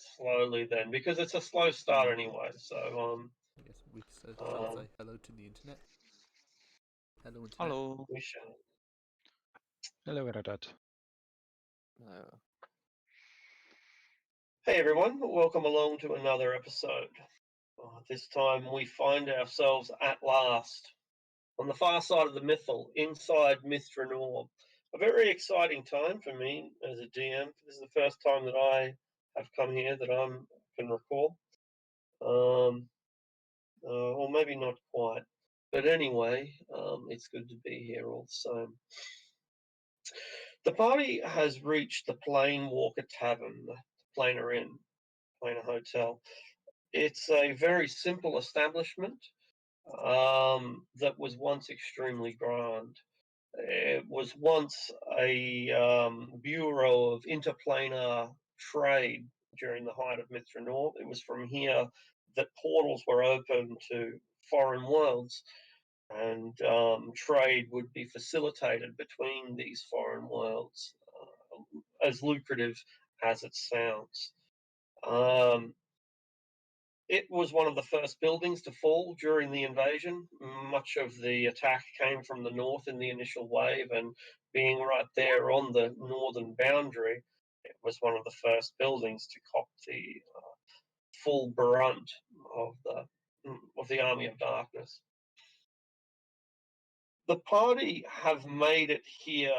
it slowly then, because it's a slow start anyway. So I guess we shall say hello to the internet. Hello, internet. Hello. we shall. Hello, Aradat. Hey everyone, welcome along to another episode. This time we find ourselves at last on the far side of the Mythal, inside Drannor. A very exciting time for me as a DM. This is the first time that I have come here that I can recall. Or maybe not quite. But anyway, it's good to be here all the same. The party has reached the Planewalker Tavern, the Planer Inn, Planer Hotel. It's a very simple establishment that was once extremely grand. It was once a bureau of interplanar trade during the height of Drannor. It was from here that portals were open to foreign worlds, and trade would be facilitated between these foreign worlds, as lucrative as it sounds. It was one of the first buildings to fall during the invasion. Much of the attack came from the north in the initial wave, and being right there on the northern boundary, it was one of the first buildings to cop the full brunt of the Army of Darkness. The party have made it here,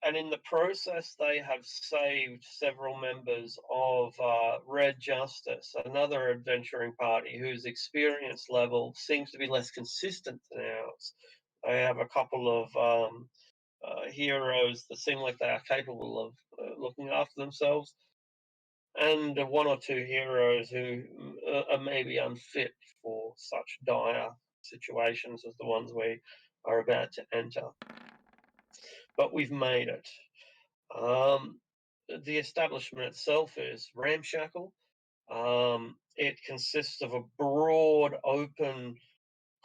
and in the process they have saved several members of Red Justice, another adventuring party whose experience level seems to be less consistent than ours. They have a couple of heroes that seem like they are capable of looking after themselves, and one or two heroes who are maybe unfit for such dire situations as the ones we are about to enter. But we've made it. The establishment itself is ramshackle. It consists of a broad, open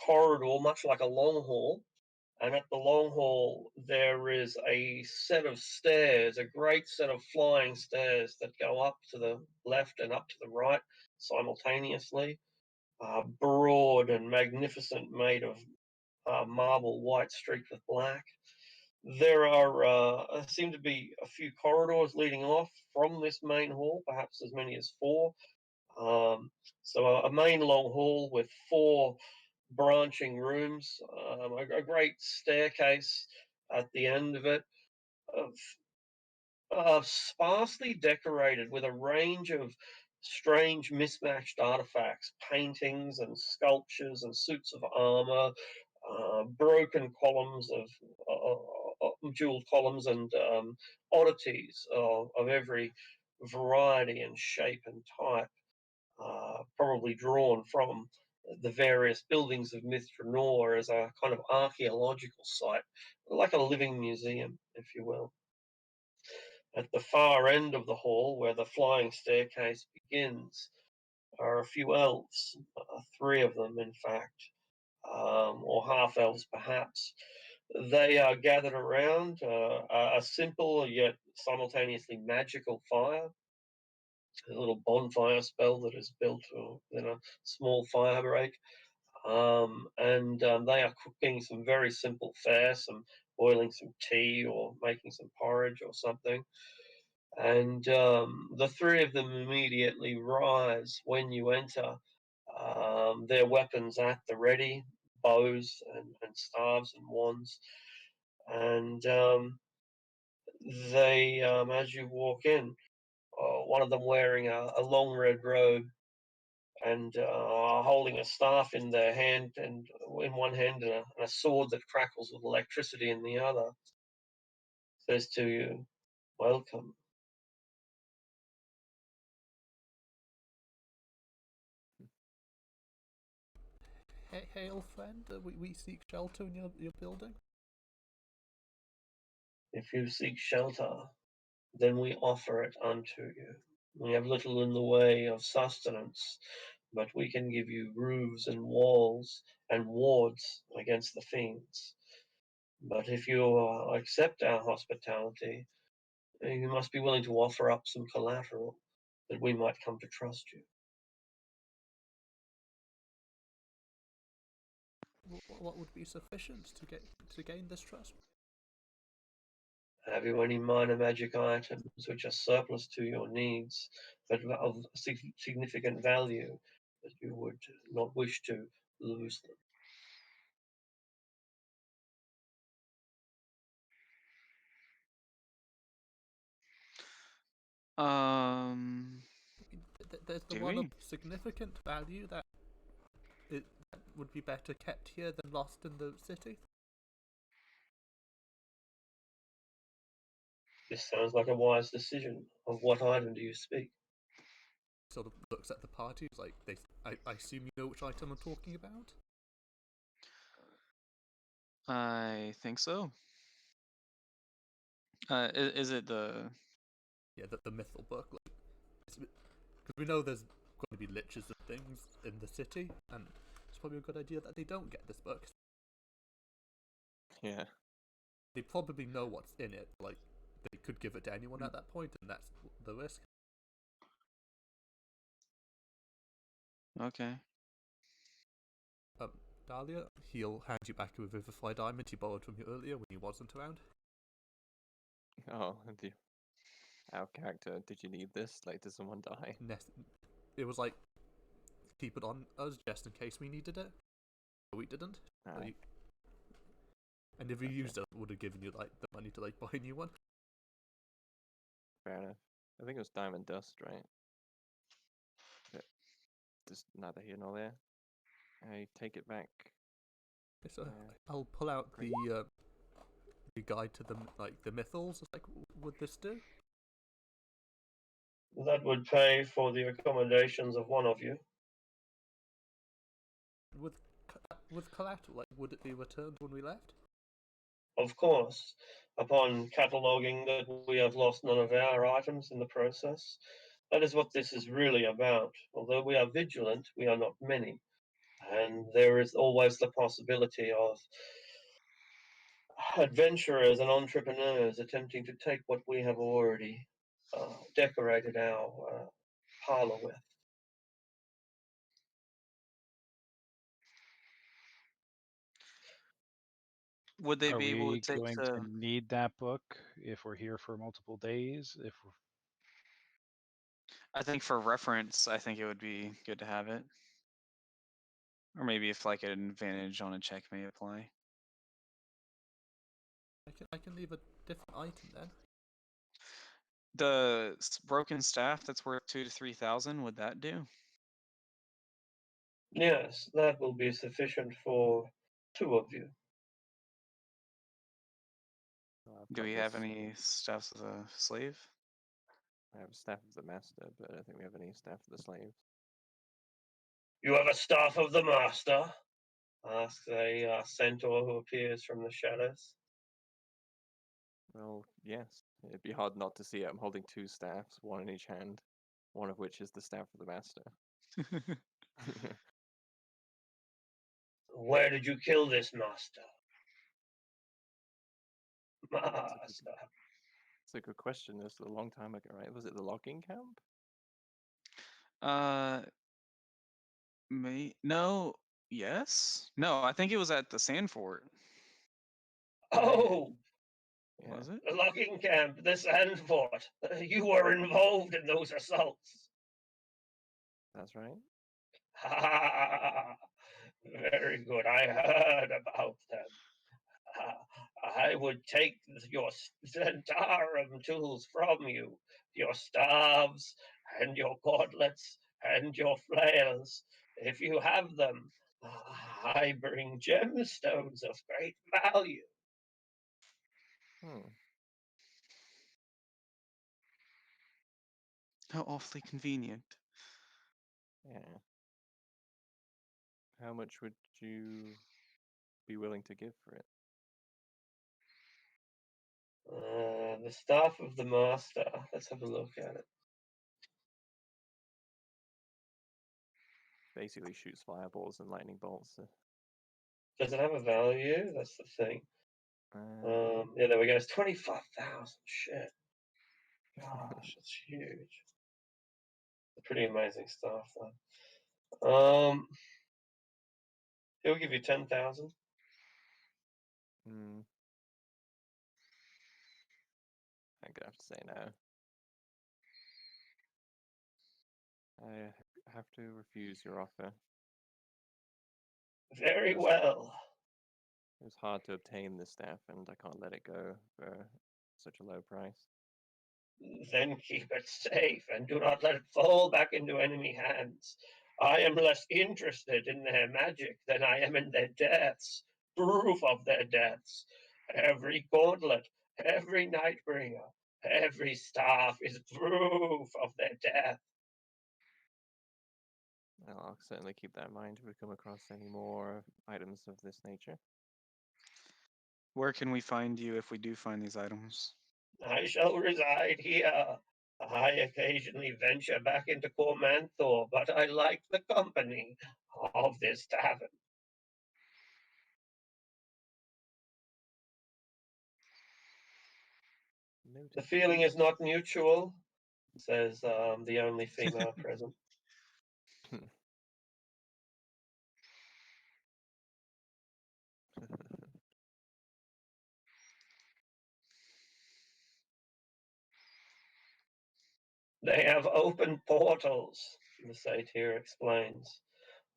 corridor, much like a long hall. And at the long hall, there is a set of stairs, a great set of flying stairs that go up to the left and up to the right simultaneously. Broad and magnificent, made of marble white streaked with black. There seem to be a few corridors leading off from this main hall, perhaps as many as four. So a main long hall with four branching rooms, a great staircase at the end of it, sparsely decorated with a range of strange mismatched artifacts, paintings and sculptures and suits of armor, broken columns of jeweled columns, and oddities of every variety and shape and type, probably drawn from the various buildings of Drannor as a kind of archaeological site, like a living museum, if you will. At the far end of the hall, where the flying staircase begins, are a few elves, three of them, in fact, or half elves perhaps. They are gathered around a simple yet simultaneously magical fire, a little bonfire spell that is built within a small fire break. And they are cooking some very simple fare, boiling some tea or making some porridge or something. And the three of them immediately rise when you enter, their weapons at the ready, bows and staves and wands. And they, as you walk in, one of them wearing a long red robe and holding a staff in their hand, and in one hand, and a sword that crackles with electricity in the other, says to you, "Welcome." Hail, friend. We seek shelter in your building. If you seek shelter, then we offer it unto you. We have little in the way of sustenance, but we can give you roofs and walls and wards against the fiends. But if you accept our hospitality, you must be willing to offer up some collateral. that we might come to trust you. What would be sufficient to gain this trust? Have you any minor magic items which are surplus to your needs, but of significant value, that you would not wish to lose them? I mean, there's the Do one of we? significant value that would be better kept here than lost in the city. This sounds like a wise decision. Of what item do you speak? Sort of looks at the party. It's like I assume you know which item I'm talking about. I think so. Is it the? Yeah, the mythal book. Like, because we know there's going to be liches and things in the city, and it's probably a good idea that they don't get this book. Yeah. They probably know what's in it. Like, they could give it to anyone at that point, and that's the risk. Okay. Dahlia, he'll hand you back a Revivify diamond he borrowed from you earlier when he wasn't around. Oh, our character, did you need this? Like, did someone die? It was like, keep it on us just in case we needed it. But we didn't. Ah, And if you used it, it would have given you like the money to like buy a new one. fair enough. I think it was diamond dust, right? But just neither here nor there. I take it back. So I'll pull out the guide to the mythals. It's like, would this do? That would pay for the accommodations of one of you. With collateral, like, would it be returned when we left? Of course, upon cataloguing that we have lost none of our items in the process. That is what this is really about. Although we are vigilant, we are not many. And there is always the possibility of adventurers and entrepreneurs attempting to take what we have already decorated our parlor with. Would they Are be able to we take going to need that book if we're here for multiple days? I think for reference, I think it would be good to have it. Or maybe if like an advantage on a check may apply. I can leave a different item then. The broken staff that's worth 2,000 to 3,000, would that do? Yes, that will be sufficient for two of you. Well, Do we have any staffs as a slave? I have a staff of the master, but I don't think we have any staff of the slaves. You have a staff of the master? Asks a centaur who appears from the shadows. Well, yes. It'd be hard not to see it. I'm holding two staffs, one in each hand, one of which is the staff of the master. Where did you kill this master? Master. It's a good question. This was a long time ago, right? Was it the logging camp? No, yes? No, I think it was at the sand fort. Oh, Yeah. Was it? the logging camp, the sand fort. You were involved in those assaults. That's right. Very good. I heard about them. I would take your Zentarum tools from you, your staves and your gauntlets and your flails. If you have them, I bring gemstones of great value. Hmm. How awfully convenient. Yeah. How much would you be willing to give for it? The staff of the master. Let's have a look at it. Basically shoots fireballs and lightning bolts. Does it have a value? That's the thing. Yeah, there we go. It's 25,000. Shit. Gosh, it's huge. Pretty amazing stuff, though. He'll give you 10,000. Hmm. I'm gonna have to say no. I have to refuse your offer. Very Yes. well. It was hard to obtain this staff, and I can't let it go for such a low price. Then keep it safe and do not let it fall back into enemy hands. I am less interested in their magic than I am in their deaths. Proof of their deaths. Every gauntlet, every Nightbringer, every staff is proof of their death. I'll certainly keep that in mind if we come across any more items of this nature. Where can we find you if we do find these items? I shall reside here. I occasionally venture back into Cormanthor, but I like the company of this tavern. Noted. The feeling is not mutual, says the only female present. They have open portals, the satyr explains.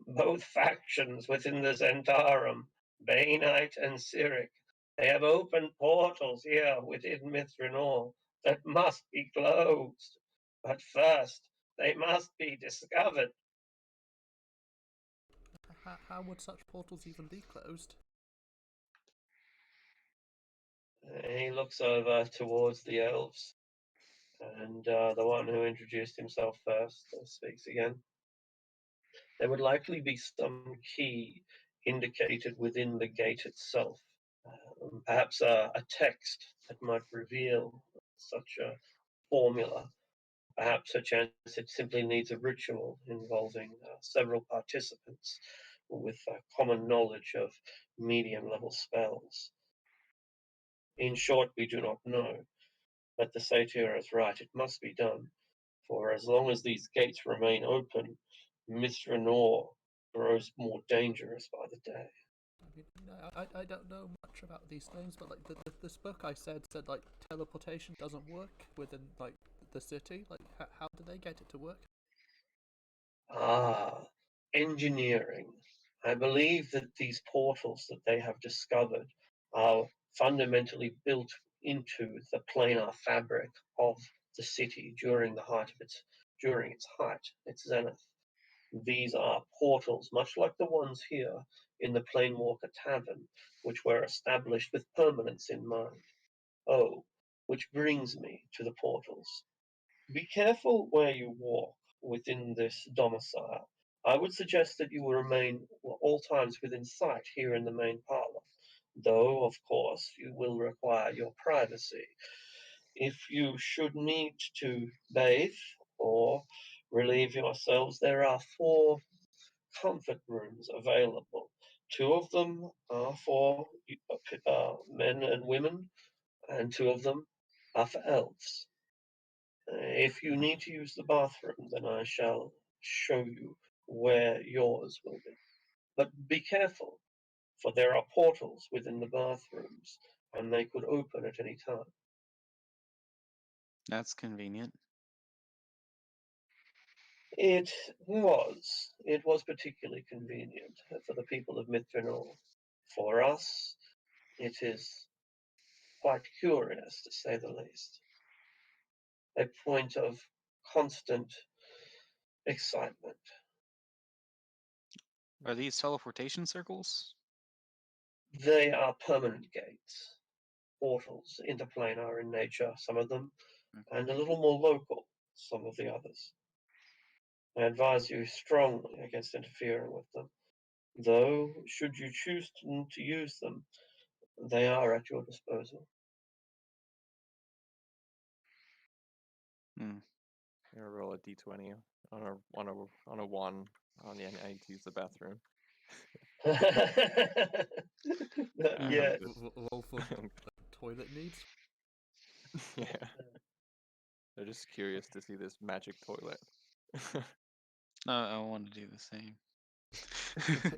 Both factions within the Zentarum, Bainite and Cyric, they have open portals here within Mithranor that must be closed. But first, they must be discovered. How would such portals even be closed? He looks over towards the elves, and the one who introduced himself first speaks again. There would likely be some key indicated within the gate itself, perhaps a text that might reveal such a formula. Perhaps a chance it simply needs a ritual involving several participants with common knowledge of medium level spells. In short, we do not know, but the satyr is right, it must be done, for as long as these gates remain open, Mithranor grows more dangerous by the day. I mean, I don't know much about these things, but like this book I said like teleportation doesn't work within like the city. Like how do they get it to work? Ah, engineering. I believe that these portals that they have discovered are fundamentally built into the planar fabric of the city during its height, its zenith. These are portals, much like the ones here in the Planewalker Tavern, which were established with permanence in mind. Oh, which brings me to the portals. Be careful where you walk within this domicile. I would suggest that you will remain all times within sight here in the main parlour, though, of course, you will require your privacy. If you should need to bathe or relieve yourselves, there are 4 comfort rooms available. 2 of them are for men and women, and 2 of them are for elves. If you need to use the bathroom, then I shall show you where yours will be. But be careful, for there are portals within the bathrooms, and they could open at any time. That's convenient. It was particularly convenient for the people of Mithranor. For us, it is quite curious, to say the least. A point of constant excitement. Are these teleportation circles? They are permanent gates, portals, interplanar in nature, some of them, and a little more local, some of the others. I advise you strongly against interfering with them, though, should you choose to use them, they are at your disposal. Hmm. You'll roll a d20 on a 1 on the I need to use the bathroom. Yes. Roll for toilet needs. Yeah. They're just curious to see this magic toilet. No, I want to do the same.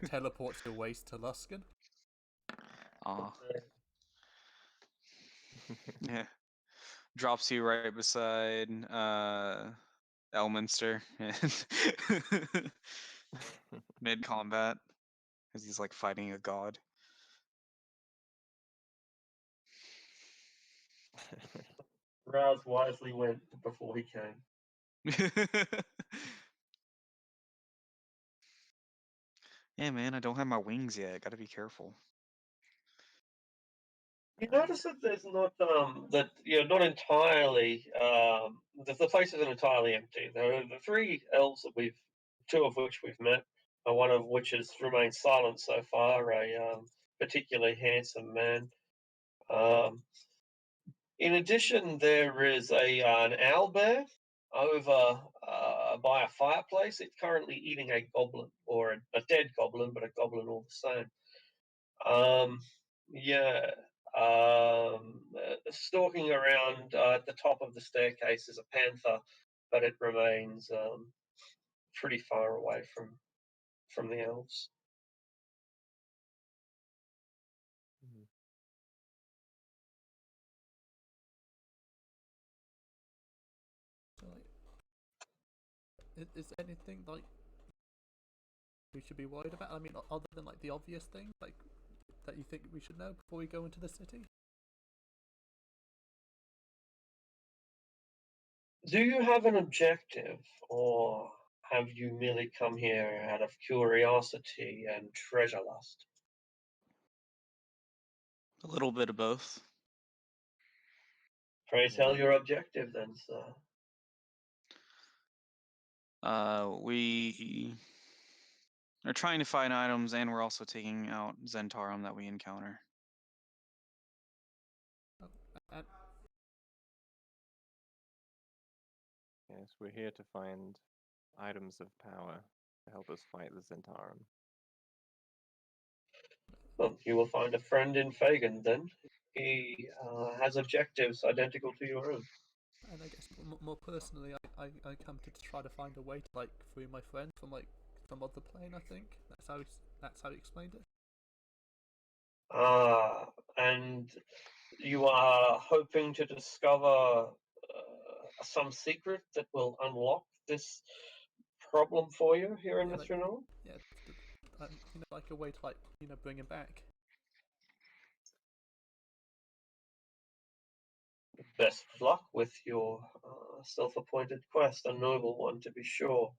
Teleports your waist to Luskin. Aw. Yeah. Drops you right beside Elminster mid combat because he's like fighting a god. Raz wisely went before he came. Yeah, man, I don't have my wings yet. Gotta be careful. You notice that there's not not entirely the place isn't entirely empty. There are the three elves that two of which we've met, one of which has remained silent so far, a particularly handsome man. In addition, there is an owlbear over by a fireplace. It's currently eating a goblin, or a dead goblin, but a goblin all the same. Yeah. Stalking around at the top of the staircase is a panther, but it remains pretty far away from the elves. So, is there anything like we should be worried about? I mean, other than like the obvious things, like that you think we should know before we go into the city? Do you have an objective, or have you merely come here out of curiosity and treasure lust? A little bit of both. Pray tell your objective then, sir. We are trying to find items, and we're also taking out Zentarum that we encounter. And Yes, we're here to find items of power to help us fight the Zentarum. Well, you will find a friend in Fagin then. He has objectives identical to your own. and I guess more personally, I come to try to find a way to like free my friend from like some other plane. I think that's how he explained it. And you are hoping to discover some secret that will unlock this problem for you here in like, Mithranor? yeah, like a way to like bring him back. Best of luck with your self-appointed quest, a noble one to be sure.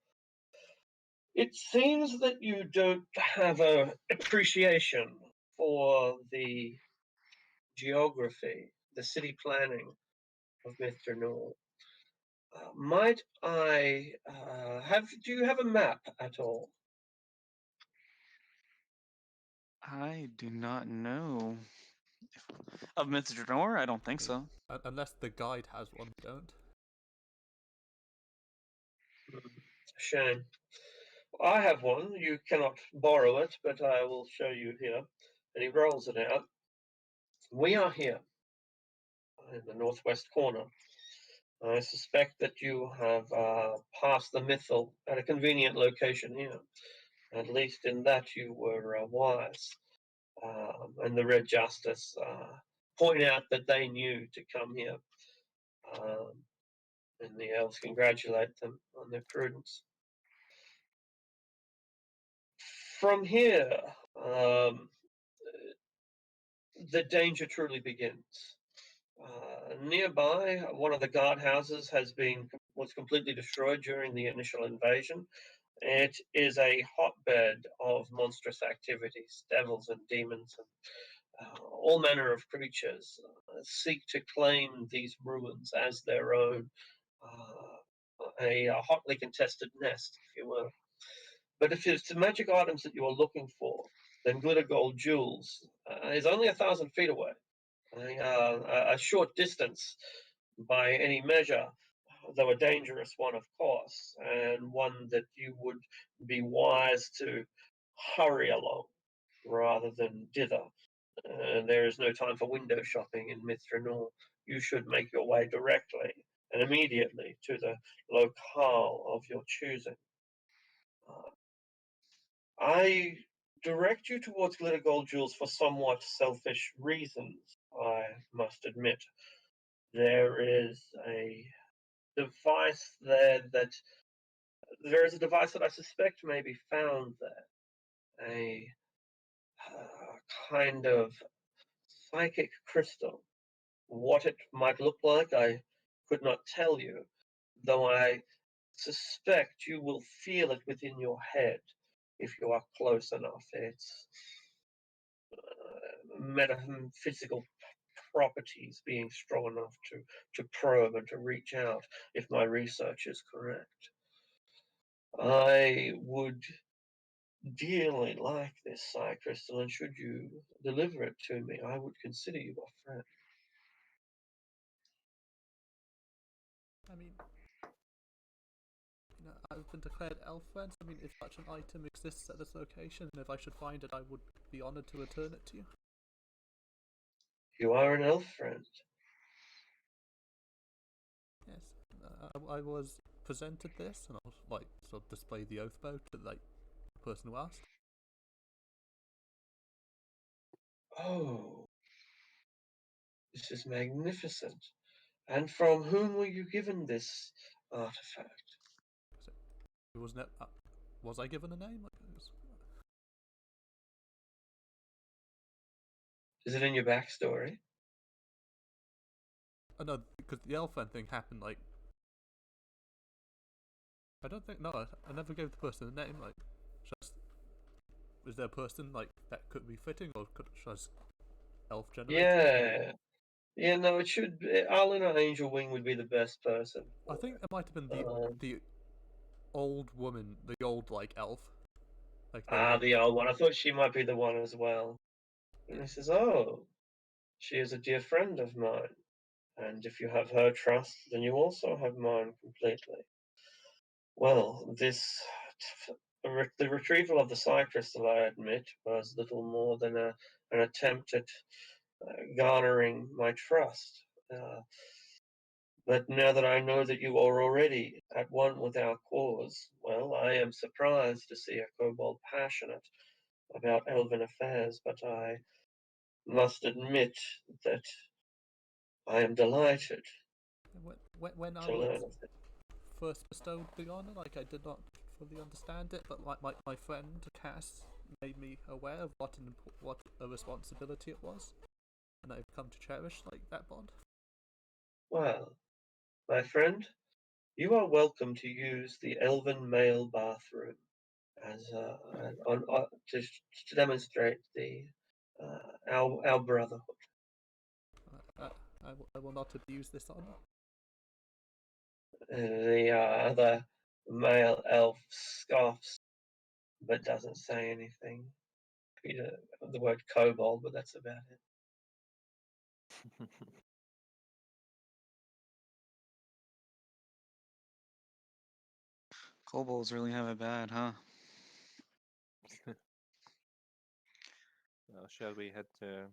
It seems that you don't have an appreciation for the geography, the city planning of Mithranor. Might I do you have a map at all? I do not know. Of Mr. Drannor? I don't think so. Unless the guide has one, we don't. Shame. I have one. You cannot borrow it, but I will show you here. And he rolls it out. We are here in the northwest corner. I suspect that you have passed the Mythal at a convenient location here. At least in that you were wise. And the Red Justice point out that they knew to come here. And the elves congratulate them on their prudence. From here, the danger truly begins. Nearby, one of the guardhouses was completely destroyed during the initial invasion. It is a hotbed of monstrous activities. Devils and demons and all manner of creatures seek to claim these ruins as their own. A hotly contested nest, if you will. But if it's the magic items that you are looking for, then glitter gold jewels is only 1,000 feet away. A short distance by any measure, though a dangerous one, of course, and one that you would be wise to hurry along rather than dither. There is no time for window shopping in Mithranor. You should make your way directly and immediately to the locale of your choosing. I direct you towards glitter gold jewels for somewhat selfish reasons, I must admit. There is a device there is a device that I suspect may be found there. A kind of psychic crystal. What it might look like, I could not tell you, though I suspect you will feel it within your head if you are close enough. Its metaphysical properties being strong enough to probe and to reach out, if my research is correct. I would dearly like this psi crystal, and should you deliver it to me, I would consider you a friend. I mean, I've been declared elf friends. I mean, if such an item exists at this location, and if I should find it, I would be honored to return it to you. You are an elf friend. Yes, I was presented this, and I'll sort of display the oath bow to the person who asked. Oh, this is magnificent. And from whom were you given this artifact? It was was I given a name? Is it in your backstory? Oh no, because the elf thing happened I don't think I never gave the person a name. Just is there a person that could be fitting, or could just elf generate? Yeah. Yeah, no, it should be. Arlena Angel Wing would be the best person. I think it might have been Um, the old woman, the old elf. the old one. I thought she might be the one as well. And he says, "Oh, she is a dear friend of mine. And if you have her trust, then you also have mine completely." Well, the retrieval of the psi crystal, I admit, was little more than an attempt at garnering my trust. But now that I know that you are already at one with our cause, well, I am surprised to see a kobold passionate about elven affairs, but I must admit that I am delighted When I to was learn of it. first bestowed the honor, I did not fully understand it, but my friend Cass made me aware of what a responsibility it was, and I've come to cherish that bond. Well, my friend, you are welcome to use the elven male bathroom as to demonstrate our brotherhood. I will not abuse this honor. The other male elf scoffs but doesn't say anything. The word kobold, but that's about it. Kobolds really have it bad, huh? Well, shall we head to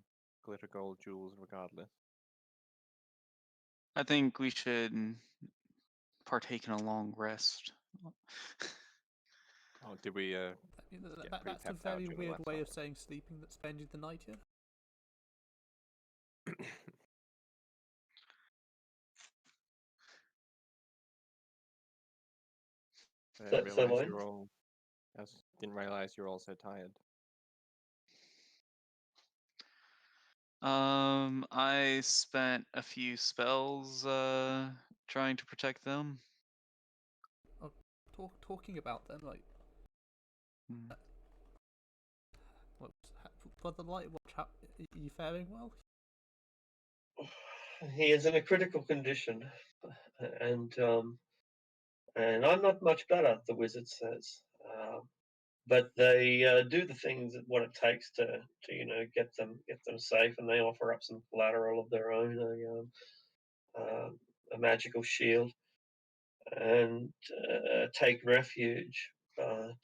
Glitter Gold Jewels regardless? I think we should partake in a long rest. Oh, did we I mean, that's a pre-tapped out very during the weird last way of session? saying sleeping. That spending the night here. I So, didn't so realize what? you're all. Didn't realize you're all so tired. I spent a few spells trying to protect them. Oh, talking about them, Hmm. what, for the Light Watch, are you faring well? He is in a critical condition, and I'm not much better. The wizard says, but they do the things that what it takes to get them safe, and they offer up some collateral of their own, a magical shield, and take refuge. But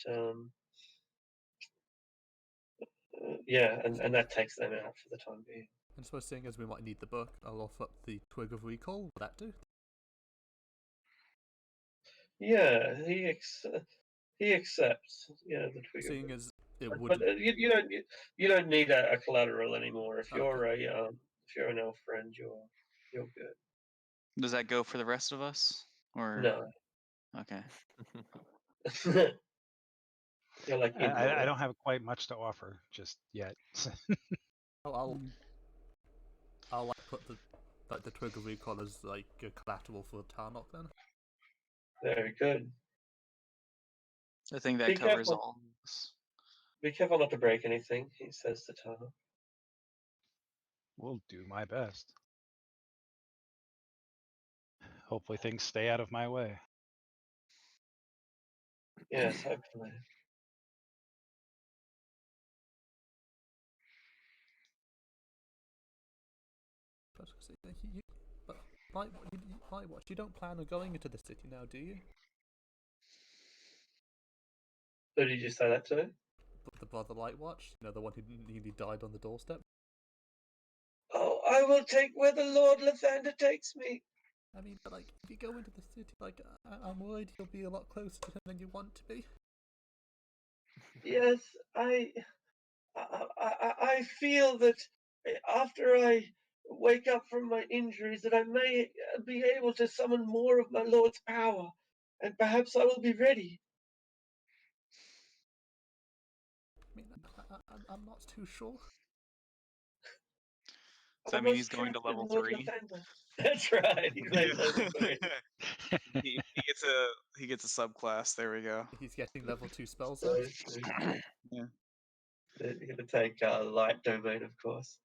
yeah, and that takes them out for the time being. And suppose seeing as we might need the book, I'll offer up the Twig of Recall. Will that do? Yeah, he accepts. Yeah, the Twig. Seeing as it But would. you don't need a collateral anymore. If you're Okay. if you're an elf friend, you're good. Does that go for the rest of us? Or No, okay. you're like in the I way. don't have quite much to offer just yet. I'll Mm. like put the trigger recall as like a collateral for Tarnok then. Very good. I think that Be covers careful. all of this. Be careful not to break anything, he says to Tana. Will do my best. Hopefully things stay out of my way. Yes, hopefully. But Lightwatch, you don't plan on going into the city now, do you? Who did you say that to? The brother Lightwatch, the one who nearly died on the doorstep. Oh, I will take where the Lord Lathander takes me. I mean, but like, if you go into the city, like, I'm worried you'll be a lot closer to him than you want to be. Yes, I feel that after I wake up from my injuries, that I may be able to summon more of my Lord's power, and perhaps I will be ready. I mean, I'm not too sure. Does I that mean must he's going to trust in level Lord 3? Lathander. That's right. He's like level 3. he gets a subclass. There we go. He's getting level 2 spells So, now. Yeah. you're going to take light domain, of course.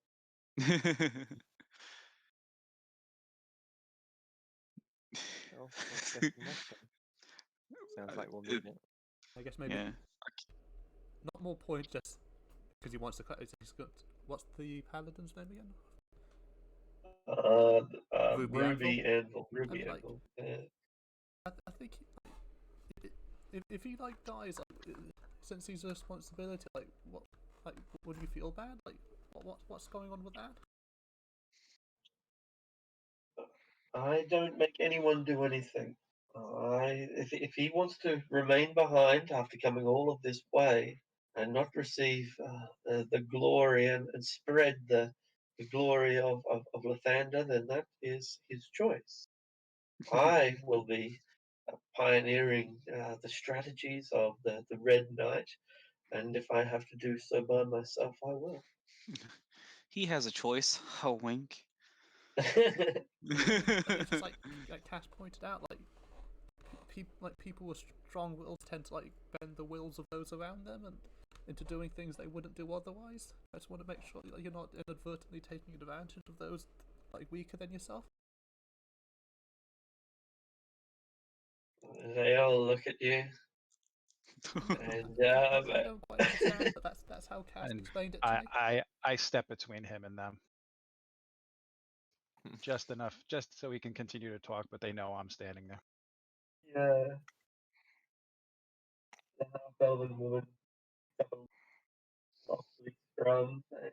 Well, let's get some rest then. Sounds like we'll need it. I guess maybe Yeah. not more point just because he wants to. He's got what's the paladin's name again? Ruby Anvil. I Ruby mean, like, Anvil. Yeah. I think if he like dies, like, since he's a responsibility, like, would you feel bad? Like, what's going on with that? I don't make anyone do anything. If he wants to remain behind after coming all of this way and not receive the glory and spread the glory of Lathander, then that is his choice. I will be pioneering the strategies of the Red Knight, and if I have to do so by myself, I will. He has a choice. A wink. It's just like Cass pointed out, like people with strong wills tend to like bend the wills of those around them and into doing things they wouldn't do otherwise. I just want to make sure that you're not inadvertently taking advantage of those like weaker than yourself. They all look at you, and I don't quite understand, but that's how Cass And explained it to me. I step between him and them. Just enough, just so we can continue to talk, but they know I'm standing there. yeah, the half-elven woman softly from a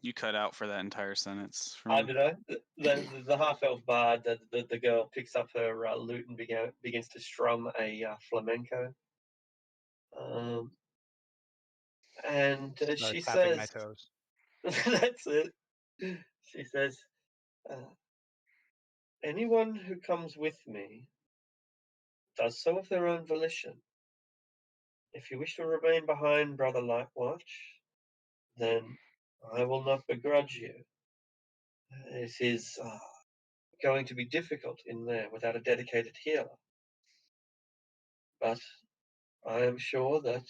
You cut out for that entire sentence for I me. don't know. The half-elf bard, the girl picks up her lute and begins to strum a flamenco. And Start she tapping my says, toes. "That's it." She says, "Anyone who comes with me does so of their own volition. If you wish to remain behind, Brother Lightwatch, then I will not begrudge you. It is going to be difficult in there without a dedicated healer. But I am sure that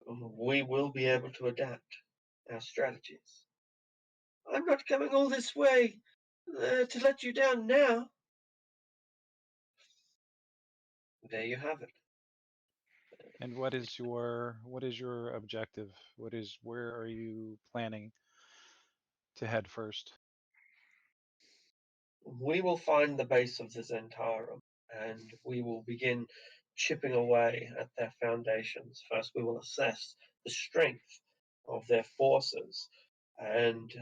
we will be able to adapt our strategies. I'm not coming all this way to let you down now." There you have it. And what is your objective? Where are you planning to head first? We will find the base of the Zentarum, and we will begin chipping away at their foundations. First, we will assess the strength of their forces, and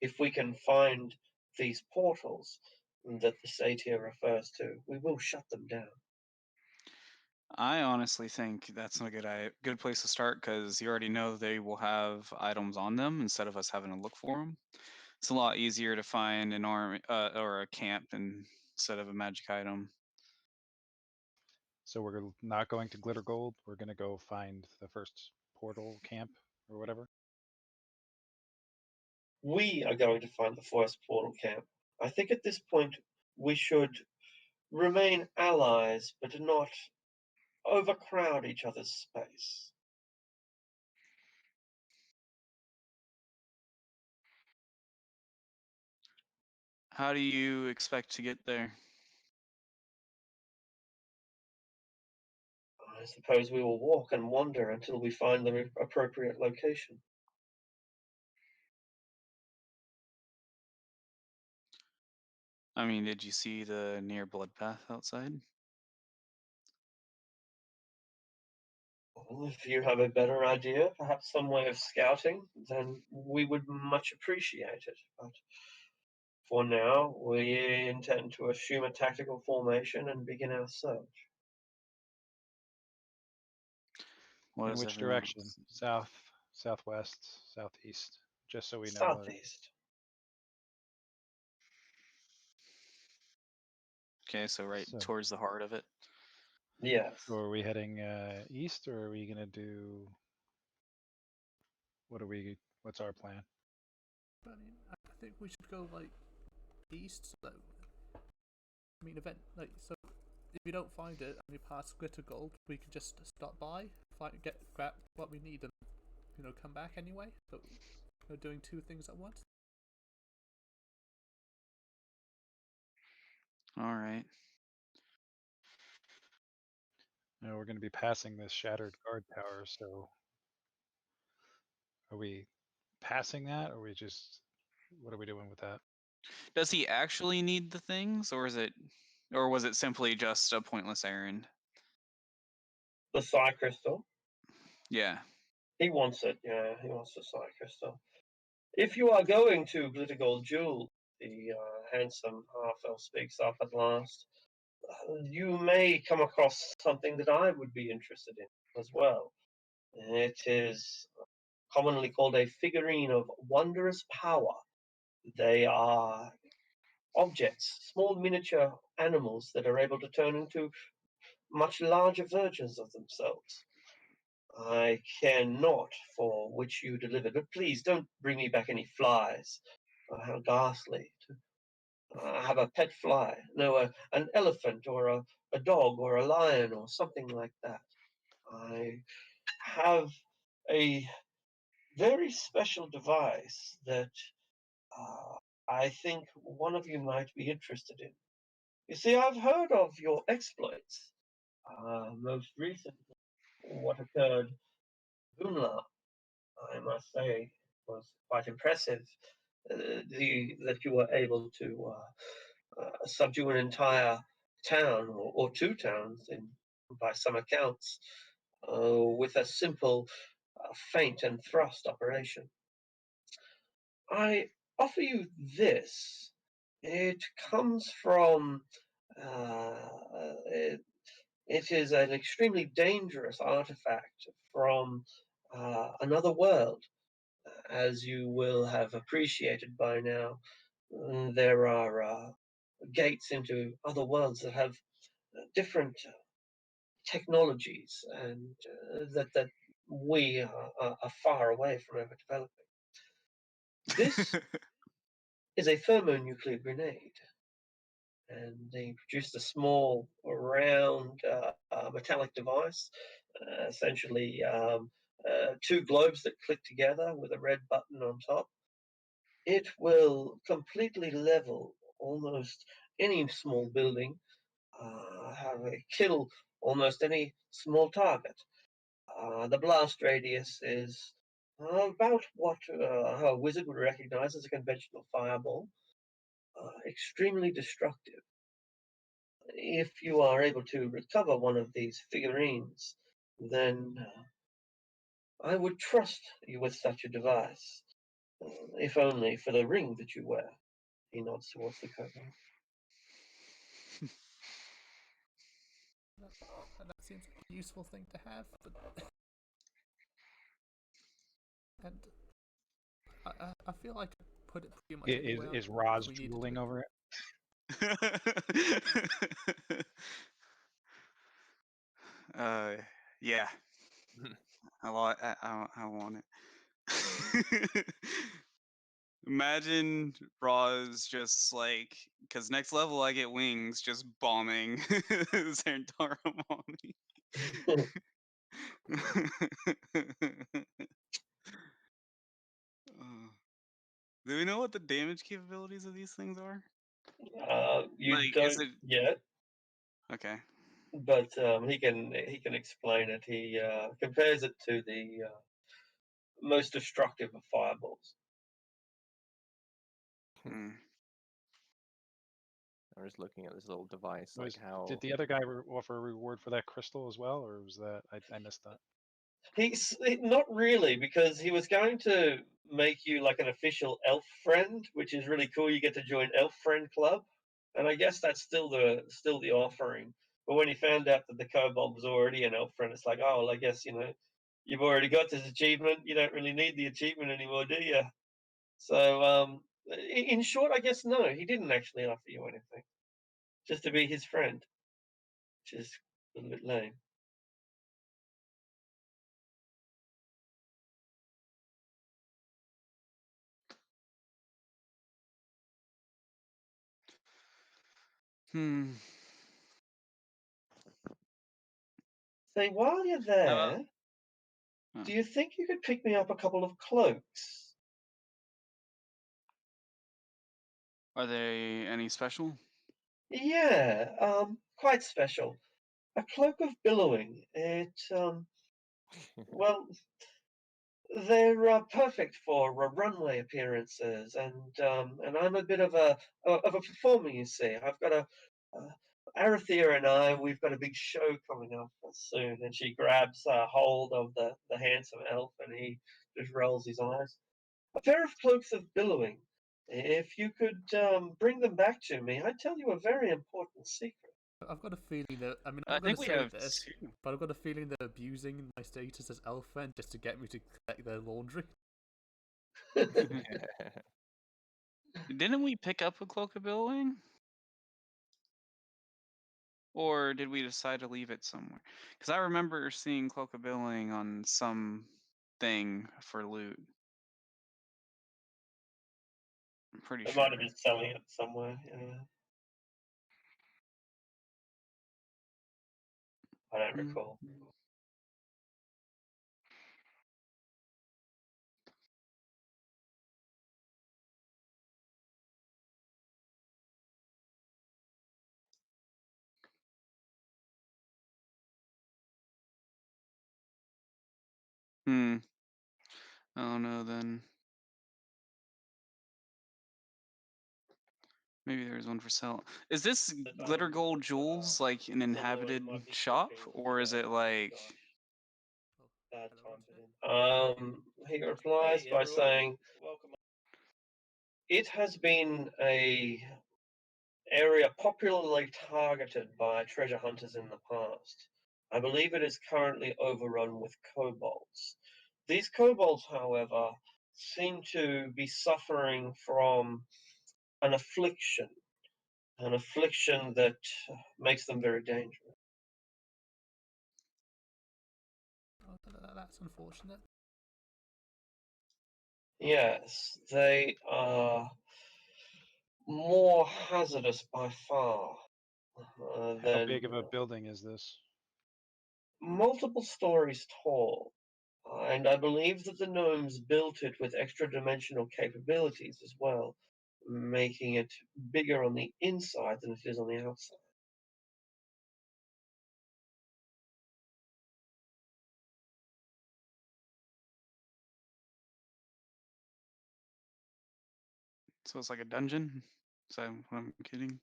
if we can find these portals, that the satyr refers to, we will shut them down. I honestly think that's a good place to start because you already know they will have items on them instead of us having to look for them. It's a lot easier to find an army or a camp instead of a magic item. So we're not going to Glitter Gold. We're going to go find the first portal camp or whatever. We are going to find the first portal camp. I think at this point we should remain allies, but not overcrowd each other's space. How do you expect to get there? I suppose we will walk and wander until we find the appropriate location. I mean, did you see the near bloodbath outside? Well, if you have a better idea, perhaps some way of scouting, then we would much appreciate it. But for now, we intend to assume a tactical formation and begin our search. What In is which everyone direction? else? South, southwest, southeast. Just so we know. Southeast. Okay, so right So- towards the heart of it. Yes. So are we heading east, or are we gonna do? What's our plan? I mean, I think we should go like east. So, I mean, so if we don't find it and we pass Glitter Gold, we can just stop by, grab what we need, and come back anyway. So we're doing two things at once. All right. No, we're gonna be passing this shattered guard tower. So are we passing that, or what are we doing with that? Does he actually need the things, or was it simply just a pointless errand? The Psi Crystal. Yeah. He wants it, yeah, he wants the Psi Crystal. If you are going to Glitter Gold Jewel, the handsome half-elf speaks up at last, you may come across something that I would be interested in as well. It is commonly called a figurine of wondrous power. They are objects, small miniature animals that are able to turn into much larger versions of themselves. I care not for which you delivered, but please don't bring me back any flies. Oh, how ghastly. To have a pet fly. No, an elephant or a dog or a lion or something like that. I have a very special device that I think one of you might be interested in. You see, I've heard of your exploits. Most recently, what occurred in Boonla, I must say, was quite impressive. That you were able to subdue an entire town or two towns, by some accounts, with a simple feint and thrust operation. I offer you this. It comes from. It is an extremely dangerous artifact from another world, as you will have appreciated by now. There are gates into other worlds that have different technologies, and that we are far away from ever developing. This is a thermonuclear grenade, and they produced a small, round, metallic device, essentially two globes that click together with a red button on top. It will completely level almost any small building, kill almost any small target. The blast radius is about what a wizard would recognize as a conventional fireball. Extremely destructive. If you are able to recover one of these figurines, then I would trust you with such a device, if only for the ring that you wear. He nods towards the coat. That seems like a useful thing to have, but and I feel like I put it pretty much anywhere. Is Roz we needed drooling it. over it? Yeah. I want it. Imagine Roz just like, because next level I get wings, just bombing Zandara on me. Do we know what the damage capabilities of these things are? You Like, is don't it yet, okay? but he can explain it. He compares it to the most destructive of fireballs. Hmm. I'm just looking at this little device, like Was, how. did the other guy offer a reward for that crystal as well, or was that I missed that? He's not really, because he was going to make you like an official elf friend, which is really cool. You get to join Elf Friend Club, and I guess that's still the offering. But when he found out that the kobold was already an elf friend, it's like, oh, well, I guess you've already got this achievement. You don't really need the achievement anymore, do you? So, in short, I guess no, he didn't actually offer you anything, just to be his friend, which is a little bit lame. Hmm. Say, while you're How there, about, do you think you could pick me up a couple of cloaks? are they any special? Yeah, quite special. A cloak of billowing. Well, they're perfect for runway appearances, and I'm a bit of a performer. You see, I've got Arathea and I. We've got a big show coming up soon, and she grabs hold of the handsome elf, and he just rolls his eyes. A pair of cloaks of billowing. If you could bring them back to me, I'd tell you a very important secret. I've got a feeling that I'm I not going think to we say have this, two. but I've got a feeling they're abusing my status as elf friend just to get me to collect their laundry. Didn't we pick up a cloak of billowing? Or did we decide to leave it somewhere? Because I remember seeing cloak of billowing on some thing for loot. I'm pretty They sure. might have been selling it somewhere. Yeah. I don't recall. Hmm. I don't know then. Maybe there's one for sale. Is this glitter gold jewels like an inhabited shop, or is it like? Bad time. He replies by saying, "It has been a area popularly targeted by treasure hunters in the past. I believe it is currently overrun with kobolds. These kobolds, however, seem to be suffering from an affliction that makes them very dangerous." Oh, that's unfortunate. Yes, they are more hazardous by far How than big of a building is this? multiple stories tall. And I believe that the gnomes built it with extra dimensional capabilities as well, making it bigger on the inside than it is on the outside. So it's like a dungeon? Is that what I'm kidding?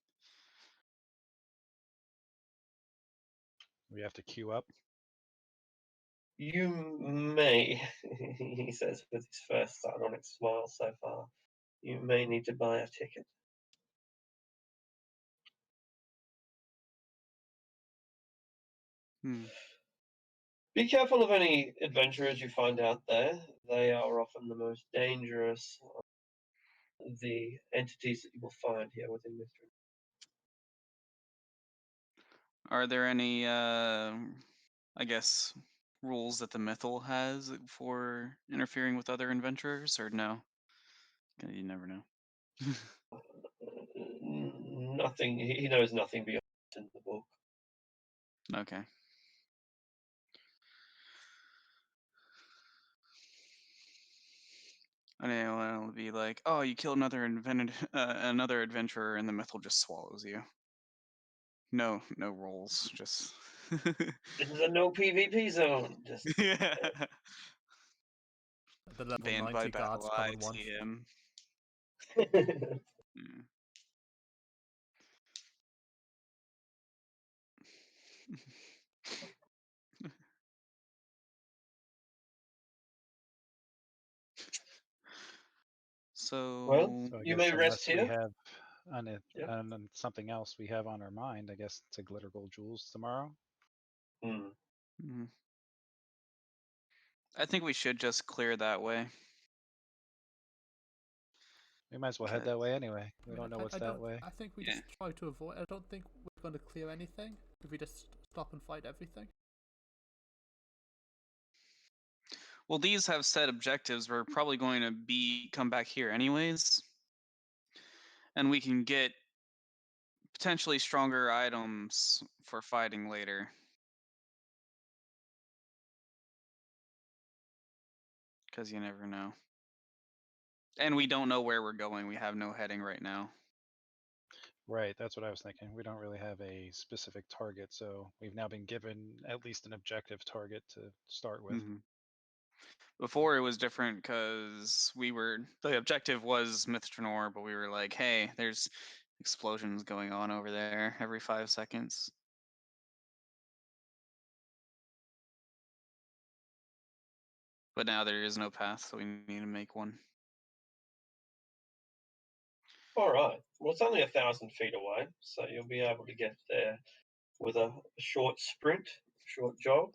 We have to queue up. You may, he says with his first sardonic smile so far, you may need to buy a ticket. Be careful of any adventurers you find out there. They are often the most dangerous of the entities that you will find here within Mystery. Are there any, I guess, rules that the Mythal has for interfering with other adventurers, or no? You never know. Nothing. He knows nothing beyond what's in the book. Okay. And it'll be like, oh, you kill another another adventurer, and the Mythal just swallows you. No rolls, just. This is a no PvP zone. Just Yeah. The level Banned by 90 guards battle. come I and one. see him. Yeah. Well, So I you guess may rest unless we here. have on it, Yeah. on something else we have on our mind, I guess it's a glitter gold jewels tomorrow. Mhm. I think we should just clear that way. We might as well head that way anyway. We don't know what's that way. I think we Yeah. just try to avoid. I don't think we're going to clear anything if we just stop and fight everything. Well, these have set objectives. We're probably going to come back here anyways, and we can get potentially stronger items for fighting later. Because you never know. And we don't know where we're going. We have no heading right now. Right, that's what I was thinking. We don't really have a specific target, so we've now been given at least an objective target to start with. Before it was different because the objective was Drannor, but we were like, hey, there's explosions going on over there every 5 seconds. But now there is no path, so we need to make one. All right. Well, it's only 1,000 feet away, so you'll be able to get there with a short sprint, short jog.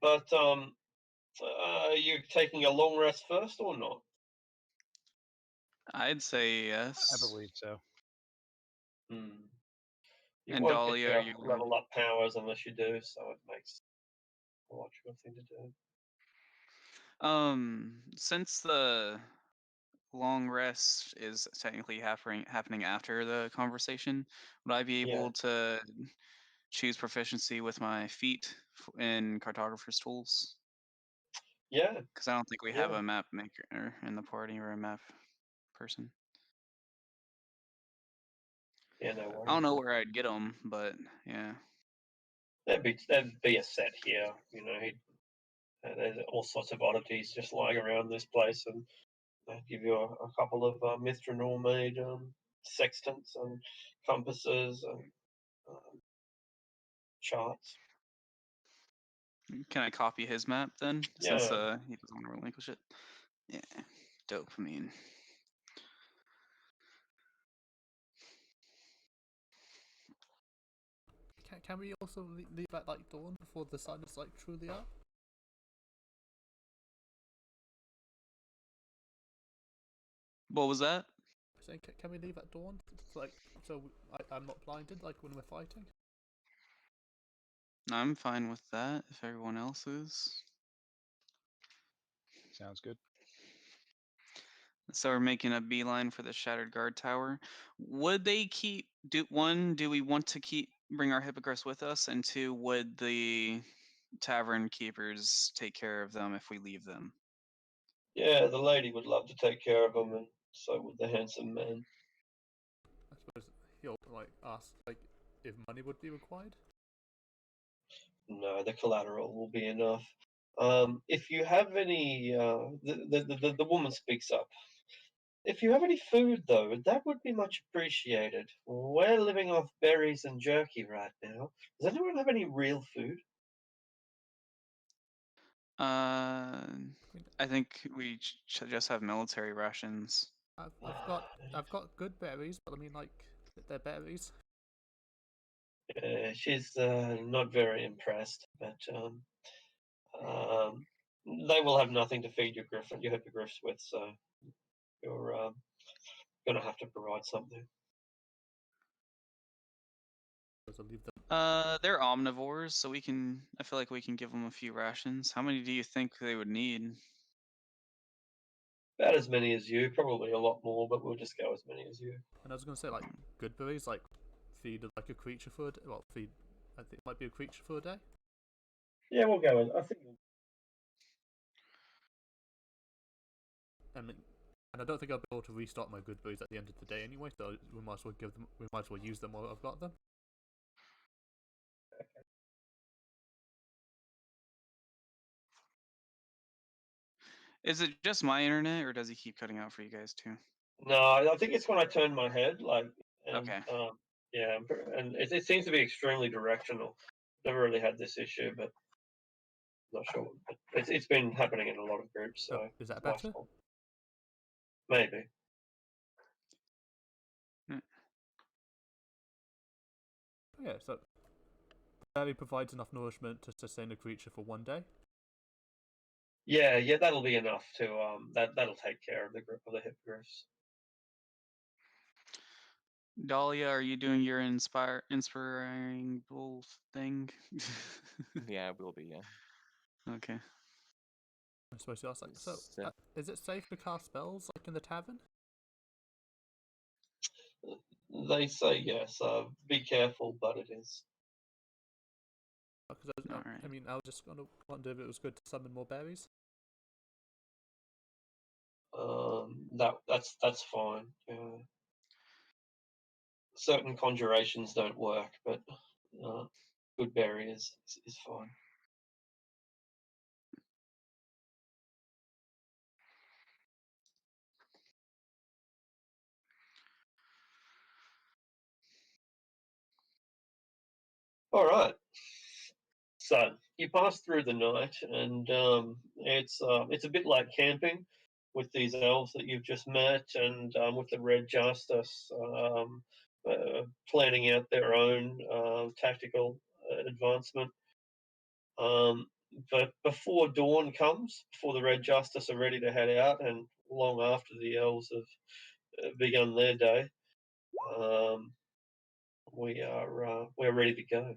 But are you taking a long rest first or not? I'd say yes. I believe so. You And won't Dolly, get are your you level up powers unless you do, so it makes a logical thing to do. Since the long rest is technically happening after the conversation, would I be able to choose proficiency with my feet in cartographer's tools? Yeah. Because I don't think we have a map maker in the party or a map person. Yeah, no worries. I don't know where I'd get them, but yeah. There'd be a set here. You know, there's all sorts of oddities just lying around this place, and they'd give you a couple of Mithranor made sextants and compasses and charts. Can I copy his map then? Yeah. Since he doesn't want to relinquish it. Yeah. Dopamine. Can we also leave at like dawn before the sun is like truly up? What was that? Saying, can we leave at dawn? Like, so I'm not blinded like when we're fighting. I'm fine with that if everyone else is. Sounds good. So we're making a beeline for the Shattered Guard Tower. Would they do we want to bring our hippogriffs with us? And 2, would the tavern keepers take care of them if we leave them? Yeah, the lady would love to take care of them, and so would the handsome man. I suppose he'll like ask like if money would be required. No, the collateral will be enough. If you have any, the woman speaks up. If you have any food, though, that would be much appreciated. We're living off berries and jerky right now. Does anyone have any real food? I think we should just have military rations. I've got good berries, but I mean like they're berries. She's not very impressed, but they will have nothing to feed your hippogriffs with, so you're going to have to provide something. I'll leave them. They're omnivores, so I feel like we can give them a few rations. How many do you think they would need? About as many as you, probably a lot more, but we'll just go as many as you. And I was gonna say like good berries, like feed like a creature for a day. Well, feed. I think it might be a creature for a day. Yeah, we'll go in. I think. And I don't think I'll be able to restock my good berries at the end of the day anyway. So we might as well use them while I've got them. Is it just my internet, or does he keep cutting out for you guys too? No, I think it's when I turn my head, Okay. Yeah, and it seems to be extremely directional. Never really had this issue, but not sure. But it's been happening in a lot of groups, so is that it's my better? fault. Maybe. Yeah, so berry provides enough nourishment to sustain a creature for one day. Yeah, that'll be enough to that'll take care of the hippogriffs. Dahlia, are you doing your inspiring bull thing? Yeah, it will be. Yeah. Okay. I'm supposed to ask like, so So- is it safe to cast spells like in the tavern? They say yes. Be careful, but it is. Because Alright. I mean, I was just gonna wonder if it was good to summon more berries. That's fine. Certain conjurations don't work, but good berry is fine. All right. So you pass through the night, and it's a bit like camping with these elves that you've just met, and with the Red Justice planning out their own tactical advancement. But before dawn comes, before the Red Justice are ready to head out, and long after the elves have begun their day, we're ready to go.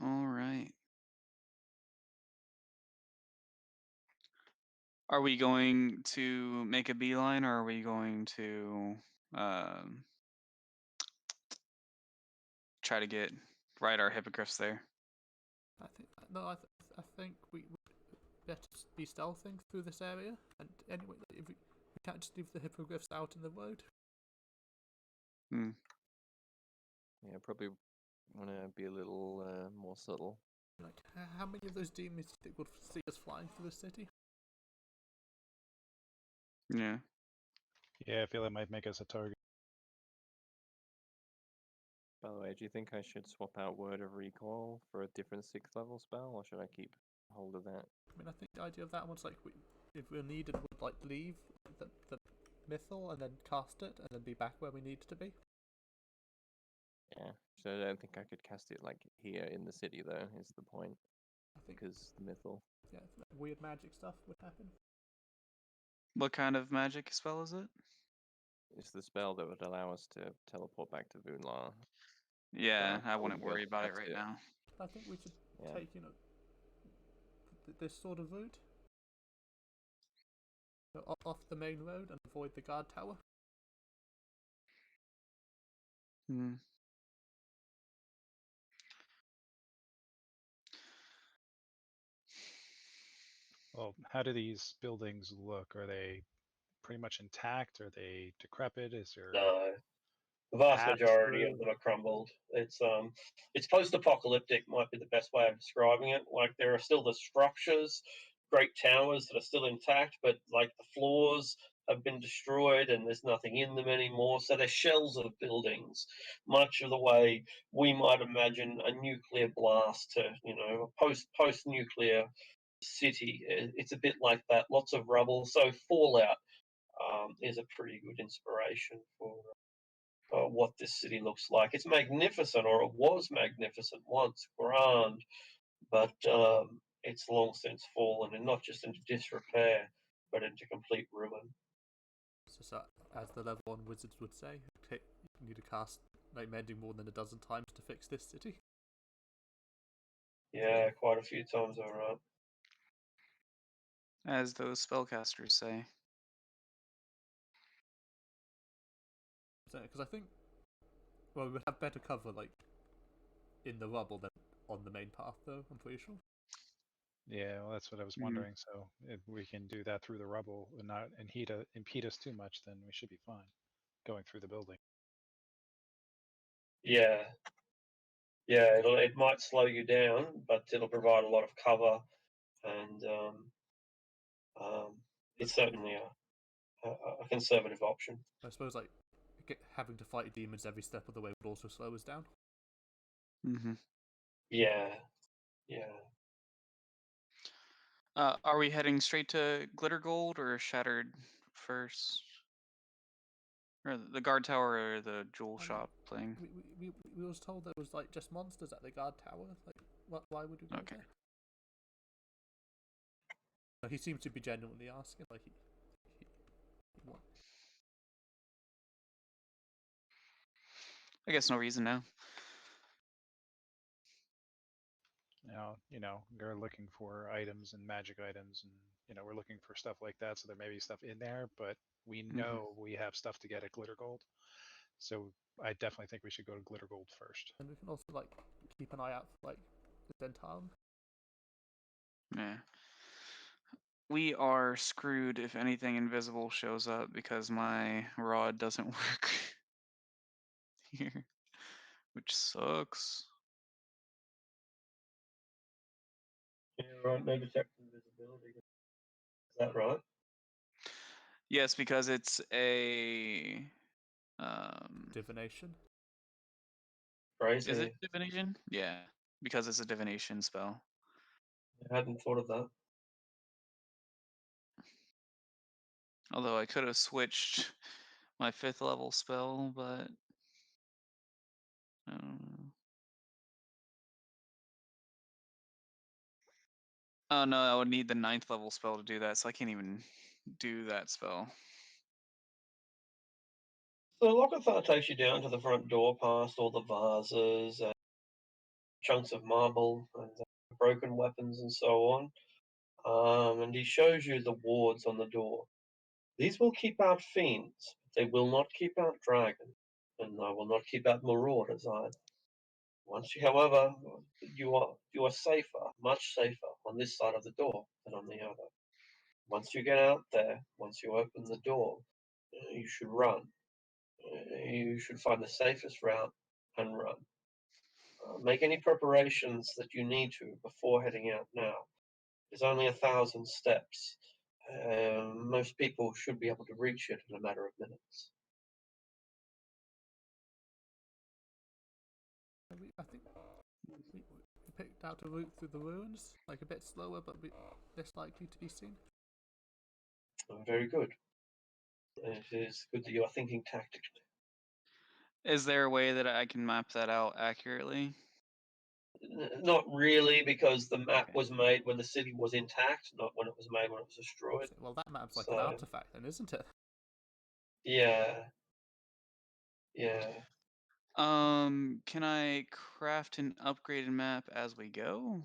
All right. Are we going to make a beeline, or are we going to try to ride our hippogriffs there? I think I think we better be stealthing through this area. And anyway, if we can't just leave the hippogriffs out in the road. Yeah, probably want to be a little more subtle. Like, how many of those demons do you think would see us flying through the city? Yeah. Yeah, I feel it might make us a target. By the way, do you think I should swap out Word of Recall for a different 6th level spell, or should I keep hold of that? I mean, I think the idea of that one's like, if we're needed, would like leave the mythal and then cast it and then be back where we need to be. Yeah, so I don't think I could cast it like here in the city though, is the point. I think Because the mythal. yeah, weird magic stuff would happen. What kind of magic spell is it? It's the spell that would allow us to teleport back to Voonlar. Yeah, So I I wouldn't wouldn't be able worry to about it cast right it. now. I think we should Yeah. take this sort of route off the main road and avoid the guard tower. Well, how do these buildings look? Are they pretty much intact? Are they decrepit? Is there No, the vast paths majority through? of them are crumbled. It's post-apocalyptic, might be the best way of describing it. Like there are still the structures, great towers that are still intact, but like the floors have been destroyed and there's nothing in them anymore. So they're shells of buildings, much of the way we might imagine a nuclear blast to, a post-nuclear city. It's a bit like that. Lots of rubble. So fallout. is a pretty good inspiration for what this city looks like. It's magnificent, or it was magnificent once, grand, but it's long since fallen, and not just into disrepair, but into complete ruin. So, as the level 1 wizards would say, you need to cast like mending more than a dozen times to fix this city. Yeah, quite a few times, alright. As those spellcasters say. Because I think, well, we would have better cover like in the rubble than on the main path, though. I'm pretty sure. Yeah, well, that's what I was wondering. So if we can do that through the rubble and not impede us too much, then we should be fine going through the building. Yeah, it might slow you down, but it'll provide a lot of cover, and it's certainly a conservative option. I suppose like having to fight demons every step of the way would also slow us down. Mm-hmm. Yeah. Are we heading straight to Glitter Gold or Shattered first? Or the guard tower or the jewel shop playing? We was told there was like just monsters at the guard tower. Like, why would we go there? No, he seems to be genuinely asking. Like, what? I guess no reason now. Now, we're looking for items and magic items, and we're looking for stuff like that. So there may be stuff in there, but we know we have stuff to get at Glitter Gold. So I definitely think we should go to Glitter Gold first. And we can also like keep an eye out for like the Dentarm. Yeah. We are screwed if anything invisible shows up because my rod doesn't work here, which sucks. Yeah, right. No detect invisibility. Is that right? Yes, because it's a Divination. Crazy. Is it divination? Yeah, because it's a divination spell. I hadn't thought of that. Although I could have switched my 5th level spell, but I don't know. Oh no, I would need the 9th level spell to do that, so I can't even do that spell. So Locathar takes you down to the front door, past all the vases, chunks of marble, and broken weapons, and so on. And he shows you the wards on the door. These will keep out fiends, but they will not keep out dragons, and they will not keep out marauders either. However, you are safer, much safer, on this side of the door than on the other. Once you get out there, once you open the door, you should run. You should find the safest route and run. Make any preparations that you need to before heading out now. It's only 1,000 steps. Most people should be able to reach it in a matter of minutes. I think we picked out a route through the ruins, like a bit slower, but less likely to be seen. Very good. It is good that you are thinking tactically. Is there a way that I can map that out accurately? Not really, because the map was made when the city was intact, not when it was made when it was destroyed. Well, that map's like an artifact, then, isn't it? Yeah. Can I craft an upgraded map as we go?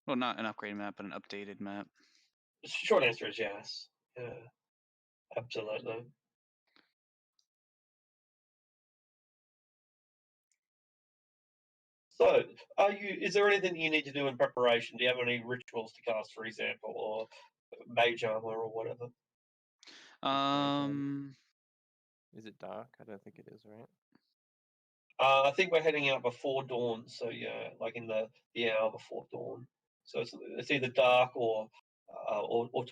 Well, not an upgraded map, but an updated map. The short answer is yes. Yeah. Absolutely. So, is there anything you need to do in preparation? Do you have any rituals to cast, for example, or mage armor or whatever? Is it dark? I don't think it is, right? I think we're heading out before dawn, so yeah, like in the hour before dawn. So it's either dark or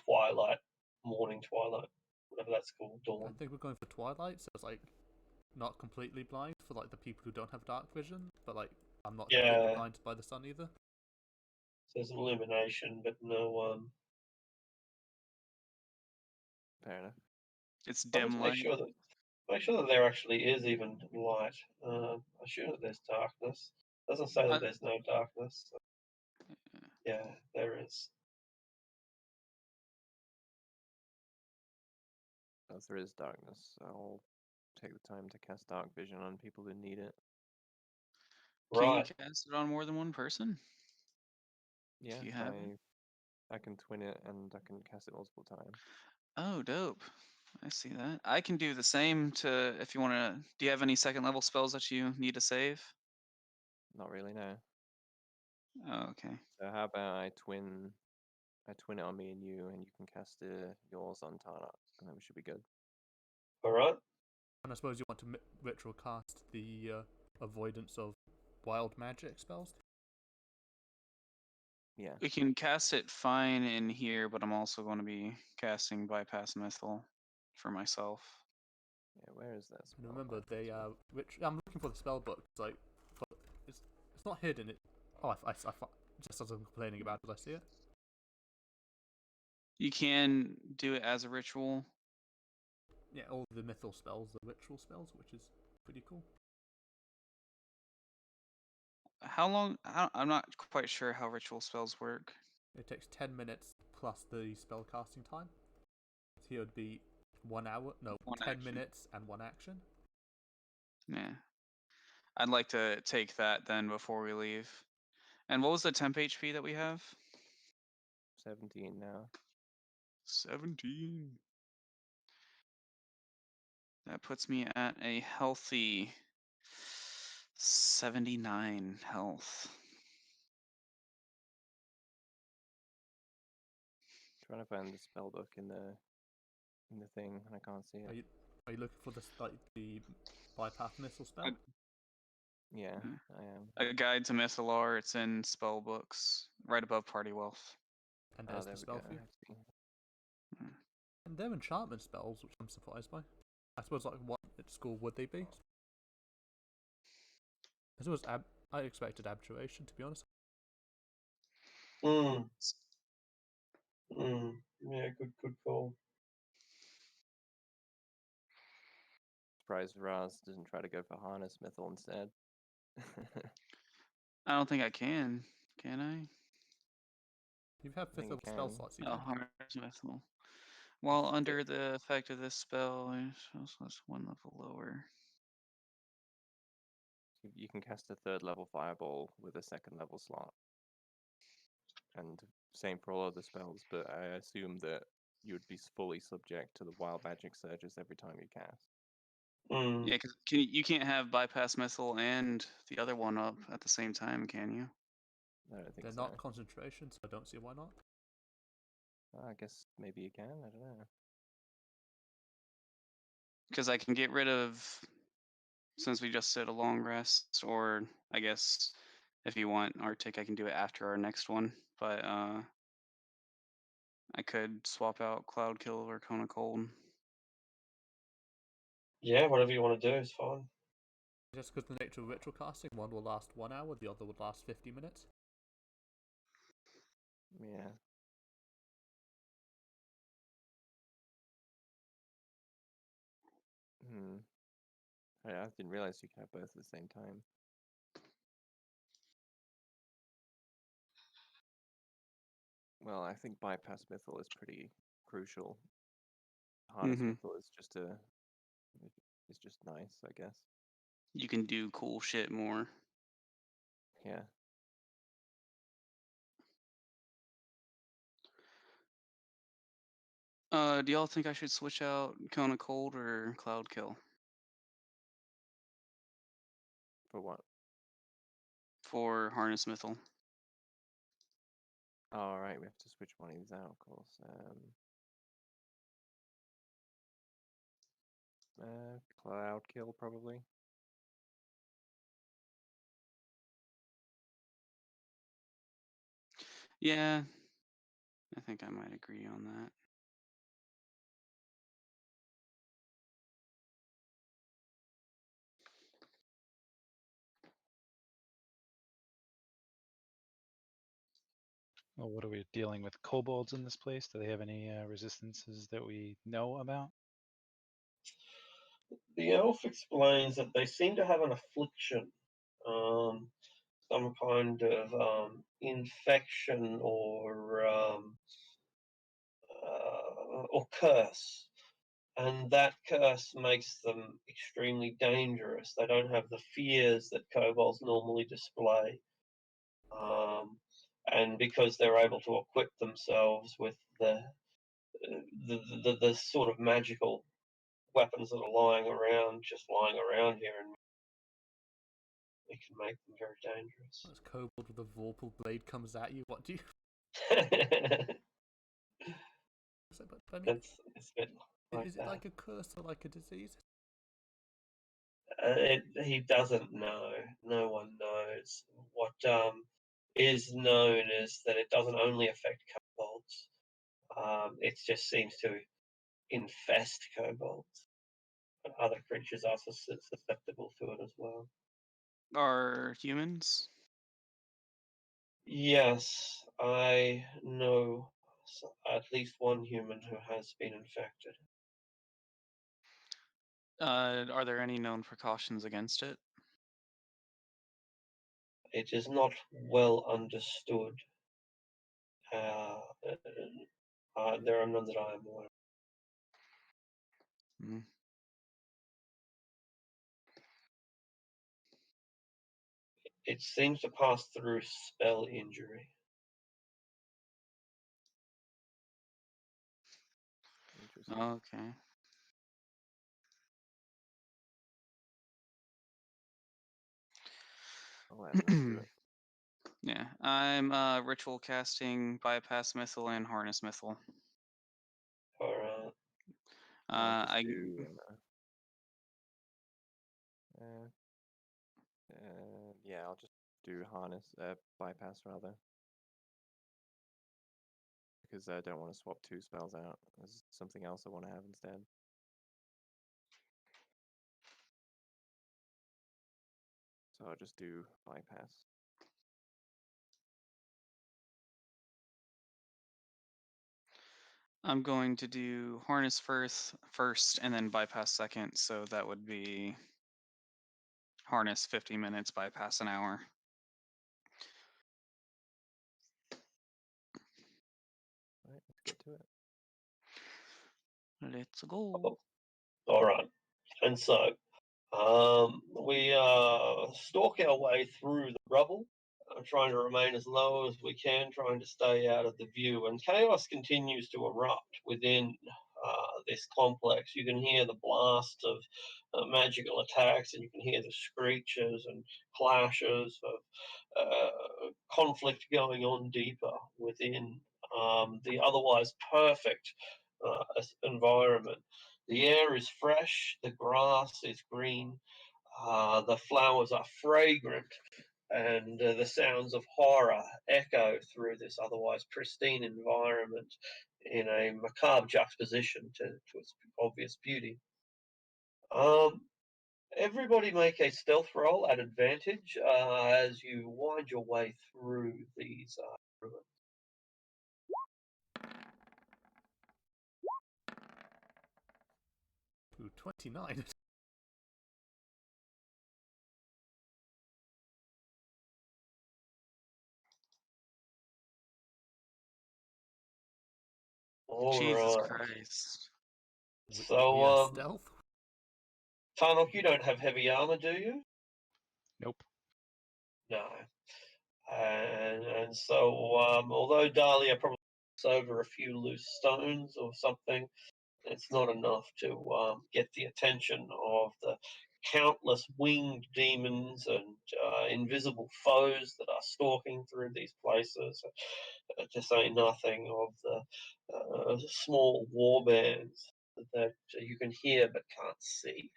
twilight, morning twilight, whatever that's called, dawn. I think we're going for twilight, so it's like not completely blind for like the people who don't have dark vision, but like I'm not completely blinded by the sun either. So there's illumination, but no Fair enough. It's I need to dim light. make sure that there actually is even light. I assume that there's darkness. Doesn't say that there's no darkness. Yeah, there is. If there is darkness, I'll take the time to cast Dark Vision on people who need it. Can you Right. cast it on more than one person? Yeah, you have it? I can twin it and I can cast it multiple times. Oh, dope. I see that. I can do the same to if you want to. Do you have any second level spells that you need to save? Not really, no. Oh, okay. So how about I twin it on me and you can cast yours on Tarnok, and then we should be good. All right. And I suppose you want to ritual cast the avoidance of wild magic spells. Yeah. We can cast it fine in here, but I'm also going to be casting bypass mithril for myself. Yeah, where is that spell? And remember, they are I'm looking for the spell book. It's like, but it's not hidden. I just as I'm complaining about it, I see it. You can do it as a ritual. Yeah, all the mythal spells, the ritual spells, which is pretty cool. How long? I'm not quite sure how ritual spells work. It takes 10 minutes plus the spell casting time. So here would be 1 hour, no, One 10 action. minutes and 1 action. Yeah. I'd like to take that then before we leave. And what was the temp HP that we have? 17 now. 17. That puts me at a healthy 79 health. Trying to find the spell book in the thing, and I can't see it. Are you looking for the bypass missile spell? Yeah, I am. A guide to Mythalar. It's in spell books, right above Party Wealth. And Oh, there's there the we spell go. for you. I see. And they're enchantment spells, which I'm surprised by. I suppose, like, what at school would they be? I suppose I expected abjuration, to be honest. Yeah, good call. Surprised Raz doesn't try to go for Harness Mythil instead. I don't think I can. Can I? You have think 5th you level spell can. slots. You Oh, can. Harness Mythil. While It's under the effect of this spell, it's 1 level lower. You can cast a 3rd level fireball with a 2nd level slot. And same for all other spells, but I assume that you would be fully subject to the wild magic surges every time you cast. Yeah, because you can't have bypass Mythil and the other one up at the same time, can you? I don't think They're so. not concentration, so I don't see why not. I guess maybe you can. I don't know. Because I can get rid of, since we just did a long rest, or I guess if you want Arctic, I can do it after our next one. But I could swap out Cloud Kill or Cone of Cold. Yeah, whatever you want to do is fine. Just because the nature of ritual casting, one will last 1 hour, the other would last 50 minutes. Yeah. I didn't realize you could have both at the same time. Well, I think bypass Mythil is pretty crucial. Harness Mythil is just it's just nice, I guess. You can do cool shit more. Yeah. Do y'all think I should switch out Cone of Cold or Cloud Kill? For what? For Harness Mythil. All right, we have to switch one of these out, of course. Cloud Kill, probably. Yeah, I think I might agree on that. Well, what are we dealing with? Kobolds in this place? Do they have any resistances that we know about? The elf explains that they seem to have an affliction, some kind of infection or curse, and that curse makes them extremely dangerous. They don't have the fears that kobolds normally display, and because they're able to equip themselves with the sort of magical weapons that are lying around here, and it can make them very dangerous. As kobold with a vorpal blade comes at you, what do you? But I mean, it's a bit like is it that. like a curse or like a disease? He doesn't know. No one knows. What is known is that it doesn't only affect kobolds. It just seems to infest kobolds, but other creatures are susceptible to it as well. Are humans? Yes, I know at least one human who has been infected. Are there any known precautions against it? It is not well understood. There are none that I am aware of. Mm. It seems to pass through spell injury. Interesting. Okay. I'll let him do it. Yeah, I'm ritual casting bypass missile and harness missile. Alright. I'll just I do. Yeah, I'll just do harness bypass rather, because I don't want to swap 2 spells out. There's something else I want to have instead. So I'll just do bypass. I'm going to do harness first and then bypass second, so that would be harness 50 minutes, bypass an hour. Alright, let's get to it. Let's go. Alright. And so, we stalk our way through the rubble, trying to remain as low as we can, trying to stay out of the view. And chaos continues to erupt within this complex. You can hear the blast of magical attacks, and you can hear the screeches and clashes of conflict going on deeper within the otherwise perfect environment. The air is fresh, the grass is green, the flowers are fragrant, and the sounds of horror echo through this otherwise pristine environment in a macabre juxtaposition to its obvious beauty. Um, Everybody make a stealth roll at advantage as you wind your way through these ruins. Ooh, 29. All Jesus right. Christ. We are So, stealth. Tarnok, you don't have heavy armor, do you? Nope. No. And so, although Dahlia probably looks over a few loose stones or something, it's not enough to get the attention of the countless winged demons and invisible foes that are stalking through these places, to say nothing of the small war bands that you can hear but can't see.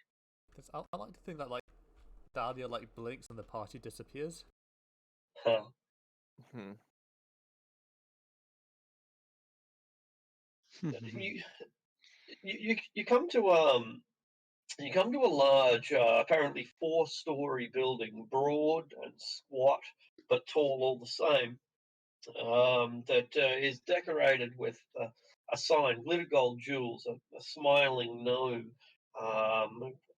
Because I like to think that like Dahlia like blinks and the party disappears. Huh. Hmm. You come to a large, apparently 4-story building, broad and squat, but tall all the same. That is decorated with a sign, glitter gold jewels, a smiling gnome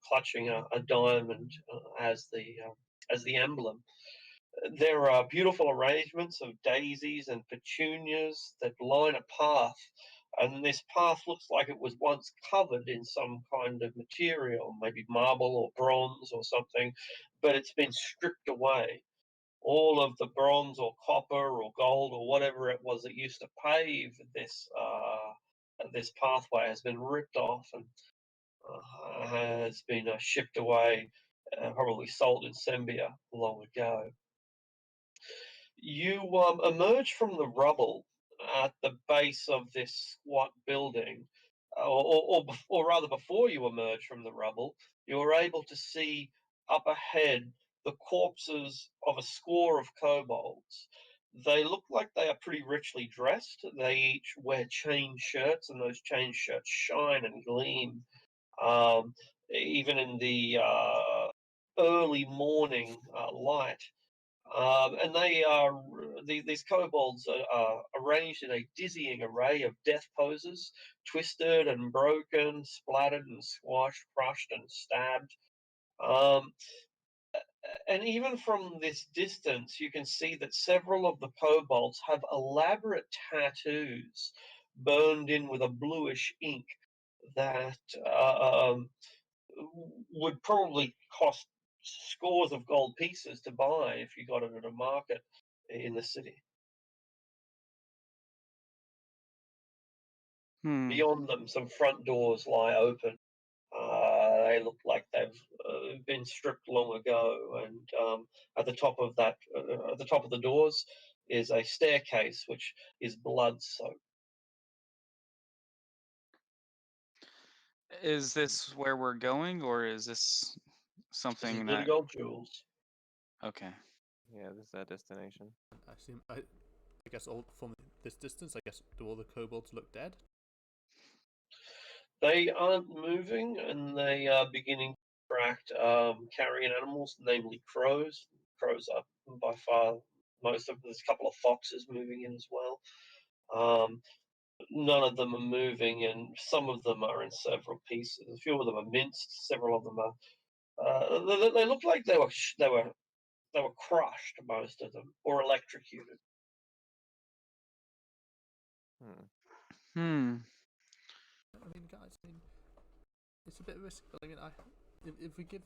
clutching a diamond as the emblem. There are beautiful arrangements of daisies and petunias that line a path, and this path looks like it was once covered in some kind of material, maybe marble or bronze or something, but it's been stripped away. All of the bronze or copper or gold or whatever it was that used to pave this pathway has been ripped off and has been shipped away, probably sold in Sembia long ago. You emerge from the rubble at the base of this squat building, or rather, before you emerge from the rubble, you're able to see up ahead the corpses of a score of kobolds. They look like they are pretty richly dressed. They each wear chain shirts, and those chain shirts shine and gleam, even in the early morning light. And these kobolds are arranged in a dizzying array of death poses, twisted and broken, splattered and squashed, crushed and stabbed. And even from this distance, you can see that several of the kobolds have elaborate tattoos burned in with a bluish ink that would probably cost scores of gold pieces to buy if you got it at a market in the city. Beyond them, some front doors lie open. They look like they've been stripped long ago, and at the top of at the top of the doors, is a staircase which is blood-soaked. Is this where we're going, or is this something This is that? gold jewels. Okay. Yeah, this is our destination. I guess all from this distance, I guess do all the kobolds look dead? They aren't moving, and they are beginning to attract carrion animals, namely crows. Crows are by far most of them. There's a couple of foxes moving in as well. None of them are moving, and some of them are in several pieces. A few of them are minced. Several of them are. They look like they were crushed. Most of them, or electrocuted. I mean, guys, it's a bit risky, but if we get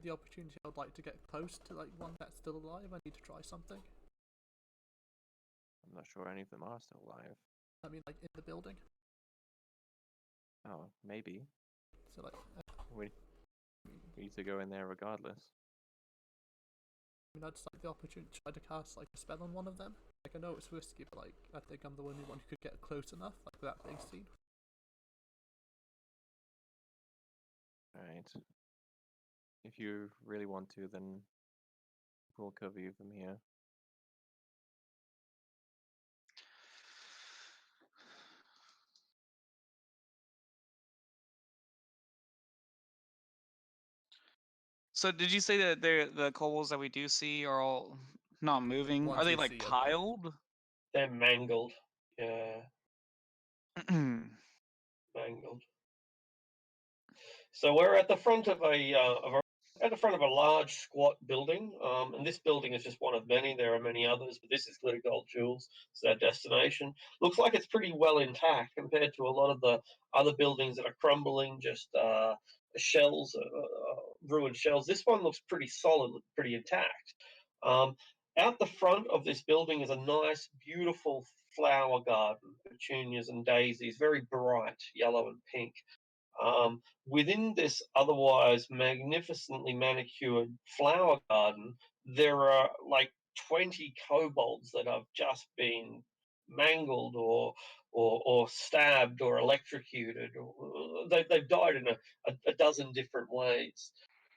the opportunity, I'd like to get close to like one that's still alive. I need to try something. I'm not sure any of them are still alive. I mean, like in the building. Oh, maybe. So like, We need to go in there regardless. I mean, I'd just like the opportunity to try to cast like a spell on one of them. Like, I know it's risky, but like, I think I'm the only one who could get close enough, like without being seen. Alright. If you really want to, then we'll cover you from here. So did you say that the kobolds that we do see are all not moving? Ones Are they we like see are dead. piled? They're mangled. Yeah, mangled. So we're at the front of a large squat building, and this building is just one of many. There are many others, but this is Glitter Gold Jewels. It's our destination. Looks like it's pretty well intact compared to a lot of the other buildings that are crumbling, just shells, ruined shells. This one looks pretty solid, pretty intact. Out the front of this building is a nice, beautiful flower garden, petunias and daisies, very bright yellow and pink. Within this otherwise magnificently manicured flower garden, there are like 20 kobolds that have just been mangled or stabbed or electrocuted. They've died in a dozen different ways.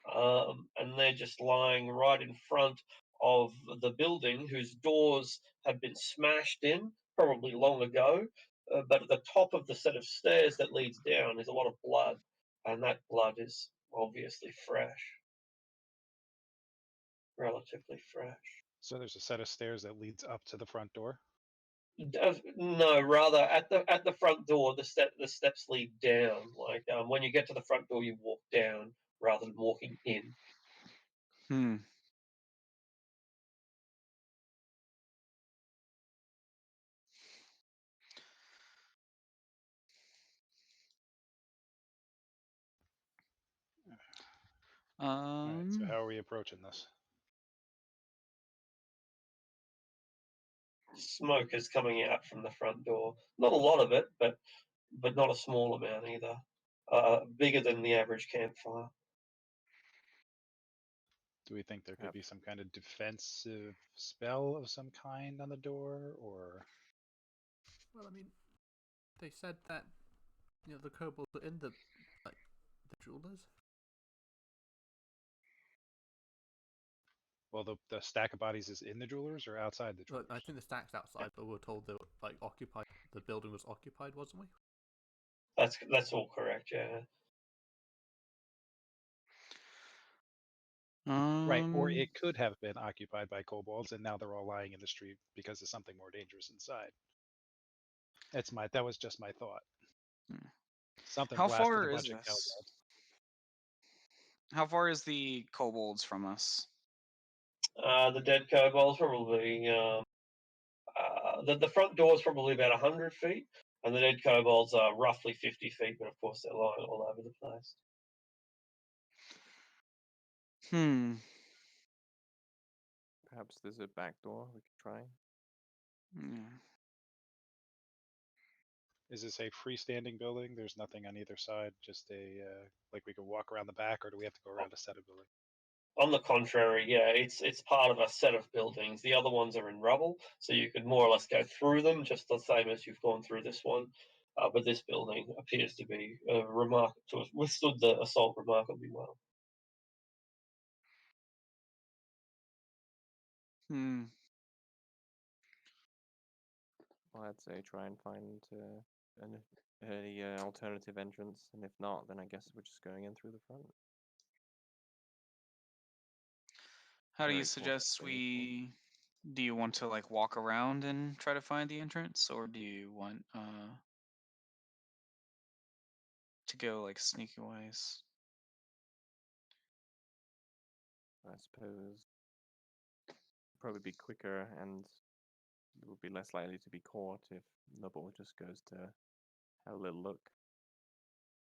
And they're just lying right in front of the building, whose doors have been smashed in, probably long ago. But at the top of the set of stairs that leads down is a lot of blood, and that blood is obviously fresh, relatively fresh. So there's a set of stairs that leads up to the front door. No, rather at the front door, the steps lead down. Like when you get to the front door, you walk down rather than walking in. Hmm. All right, so how are we approaching this? Smoke is coming out from the front door. Not a lot of it, but not a small amount either. Bigger than the average campfire. Do we think there could Yep. be some kind of defensive spell of some kind on the door, or Well, I mean, they said that the kobolds were in the jewelers. well, the stack of bodies is in the jewelers or outside the Well, jewelers? I think the stack's outside, but we were told they were occupied. The building was occupied, wasn't we? That's all correct. Yeah. Right, or it could have been occupied by kobolds, and now they're all lying in the street because there's something more dangerous inside. That was just my thought. Something How blasted far a is bunch of this? kobolds. How far is the kobolds from us? The dead kobolds probably. The front door is probably about 100 feet, and the dead kobolds are roughly 50 feet. But of course, they're lying all over the place. Hmm. Perhaps there's a back door we could try. Yeah. Is this a freestanding building? There's nothing on either side, just a like we could walk around the back, or do we have to go around a set of buildings? On the contrary, yeah, it's part of a set of buildings. The other ones are in rubble, so you could more or less go through them, just the same as you've gone through this one. But this building appears to be to have withstood the assault remarkably well. Hmm. Well, I'd say try and find an alternative entrance, and if not, then I guess we're just going in through the front. How do you Very suggest cautiously, of course. we? Do you want to like walk around and try to find the entrance, or do you want to go like sneaky ways? I suppose probably be quicker, and it would be less likely to be caught if Nubble just goes to have a little look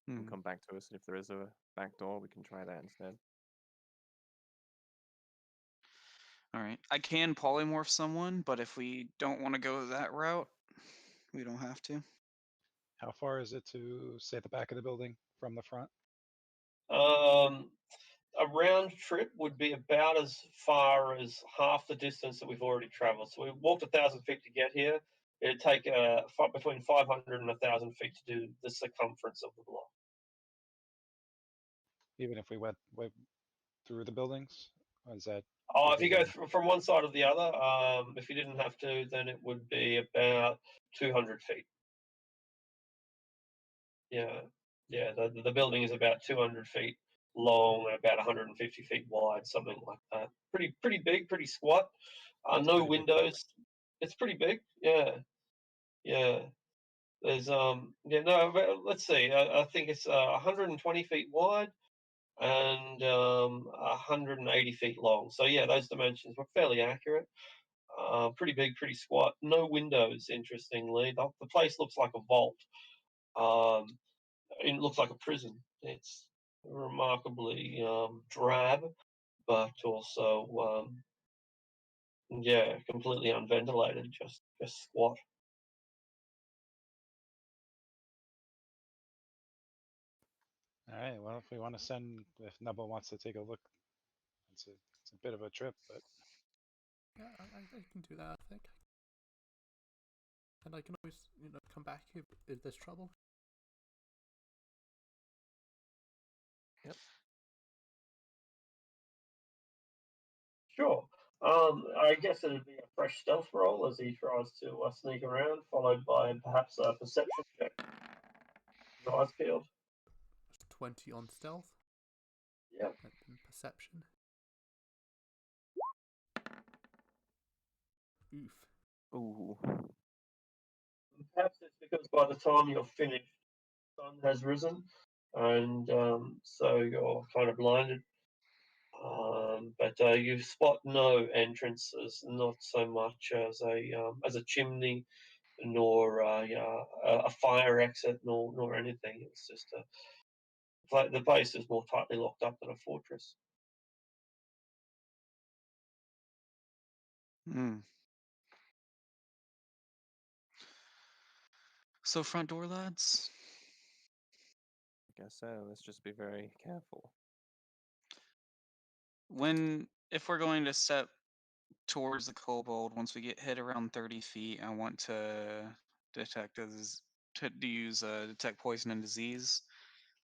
and come back to us. And if there is a back door, we can try that instead. All right. I can polymorph someone, but if we don't want to go that route, we don't have to. How far is it to, say, the back of the building from the front? A round trip would be about as far as half the distance that we've already travelled. So we walked 1,000 feet to get here. It'd take between 500 and 1,000 feet to do the circumference of the block. Even if we went through the buildings? Or is that Oh, if you go from one side or the other, if you didn't have to, then it would be about 200 feet. Yeah, yeah. The building is about 200 feet long and about 150 feet wide, something like that. Pretty big, pretty squat. No windows. It's pretty big. Yeah, yeah. There's yeah, no. Let's see. I think it's 120 feet wide and 180 feet long. So yeah, those dimensions were fairly accurate. Pretty big, pretty squat. No windows, interestingly. The place looks like a vault. Um, it looks like a prison. It's remarkably drab, but also yeah, completely unventilated. Just squat. All right. Well, if we want to if Nubble wants to take a look, it's a bit of a trip, but Yeah, I can do that. I think, and I can always come back if there's trouble. Yep. Sure. I guess it'd be a fresh stealth roll as he tries to sneak around, followed by perhaps a perception check. His eyes peeled. It's 20 on stealth. Yep. And perception. Oof. Ooh. Perhaps it's because by the time you're finished, the sun has risen, and so you're kind of blinded. But you spot no entrances, not so much as a chimney, nor a fire exit, nor anything. It's just the place is more tightly locked up than a fortress. Hmm. So front door, lads. I guess so. Let's just be very careful. If we're going to step towards the kobold, once we get hit around 30 feet, I want to detect to use detect poison and disease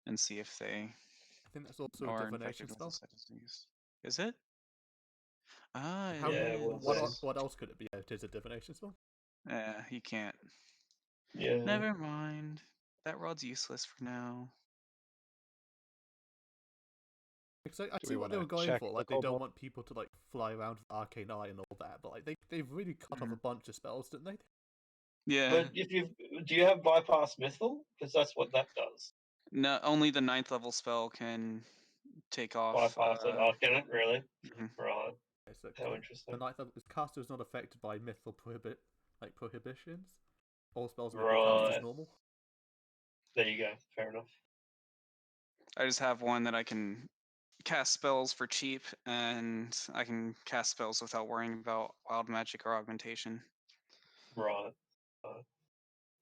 and see if they I think that's also a are divination infected with spell. this disease. Is it? Ah, How, it Yeah, well, is. what else could it be? It is a divination spell. Yeah, you can't. Yeah. Never mind. That rod's useless for now. Because I Do see we what they wanna were going check for. the Like, they don't kobold? want people to like fly around with arcane eye and all that. But like, they've really cut off a bunch of spells, didn't they? Yeah. But do you have bypass mythal? Because that's what that does. No, only the 9th level spell can take off. Bypass it. Oh, can it really? Mhm. Right. Okay, so How the interesting. ninth level caster is not affected by mythal prohibitions. All spells may be cast as Right. normal. There you go. Fair enough. I just have one that I can cast spells for cheap, and I can cast spells without worrying about wild magic or augmentation. Right.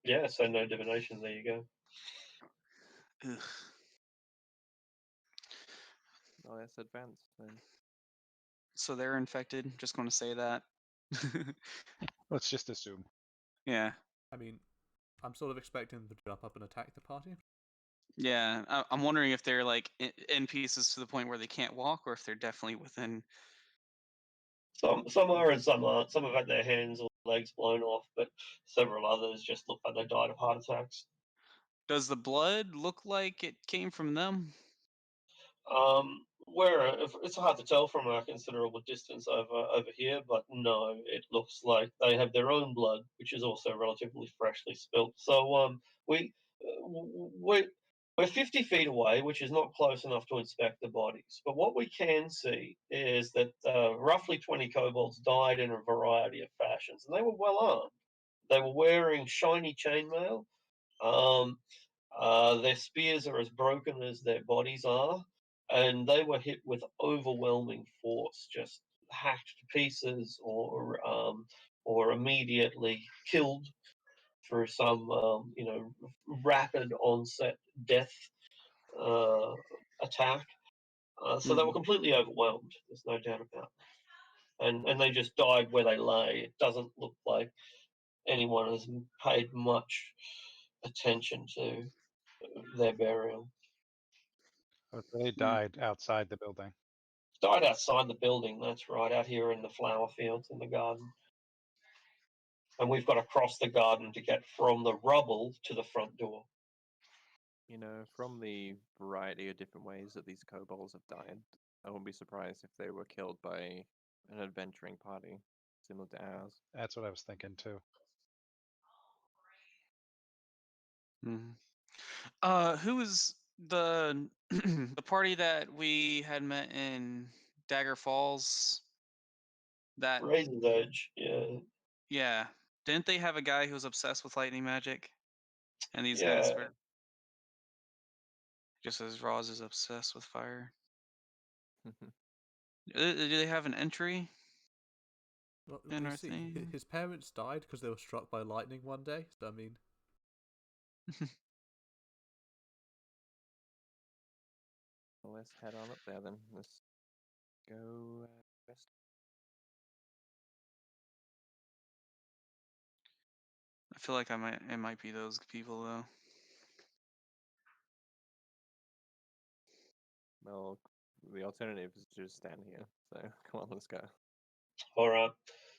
Yeah, so no divination. There you go. Ugh. Oh, that's advanced then. So they're infected. Just going to say that. Let's just assume. Yeah. I mean, I'm sort of expecting them to jump up and attack the party. Yeah. I'm wondering if they're like in pieces to the point where they can't walk, or if they're definitely within. Some are and some aren't. Some have had their hands or legs blown off, but several others just look like they died of heart attacks. Does the blood look like it came from them? Where it's hard to tell from a considerable distance over here, but no, it looks like they have their own blood, which is also relatively freshly spilt. So we we we're 50 feet away, which is not close enough to inspect the bodies. But what we can see is that roughly 20 kobolds died in a variety of fashions, and they were well armed. They were wearing shiny chainmail. Um, their spears are as broken as their bodies are, and they were hit with overwhelming force, just hacked to pieces, or immediately killed through some rapid onset death attack. So they were completely overwhelmed. There's no doubt about that. And they just died where they lay. It doesn't look like anyone has paid much attention to their burial. Oh, so they died outside the building. Died outside the building, that's right, out here in the flower fields in the garden. And we've got to cross the garden to get from the rubble to the front door. You know, from the variety of different ways that these kobolds have died, I wouldn't be surprised if they were killed by an adventuring party similar to ours. That's what I was thinking too. Who was the the party that we had met in Dagger Falls? That Razor's Edge, yeah. Didn't they have a guy who was obsessed with lightning magic? And these guys yeah. were just as Roz is obsessed with fire. Do they have an entry Well, in we our see thing? his parents died because they were struck by lightning one day. So I mean, Well, let's head on up there then. Let's go west. I feel like it might be those people though. Well, the alternative is to just stand here. So come on, let's go. All right.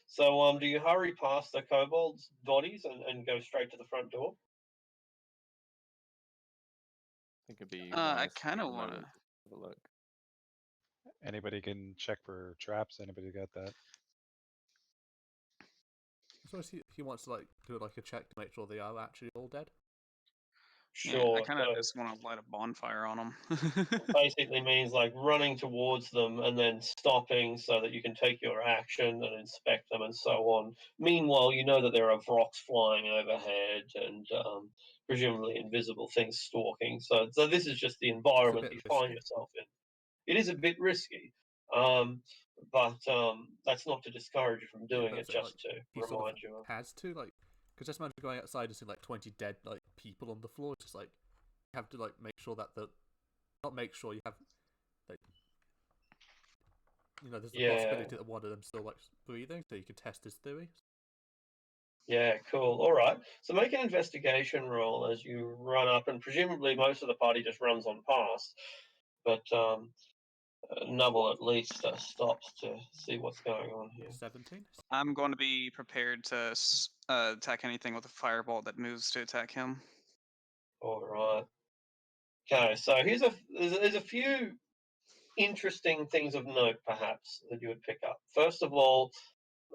So, do you hurry past the kobolds' bodies and go straight to the front door? I think it'd be I wise to kind take of a want moment to. to have a look. Anybody can check for traps. Anybody got that? so I see he wants to like do like a check to make sure they are actually all dead. Yeah, I Sure. kind of So just want to light a bonfire on them. basically means like running towards them and then stopping so that you can take your action and inspect them and so on. Meanwhile, you know that there are rocks flying overhead and presumably invisible things stalking. So this is just the environment bit you find risky. yourself in. It is a bit risky, but that's not to discourage you from doing it. So, Just like, to he remind sort of you. has to like, because just imagine going outside and seeing like 20 dead like people on the floor. It's just like you have to like make sure that not make sure you have like there's the Yeah. possibility that one of them's still like breathing, so you can test his theory. Yeah, cool. All right. So make an investigation roll as you run up, and presumably most of the party just runs on past, but Nubble at least stops to see what's going on here. 17. I'm going to be prepared to attack anything with a fireball that moves to attack him. All right. Okay, so there's a few interesting things of note, perhaps, that you would pick up. First of all,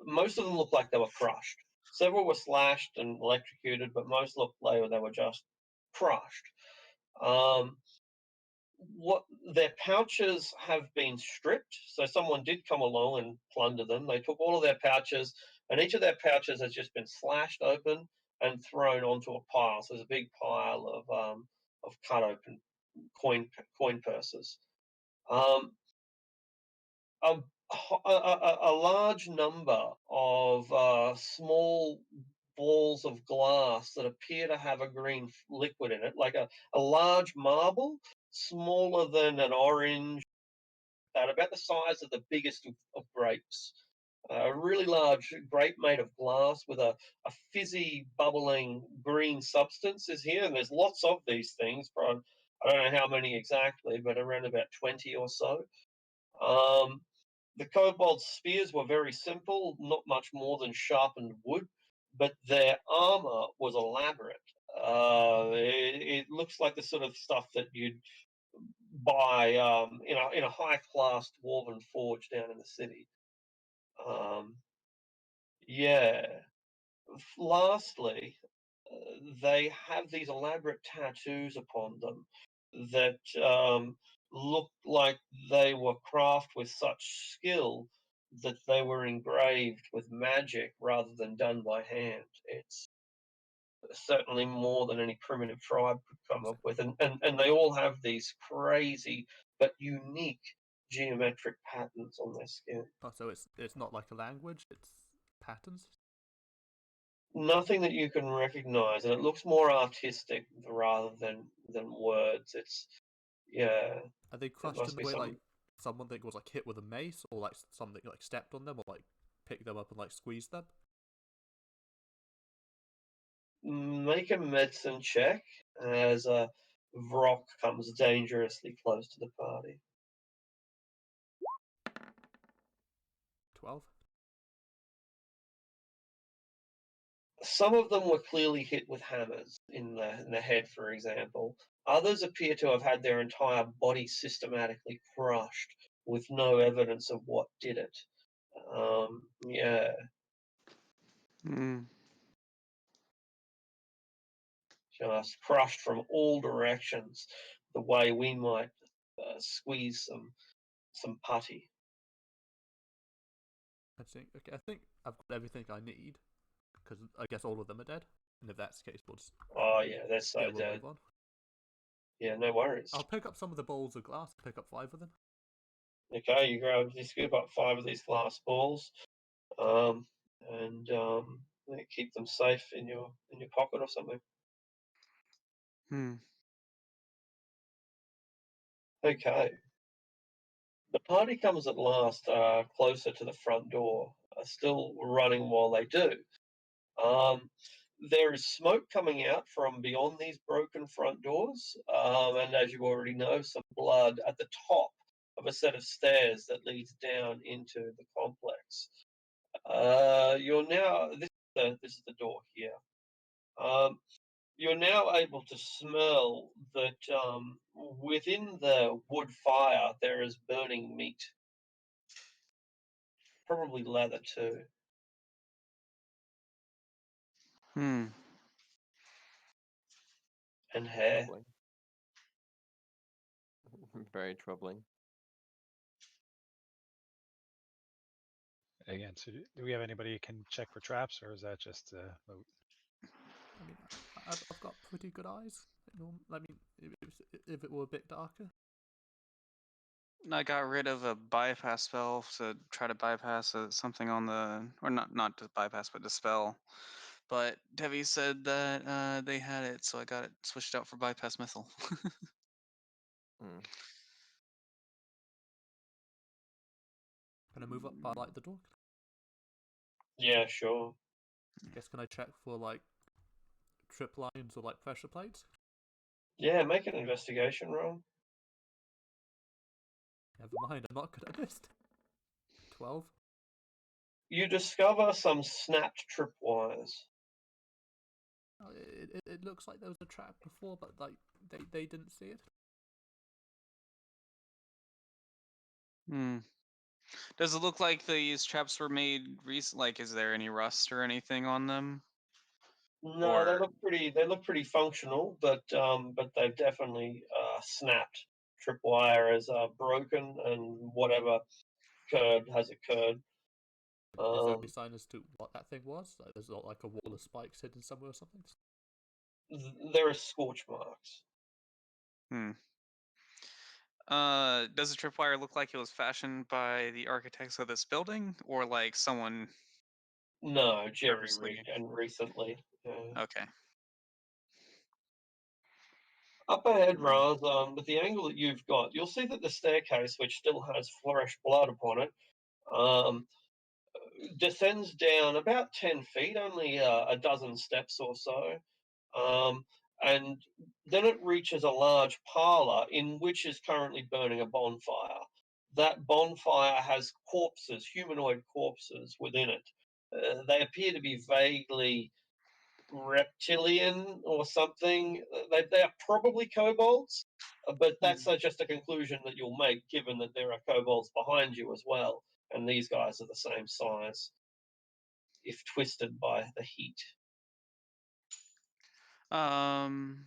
most of them look like they were crushed. Several were slashed and electrocuted, but most looked like they were just crushed. What their pouches have been stripped, so someone did come along and plunder them. They took all of their pouches, and each of their pouches has just been slashed open and thrown onto a pile. So there's a big pile of cut open coin purses. A, a large number of small balls of glass that appear to have a green liquid in it, like a large marble, smaller than an orange, about the size of the biggest of grapes. A really large grape made of glass with a fizzy, bubbling green substance is here, and there's lots of these things. I don't know how many exactly, but around about 20 or so. The kobold's spears were very simple, not much more than sharpened wood, but their armor was elaborate. It looks like the sort of stuff that you'd buy in a high class dwarven forge down in the city. Yeah. Lastly, they have these elaborate tattoos upon them that look like they were crafted with such skill that they were engraved with magic rather than done by hand. It's certainly more than any primitive tribe could come up with. And they all have these crazy but unique geometric patterns on their skin. Oh, so it's not like a language; it's patterns. Nothing that you can recognize, and it looks more artistic rather than words. It's yeah. Are they It crushed must in the be way like some. someone that was like hit with a mace, or like something like stepped on them, or like picked them up and like squeezed them? Make a medicine check as Vrock comes dangerously close to the party. 12. Some of them were clearly hit with hammers in the head, for example. Others appear to have had their entire body systematically crushed with no evidence of what did it. Yeah. Mm. Just crushed from all directions, the way we might squeeze some putty. I think I've got everything I need because I guess all of them are dead. And if that's the case, we'll just Oh yeah, they're so we'll dead. move on. Yeah, no worries. I'll pick up some of the balls of glass. Pick up 5 of them. Okay, you scoop up 5 of these glass balls, and keep them safe in your pocket or something. Hmm. Okay. The party comes at last closer to the front door, still running while they do. There is smoke coming out from beyond these broken front doors, and as you already know, some blood at the top of a set of stairs that leads down into the complex. You're now this is the door here. You're now able to smell that within the wood fire there is burning meat, probably leather too. Hmm. and hair. Troubling. Very troubling. Again, so do we have anybody who can check for traps, or is that just moot? I mean, I've got pretty good eyes. I mean, if it were a bit darker. I got rid of a bypass spell to try to bypass something on the, or not to bypass, but dispel. But Devi said that they had it, so I got it switched out for bypass missile. Hmm. Can I move up by like the door? Yeah, sure. I guess can I check for like trip lines or like pressure plates? Yeah, make an investigation roll. Never mind, I'm not good at this. 12. You discover some snapped tripwires. Oh, it looks like there was a trap before, but like they didn't see it. Hmm. Does it look like these traps were made recent? Like, is there any rust or anything on them? No, they look pretty functional, but they've definitely snapped. Tripwire is broken, and whatever has occurred. Is there any sign as to what that thing was? Like, there's not like a wall of spikes hidden somewhere or something. There are scorch marks. Hmm. Does the tripwire look like it was fashioned by the architects of this building, or like someone No, purposely? and recently. Okay. Up ahead, Raz, with the angle that you've got, you'll see that the staircase, which still has fresh blood upon it, um, descends down about 10 feet, only a dozen steps or so. And then it reaches a large parlor in which is currently burning a bonfire. That bonfire has corpses, humanoid corpses within it. They appear to be vaguely reptilian or something. They are probably kobolds, but that's just a conclusion that you'll make given that there are kobolds behind you as well, and these guys are the same size, if twisted by the heat. Charred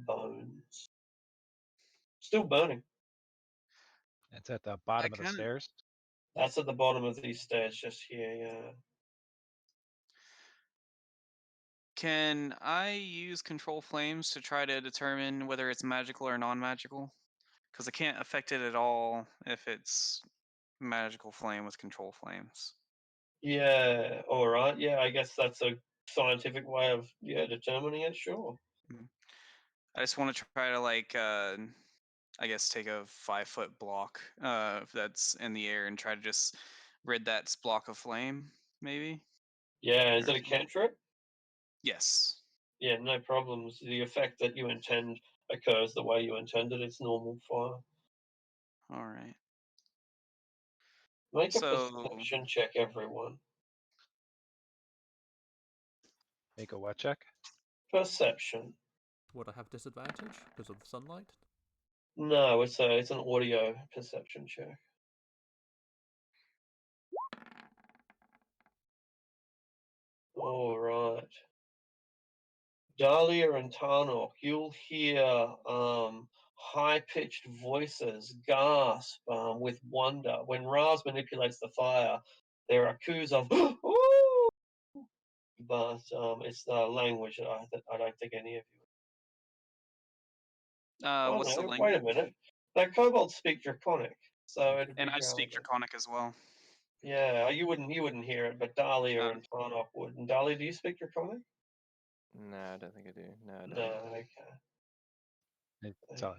bones. Still burning. It's at the I bottom of the kind of stairs. That's at the bottom of these stairs just here, yeah. can I use control flames to try to determine whether it's magical or non-magical? Because I can't affect it at all if it's magical flame with control flames. Yeah, all right. Yeah, I guess that's a scientific way of determining it, sure. I just want to try to like I guess take a 5-foot block that's in the air and try to just rid that block of flame, maybe. Yeah, is Or it a cantrip? yes. Yeah, no problems. The effect that you intend occurs the way you intended. It's normal fire. All right. Make a So perception check, everyone. Make a what check? Perception. Would I have disadvantage because of the sunlight? No, it's an audio perception check. All right. Dahlia and Tarnok, you'll hear high-pitched voices gasp with wonder. When Raz manipulates the fire, there are coos of "Ooh!" But it's the language that I don't think any of you. Oh what's the no! Wait a language? minute. The kobolds speak Draconic, so it'd And be I speak relevant. Draconic as well. Yeah, you wouldn't hear it, but Dahlia and Tarnok would. And Dahlia, do you speak Draconic? No, I don't think I do. No, I don't. No. Okay. It's, I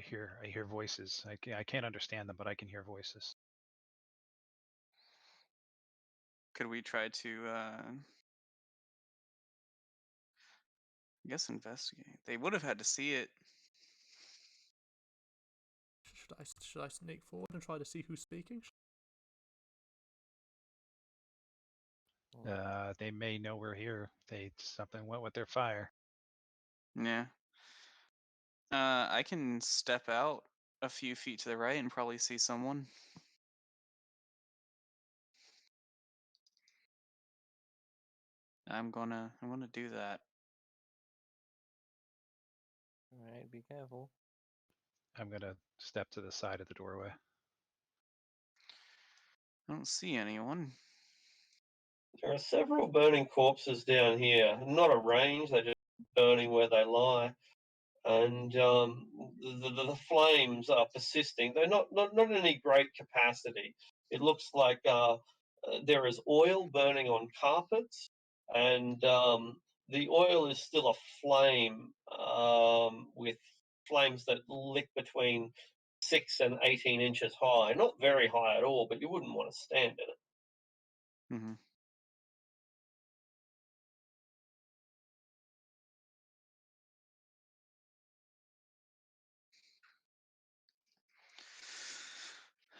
hear voices. I can't understand them, but I can hear voices. Could we try to I guess investigate? They would have had to see it. Should I sneak forward and try to see who's speaking? They may know we're here. Something went with their fire. Yeah. I can step out a few feet to the right and probably see someone. I'm gonna do that. All right, be careful. I'm gonna step to the side of the doorway. I don't see anyone. There are several burning corpses down here. Not a range, they're just burning where they lie. And the flames are persisting. They're not in any great capacity. It looks like there is oil burning on carpets, and the oil is still a flame with flames that lick between 6 and 18 inches high. Not very high at all, but you wouldn't want to stand in it. Mm-hmm.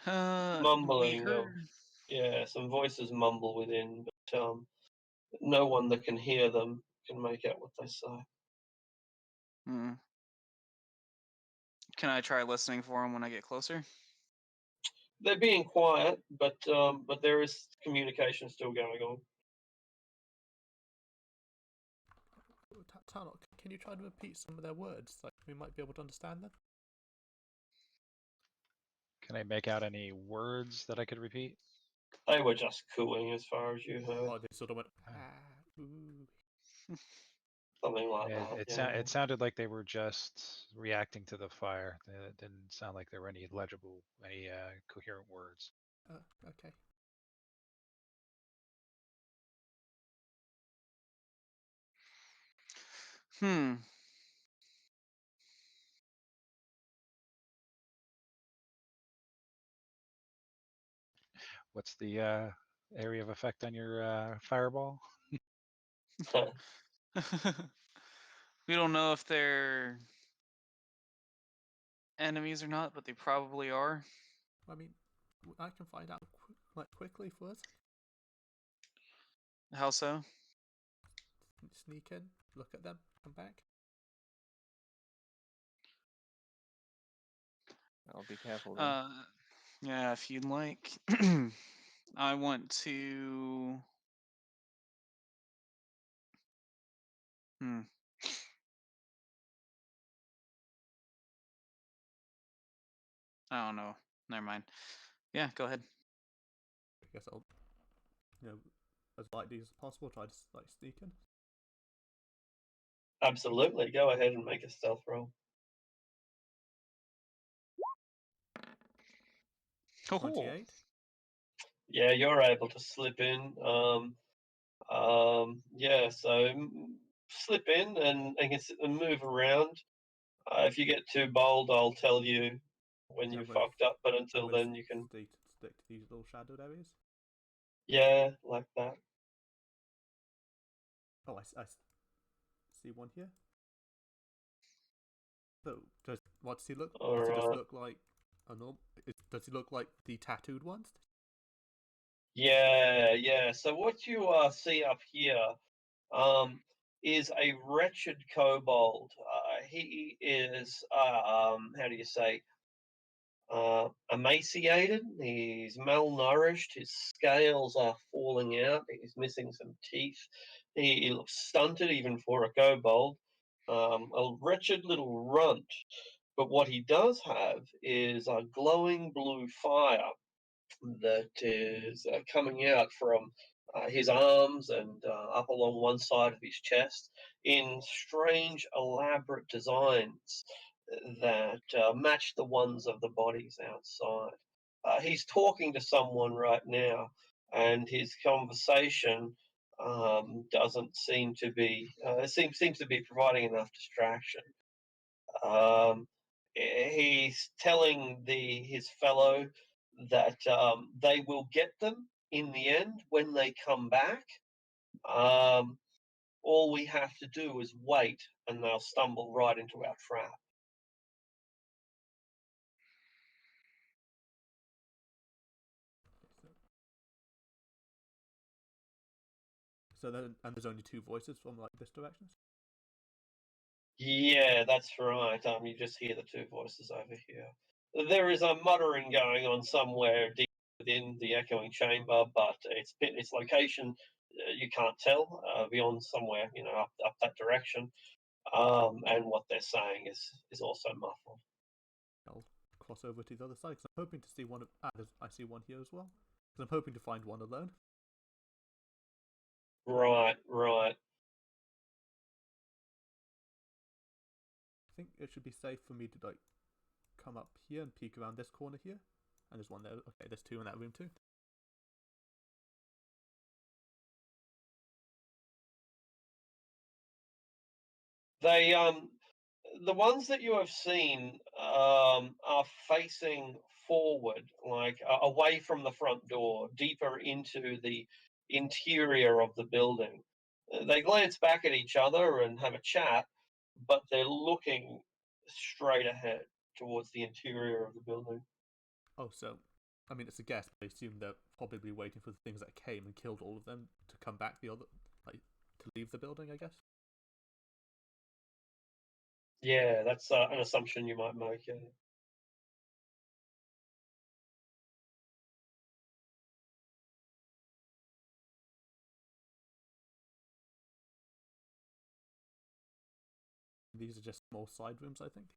We Mumbling of, heard. yeah, some voices mumble within, but no one that can hear them can make out what they say. Mm. Can I try listening for them when I get closer? They're being quiet, but there is communication still going on. Tarnok, can you try to repeat some of their words? Like we might be able to understand them. Can I make out any words that I could repeat? They were just cooing, as far as you heard. Oh, they sort of went ooh. Something like It, that. it, Yeah. it sounded like they were just reacting to the fire. It didn't sound like there were any legible, any coherent words. Okay. What's the area of effect on your fireball? We don't know if they're enemies or not, but they probably are. I mean, I can find out quickly for us. How so? Sneak in, look at them, come back. I'll be careful then. Yeah, if you'd like. I want to. I don't know. Never mind. Yeah, go ahead. I guess I'll, as lightly as possible, try to like sneak in. Absolutely. Go ahead and make a stealth roll. 28. Yeah, you're able to slip in. Yeah, so slip in and move around. If you get too bold, I'll tell you when So you I'm gonna fucked up. But until then, you can. stick to these little shadowed areas. Yeah, like that. Oh, I see one here. So, what's he look? Does he just look like a normal? Does he look like the tattooed ones? Yeah. So what you see up here is a wretched kobold. He is, how do you say, emaciated. He's malnourished. His scales are falling out. He's missing some teeth. He looks stunted even for a kobold. A wretched little runt. But what he does have is a glowing blue fire that is coming out from his arms and up along one side of his chest in strange, elaborate designs that match the ones of the bodies outside. He's talking to someone right now, and his conversation doesn't seem to be seems to be providing enough distraction. Um, he's telling his fellow that they will get them in the end when they come back. Um, all we have to do is wait, and they'll stumble right into our trap. So then, and there's only two voices from like this direction. Yeah, that's right. You just hear the two voices over here. There is a muttering going on somewhere deep within the echoing chamber, but its location you can't tell beyond somewhere, up that direction. And what they're saying is also muffled. I'll cross over to the other side because I'm hoping to see one of. I see one here as well. Because I'm hoping to find one alone. Right. I think it should be safe for me to come up here and peek around this corner here. And there's one there. Okay, there's two in that room too. They the ones that you have seen are facing forward, like away from the front door, deeper into the interior of the building. They glance back at each other and have a chat, but they're looking straight ahead towards the interior of the building. Oh, so I mean it's a guess, but I assume they're probably waiting for the things that came and killed all of them to come back the other, to leave the building, I guess. Yeah, that's an assumption you might make. Yeah. These are just small side rooms, I think.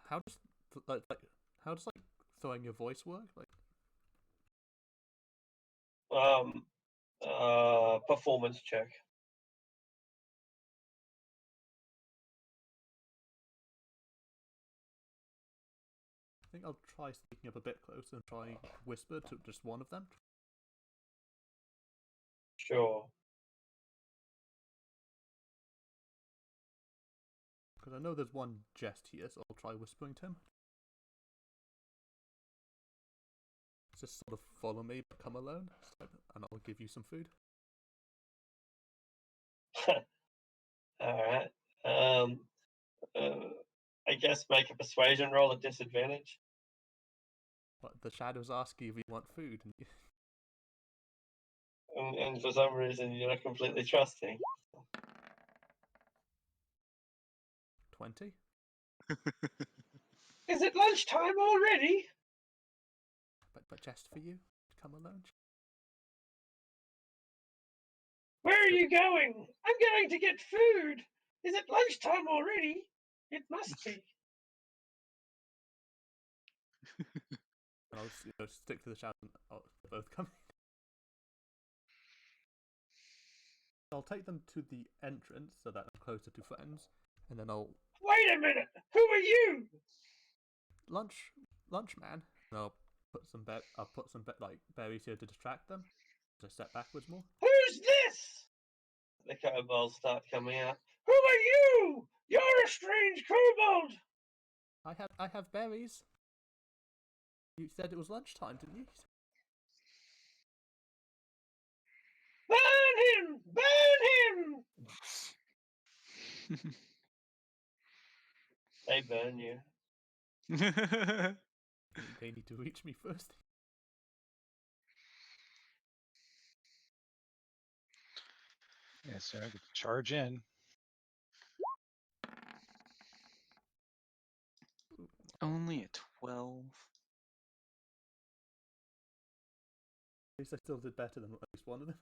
How does throwing your voice work? Performance check. I think I'll try speaking up a bit closer and try whisper to just one of them. Sure. Because I know there's one jest here, so I'll try whispering to him. Just sort of follow me, but come alone, and I'll give you some food. All right. I guess make a persuasion roll at disadvantage. But the shadows ask you if you want food. And for some reason, you're not completely trusting. 20? Is it lunchtime already? But just for you? Come alone? Where are you going? I'm going to get food. Is it lunchtime already? It must be. And I'll stick to the shadows and they're both coming. I'll take them to the entrance so that I'm closer to friends, and then I'll... Wait a minute! Who are you? Lunch man. And I'll put some berries here to distract them. As I step backwards more. Who's this? The kobolds start coming out. Who are you? You're a strange kobold. I have berries. You said it was lunchtime, didn't you? Burn him! Burn him! They burn you. They need to reach me first. Yeah, so I get to charge in. Only a 12. At least I still did better than at least one of them.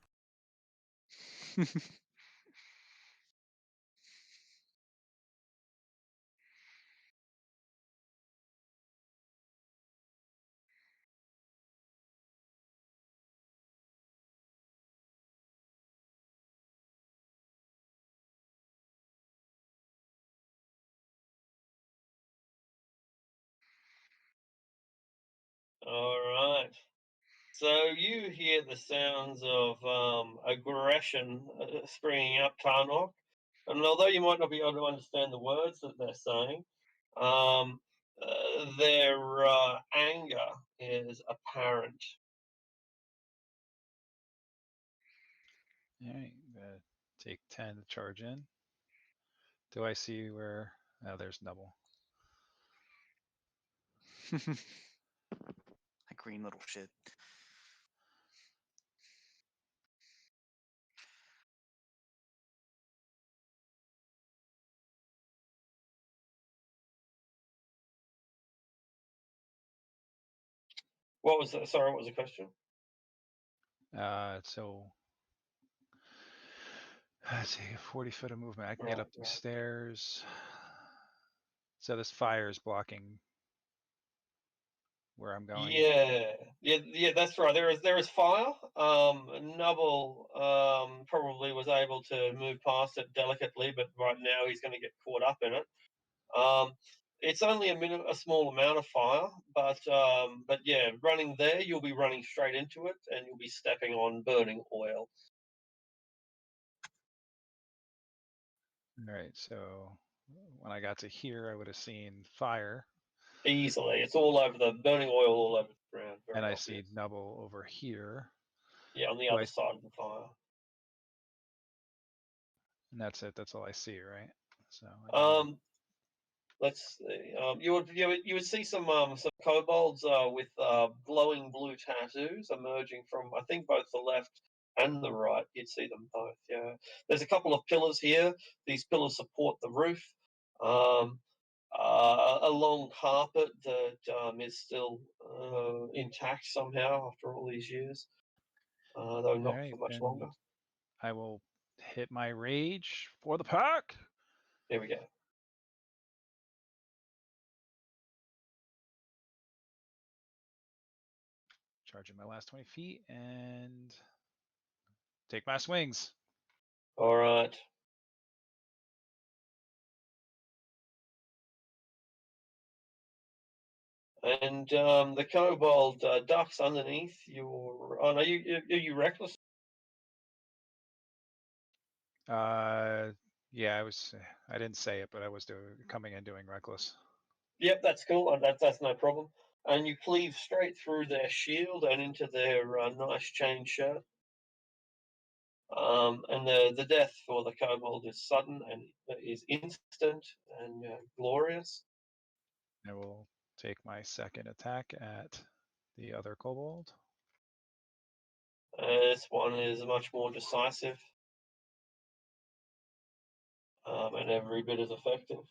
All right. So you hear the sounds of aggression springing up, Tarnok. And although you might not be able to understand the words that they're saying, their anger is apparent. All right, take 10 to charge in. Do I see where? Oh, there's double. That green little shit. What was that? Sorry, what was the question? So let's see, 40 foot of movement. I can get Right, up the right. stairs. So this fire is blocking where I'm going. Yeah, that's right. There is fire. Nubble probably was able to move past it delicately, but right now he's going to get caught up in it. It's only a small amount of fire, but yeah, running there, you'll be running straight into it, and you'll be stepping on burning oil. All right, so when I got to here, I would have seen fire. Easily, it's all over the burning oil all over the ground. And I obvious. see Nubble over here. Yeah, on the other side of the fire. And that's it. That's all I see, right? So let's see. You would see some kobolds with glowing blue tattoos emerging from, I think, both the left and the right. You'd see them both. Yeah. There's a couple of pillars here. These pillars support the roof. A long carpet that is still intact somehow after all these years, though not right, for much longer. I will hit my rage for the pack. Here we go. Charging my last 20 feet and take my swings. All right. And the kobold ducks underneath your. Oh no, are you reckless? Yeah, I didn't say it, but I was coming and doing reckless. Yep, that's cool. That's no problem. And you cleave straight through their shield and into their nice chain shirt. And the death for the kobold is sudden and is instant and glorious. I will take my second attack at the other kobold. This one is much more decisive and every bit as effective.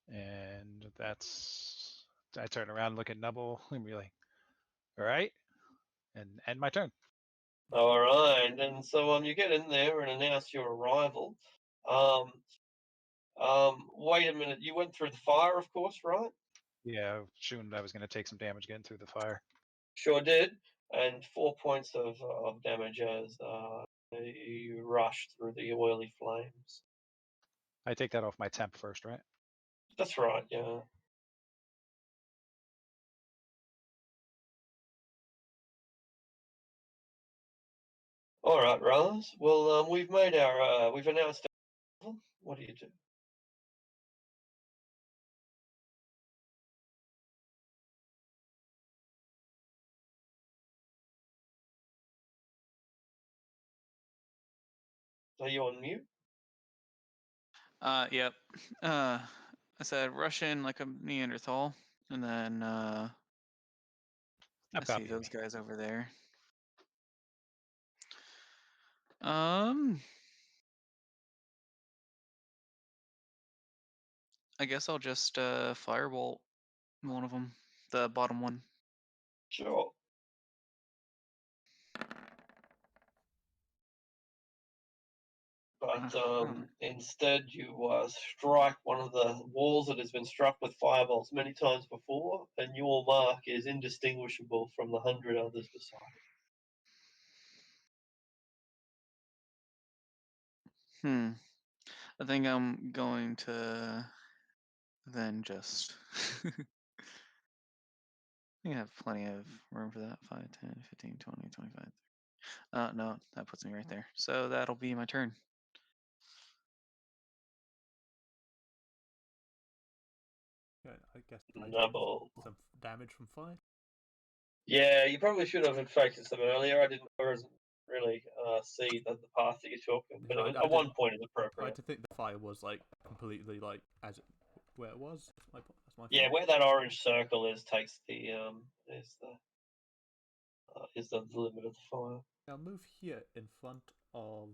And I turn around, look at Nubble, and be like, all right, and end my turn. All right, and so you get in there and announce your arrival. Wait a minute, you went through the fire, of course, right? Yeah, assumed I was going to take some damage getting through the fire. Sure did, and 4 points of damage as you rush through the oily flames. I take that off my temp first, right? That's right, yeah. All right, Raz. Well, we've announced our level. What do you do? Are you on mute? Yep. I said rush in like a Neanderthal, and then I see those guys over there. I guess I'll just firebolt one of them, the bottom one. Sure. But instead, you strike one of the walls that has been struck with firebolts many times before, and your mark is indistinguishable from the 100 others beside it. I think I'm going to then just. I have plenty of room for that. 5, 10, 15, 20, 25. No, that puts me right there. So that'll be my turn. Yeah, I guess I Nubble. some damage from fire. Yeah, you probably should have infected them earlier. I wasn't really see the path that you took, but at one point it's appropriate. I to think the fire was like completely like as where it was. That's my Yeah, where that orange circle is takes the is the limit of the fire. Now move here in front of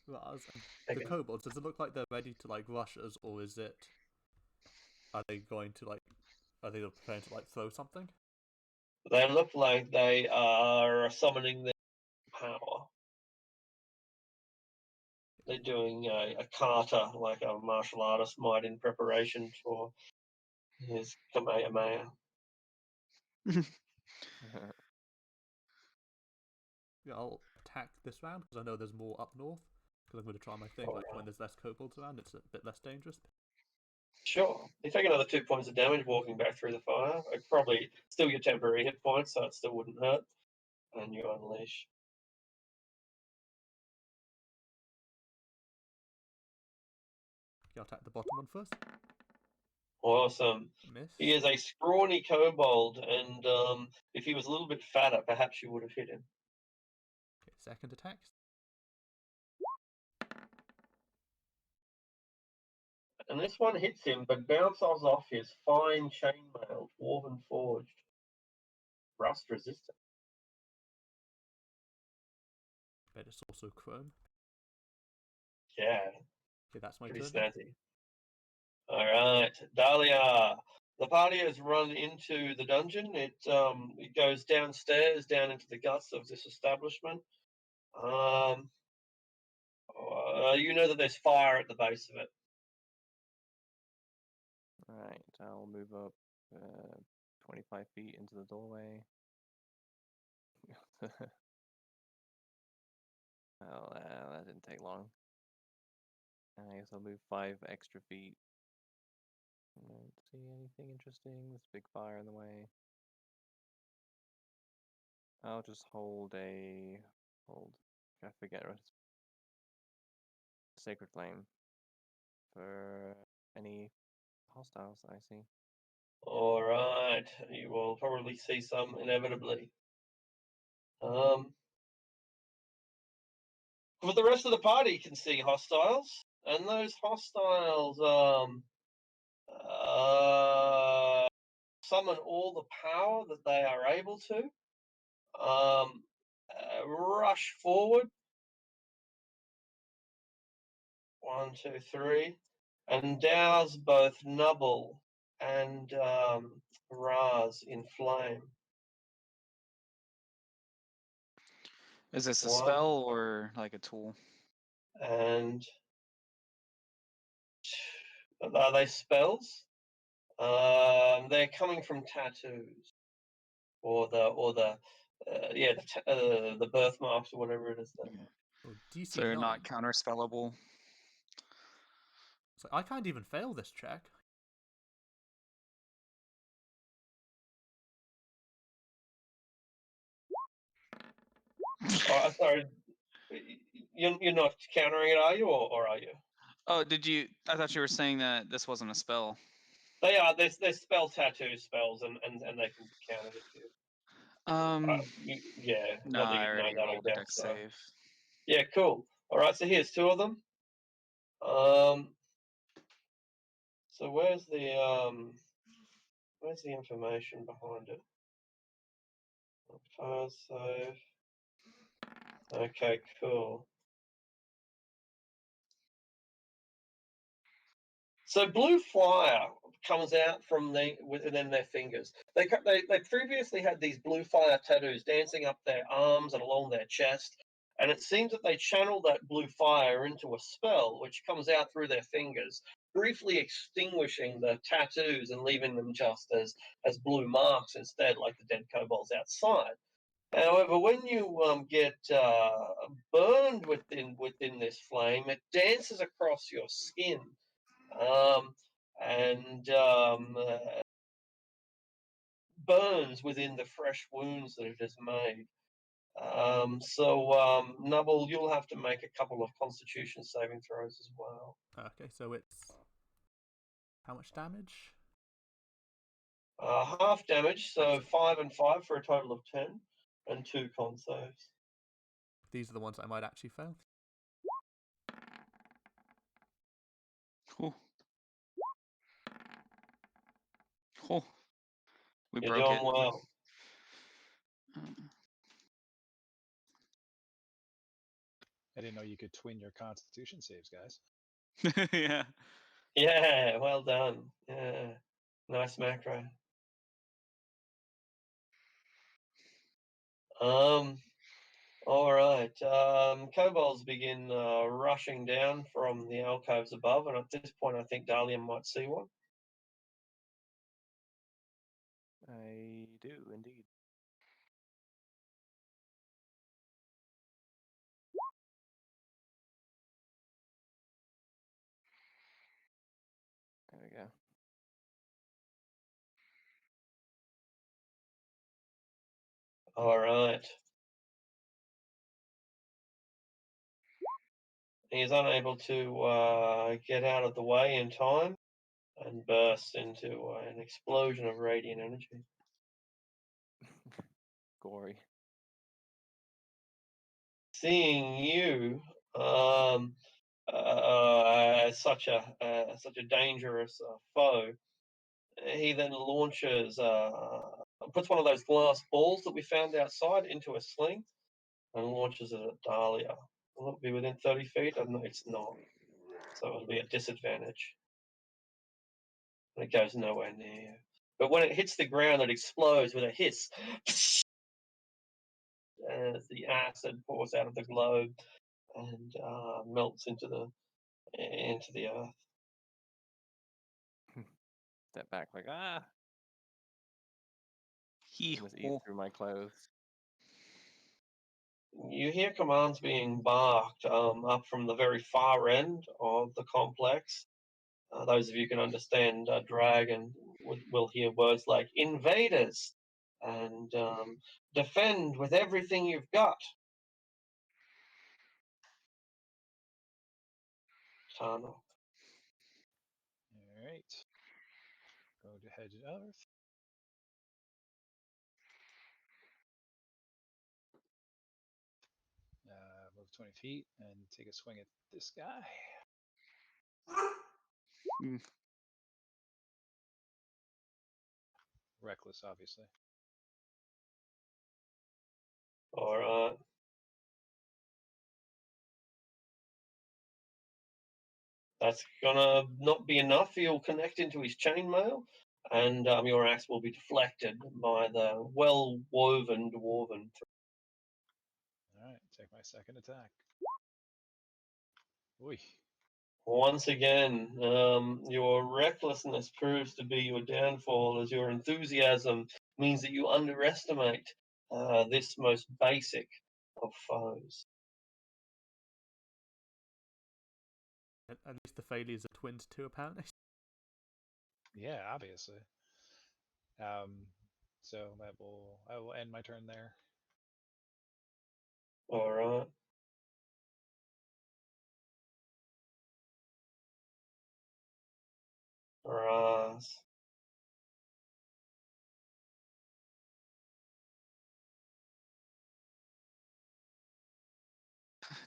Raz and the kobolds. Does it look like they're ready to like rush us, or is it Are they going to like? Are they preparing to like throw something? They look like they are summoning their power. They're doing a kata like a martial artist might in preparation for his Kamehameha. Yeah, I'll attack this round because I know there's more up north. Because I'm going to try my thing. Oh, Like yeah. when there's less kobolds around, it's a bit less dangerous. Sure. You take another 2 points of damage walking back through the fire. It probably still your temporary hit points, so it still wouldn't hurt. And you unleash. Okay, I'll attack the bottom one first. Awesome. Miss. He is a scrawny kobold, and if he was a little bit fatter, perhaps you would have hit him. Okay, second attack. And this one hits him, but bounces off his fine chainmail, dwarven forged, rust resistant. Bet it's also chrome. Yeah, Okay, that's my pretty turn. snazzy. All right, Dahlia. The party has run into the dungeon. It goes downstairs, down into the guts of this establishment. You know that there's fire at the base of it. Right, I'll move up 25 feet into the doorway. Well, that didn't take long. I guess I'll move 5 extra feet. I don't see anything interesting. There's a big fire in the way. I'll just hold. I forget what it's. Sacred Flame for any hostiles I see. All right, you will probably see some inevitably. But the rest of the party can see hostiles, and those hostiles summon all the power that they are able to, rush forward. 1, 2, 3, and douse both Nubble and Raz in flame. Is this a 1 spell or like a tool? and are they spells? They're coming from tattoos, or the birthmarks or whatever it is. There. Oh, DC So they're 9. not counterspellable. So I can't even fail this check. Oh, sorry, you're not countering it, are you, or are you? Oh, did you? I thought you were saying that this wasn't a spell. They are. They're spell tattoo spells, and they can be counted if you. Yeah, No, not that I you'd know already that, I rolled a guess. deck So. save. Yeah, cool. All right, so here's 2 of them. So where's the information behind it? File save. Okay, cool. So blue fire comes out from within their fingers. They previously had these blue fire tattoos dancing up their arms and along their chest, and it seems that they channel that blue fire into a spell which comes out through their fingers, briefly extinguishing the tattoos and leaving them just as blue marks instead, like the dead kobolds outside. However, when you get burned within this flame, it dances across your skin. And burns within the fresh wounds that it has made. Nubble, you'll have to make a couple of Constitution saving throws as well. Okay, so it's how much damage? Half damage, so 5 and 5 for a total of 10, and 2 con saves. These are the ones I might actually fail. Cool. Cool. We You're broke doing it. well. I didn't know you could twin your Constitution saves, guys. Yeah. Yeah, well done. Yeah, nice macro. All right. Kobolds begin rushing down from the alcoves above, and at this point, I think Dahlia might see one. I do indeed. There we go. All right. He is unable to get out of the way in time and bursts into an explosion of radiant energy. Gory. Seeing you, such a dangerous foe, he then launches, puts one of those glass balls that we found outside into a sling and launches it at Dahlia. Will it be within 30 feet? No, it's not. So it'll be a disadvantage. And it goes nowhere near. But when it hits the ground, it explodes with a hiss as the acid pours out of the globe and melts into the earth. Step back like, ah! He Almost eat through my clothes. You hear commands being barked up from the very far end of the complex. Those of you who can understand Dragon will hear words like invaders and defend with everything you've got. Drannor. All right. Go to Hedge Earth. Move 20 feet and take a swing at this guy. Reckless, obviously. All right. That's gonna not be enough. You'll connect into his chainmail, and your axe will be deflected by the well-woven dwarven. All right, take my second attack. Oy. Once again, your recklessness proves to be your downfall, as your enthusiasm means that you underestimate this most basic of foes. At least the failures are twinned too, apparently. Yeah, obviously. So I will end my turn there. All right. Raz.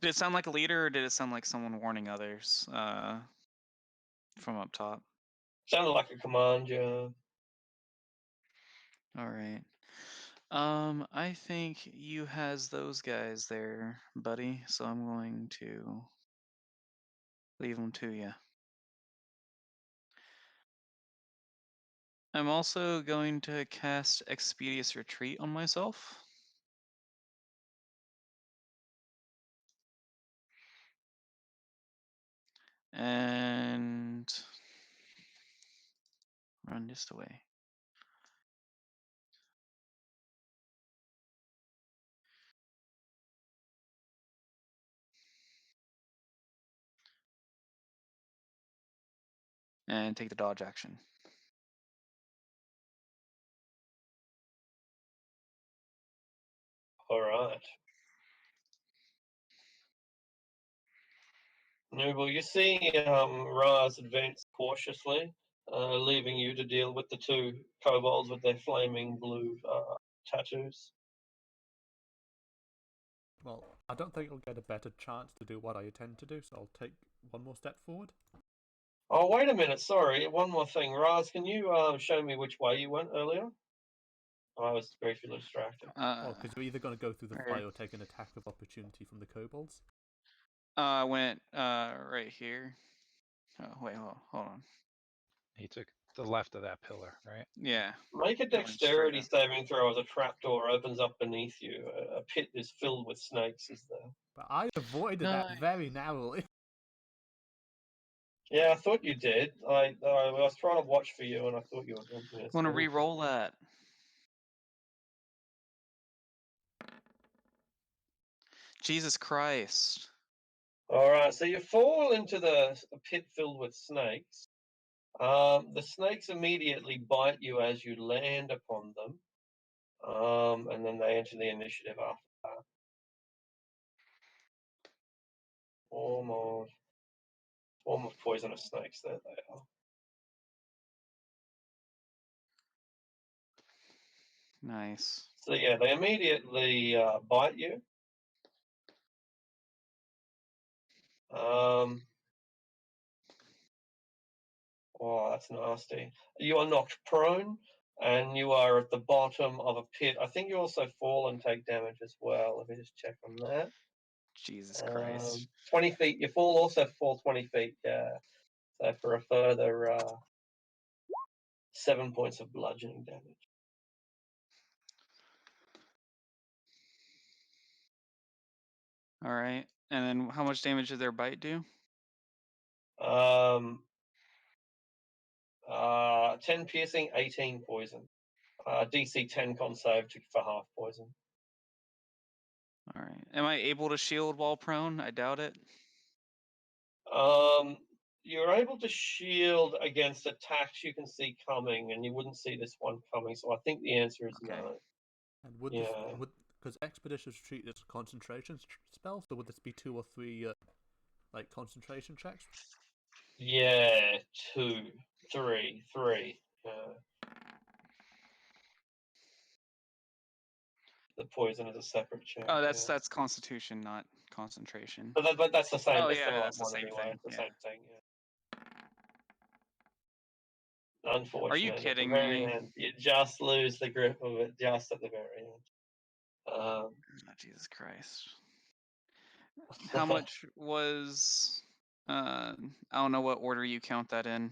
Did it sound like a leader, or did it sound like someone warning others from up top? Sounded like a command, yeah. All right. I think you has those guys there, buddy. So I'm going to leave them to you. I'm also going to cast Expeditious Retreat on myself. And run just away. And take the dodge action. All right. Well, you see Raz advance cautiously, leaving you to deal with the two kobolds with their flaming blue tattoos. Well, I don't think I'll get a better chance to do what I intend to do, so I'll take one more step forward. Oh, wait a minute. Sorry. One more thing. Raz, can you show me which way you went earlier? I was briefly distracted. Well, because you're either going to go through the right. fire or take an attack of opportunity from the kobolds. I went right here. Oh, wait, hold on. He took the left of that pillar, right? Yeah. Make a Going straight dexterity up. saving throw as a trapdoor opens up beneath you. A pit is filled with snakes, is there? But I avoided that very narrowly. Yeah, I thought you did. I was trying to watch for you, and I thought you were going to. I want to re-roll that. Jesus Christ. All right, so you fall into a pit filled with snakes. The snakes immediately bite you as you land upon them, and then they enter the initiative after that. Form of poisonous snakes. There they are. Nice. So yeah, they immediately bite you. Oh, that's nasty. You are knocked prone, and you are at the bottom of a pit. I think you also fall and take damage as well. Let me just check on that. Jesus Christ. 20 feet. You also fall 20 feet. Yeah. So for a further 7 points of bludgeoning damage. All right. And then how much damage did their bite do? 10 piercing, 18 poison. DC 10 con save for half poison. All right. Am I able to shield while prone? I doubt it. You're able to shield against attacks you can see coming, and you wouldn't see this one coming. So I think the answer is Okay. no. And would Yeah. this, because Expeditious Retreat is a concentration spell, so would this be 2 or 3 like concentration checks? Yeah, 2, 3, 3. The poison is a separate check. Oh, that's Constitution, not concentration. But that's the same. Oh that's yeah, the right that's the one same anyway. thing. It's the Yeah. same thing. Yeah. Unfortunate. Are you At the kidding very me? end, you just lose the grip of it just at the very end. Oh, Jesus Christ. How much was? I don't know what order you count that in.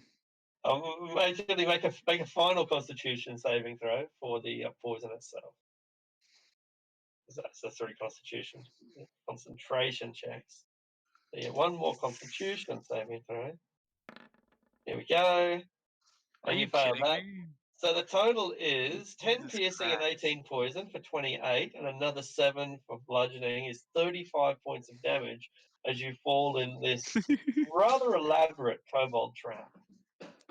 Make a final Constitution saving throw for the poison itself. That's the 3 concentration checks. So yeah, 1 more Constitution saving throw. Here we go. Are And you failed kidding that. me? So the total is 10 Jesus piercing and Christ. 18 poison for 28, and another 7 for bludgeoning is 35 points of damage as you fall in this rather elaborate kobold trap.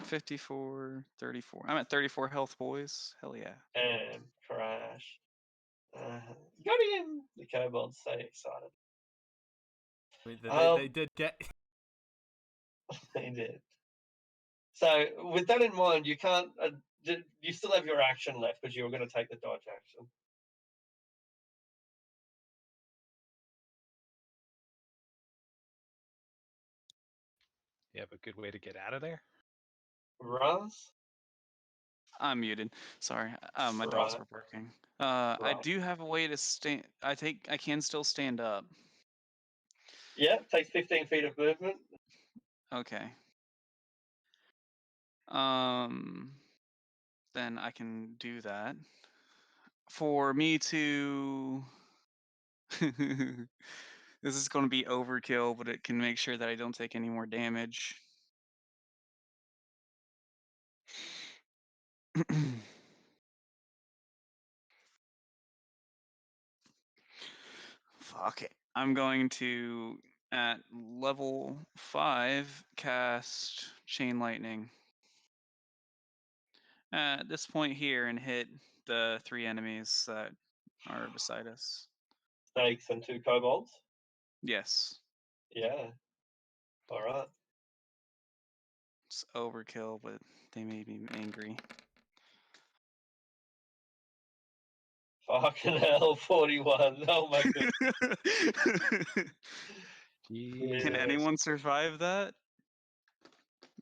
54, 34. I'm at 34 health, boys. Hell yeah. And crash. Got him! The kobolds so excited. I mean, they did get. They did. So with that in mind, you can't. You still have your action left because you were going to take the dodge action. You have a good way to get out of there? Raz? I'm muted. Sorry. My dogs Right. were barking. I Right. do have a way to stand. I can still stand up. Yeah, takes 15 feet of movement. Okay. Then I can do that. For me to this is going to be overkill, but it can make sure that I don't take any more damage. Fuck it. I'm going to, at level 5, cast Chain Lightning. At this point here and hit the 3 enemies that are beside us. Snakes and 2 kobolds. Yes. Yeah. All right. It's overkill, but they made me angry. Fucking hell, 41. Oh my goodness. Can anyone survive that?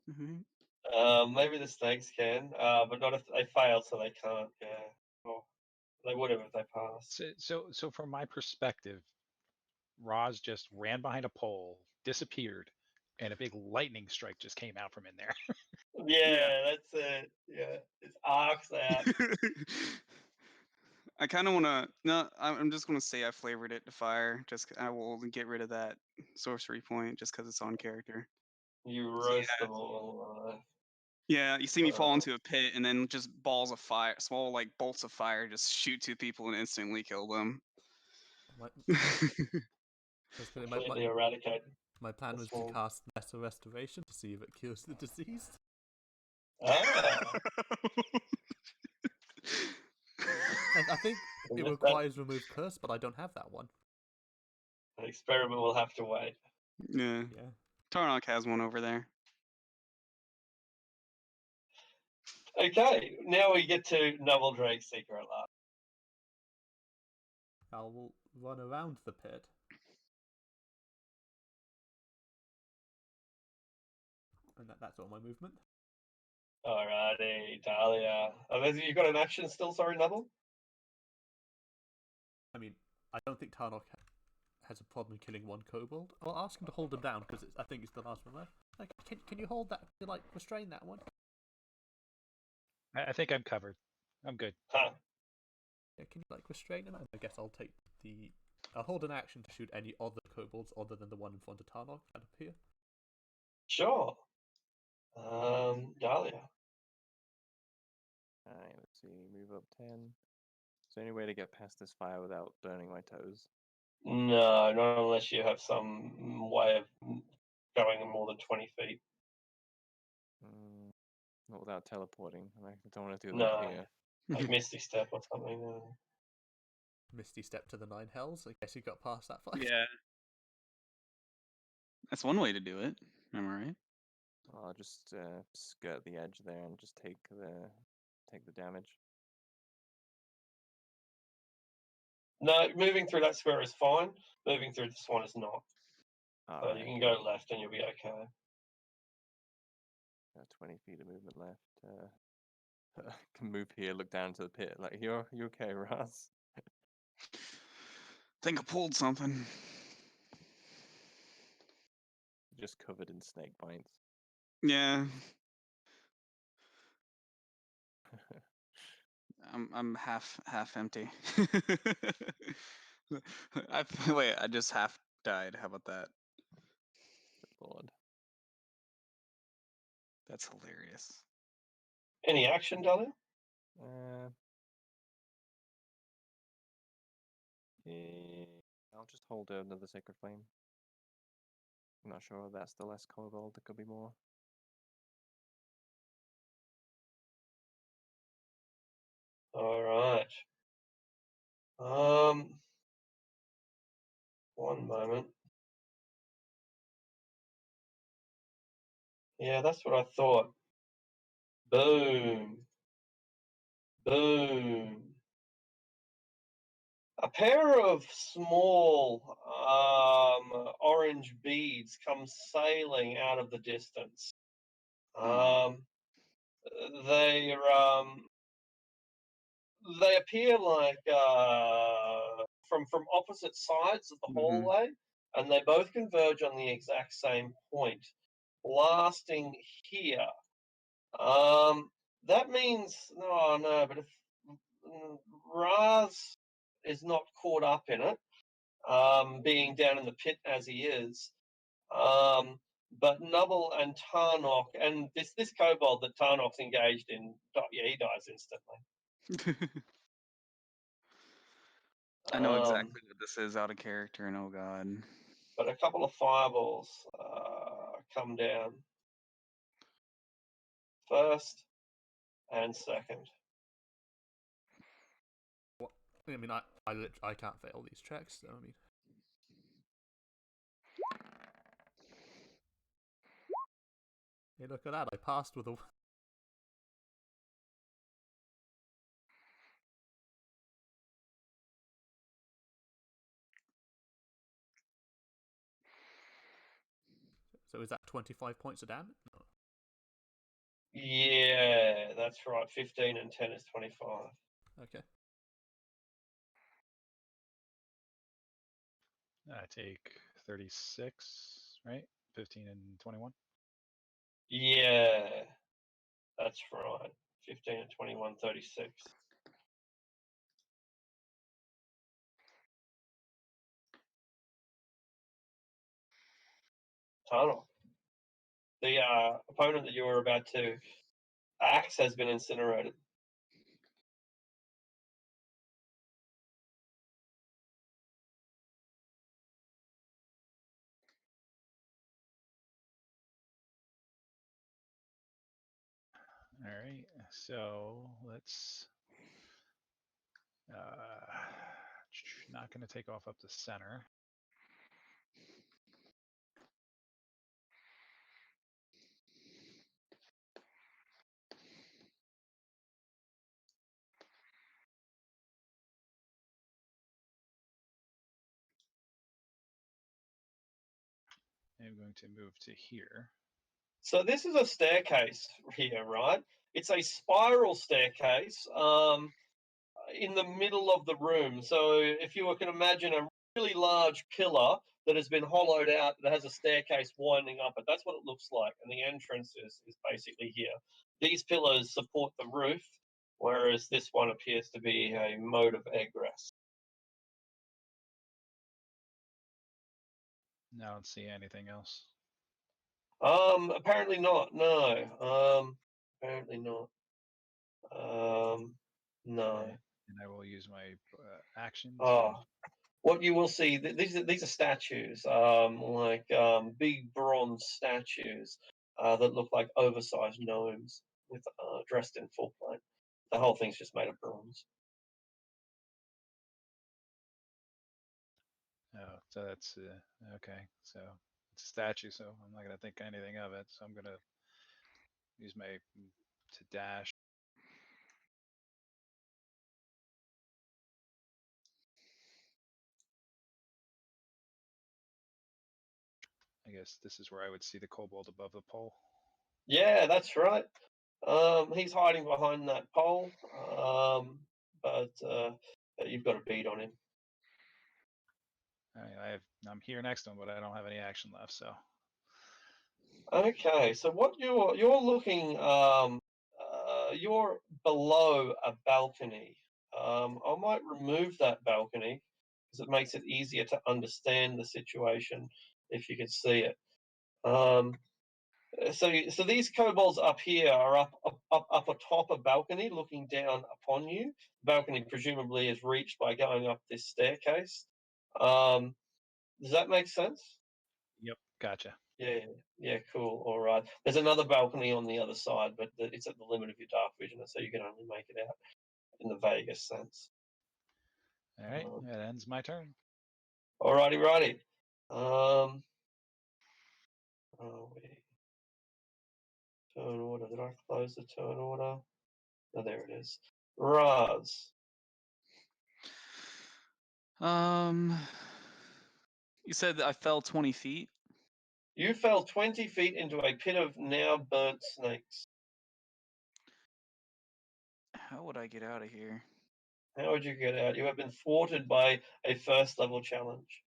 Maybe the snakes can, but not if they fail, so they can't. Yeah. Well, they would have if they passed. So from my perspective, Roz just ran behind a pole, disappeared, and a big lightning strike just came out from in there. Yeah, that's it. Yeah, it's arcs out. I kind of want to. No, I'm just going to say I flavored it to fire. I will get rid of that sorcery point just because it's on character. You roast them all alive. Yeah, you see me fall into a pit, and then just balls of fire, small like bolts of fire, just shoot 2 people and instantly kill them. Completely eradicated. My plan was to cast Lesser Restoration to see if it cures the disease. Ah. I think it requires remove curse, but I don't have that one. The experiment will have to wait. Yeah. Tarnok has one over there. Okay, now we get to Novel Drake Seeker at last. I'll run around the pit. And that's all my movement. Alrighty, Dahlia. You got an action still, sorry, Novel? I mean, I don't think Tarnok has a problem killing one kobold. I'll ask him to hold him down because I think it's the last one left. Like, can you hold that? Like, restrain that one? I think I'm covered. I'm good. Huh. Yeah, can you like restrain him? I guess I'll hold an action to shoot any other kobolds other than the one in front of Tarnok that appear. Sure. Dahlia. Alright, let's see. Move up 10. Is there any way to get past this fire without burning my toes? No, not unless you have some way of going more than 20 feet. Not without teleporting. I don't want to do No. that here. Like Misty Step or something. Misty Step to the 9 hells. I guess you got past that fight. Yeah. That's one way to do it. Am I right? I'll just skirt the edge there and just take the damage. No, moving through that square is fine. Moving through this one is not. So Right, you can go left and you'll be okay. 20 feet of movement left. Can move here, look down to the pit. Like, you okay, Raz? Think I pulled something. Just covered in snake bites. Yeah. I'm half empty. I just half died. How about that? Good lord. That's hilarious. Any action, Dahlia? I'll just hold another Sacred Flame. I'm not sure if that's the less kobold. There could be more. All right. One moment. Yeah, that's what I thought. Boom. Boom. A pair of small orange beads come sailing out of the distance. They appear like from opposite sides of the hallway, and they both converge on the exact same point, blasting here. That means but if Raz is not caught up in it, being down in the pit as he is. But Nubble and Tarnok, and this kobold that Tarnok's engaged in, he dies instantly. I know exactly what this is out of character, and oh god. But a couple of fireballs come down. First and second. What? I mean, I can't fail these checks, so I mean. Hey, look at that! I passed with a. So is that 25 points of damage? No. Yeah, that's right. 15 and 10 is 25. Okay. I take 36, right? 15 and 21. Yeah, that's right. 15 and 21, 36. Tunnel. The opponent that you were about to axe has been incinerated. All right, so let's. Not going to take off up the center. I'm going to move to here. So this is a staircase here, right? It's a spiral staircase in the middle of the room. So if you can imagine a really large pillar that has been hollowed out that has a staircase winding up it, that's what it looks like. And the entrance is basically here. These pillars support the roof, whereas this one appears to be a mode of egress. I don't see anything else. Apparently not. No. Apparently not. No. And I will use my action. Oh, what you will see, these are statues, like big bronze statues that look like oversized gnomes with dressed in full plate. The whole thing's just made of bronze. Oh, so that's okay. So it's a statue, so I'm not gonna think anything of it. So I'm gonna use my to dash. I guess this is where I would see the kobold above the pole. Yeah, that's right. He's hiding behind that pole, but you've got a bead on him. I'm here next to him, but I don't have any action left. So Okay, so what you're looking, you're below a balcony. I might remove that balcony because it makes it easier to understand the situation if you could see it. So these kobolds up here are up atop a balcony, looking down upon you. The balcony presumably is reached by going up this staircase. Does that make sense? yep, gotcha. Yeah, cool. All right. There's another balcony on the other side, but it's at the limit of your dark vision, so you can only make it out in the vaguest sense. All right, that ends my turn. Alrighty, righty. Oh, wait. Turn order. Did I close the turn order? Oh, there it is. Raz. You said that I fell 20 feet. You fell 20 feet into a pit of now burnt snakes. How would I get out of here? How would you get out? You have been thwarted by a first level challenge.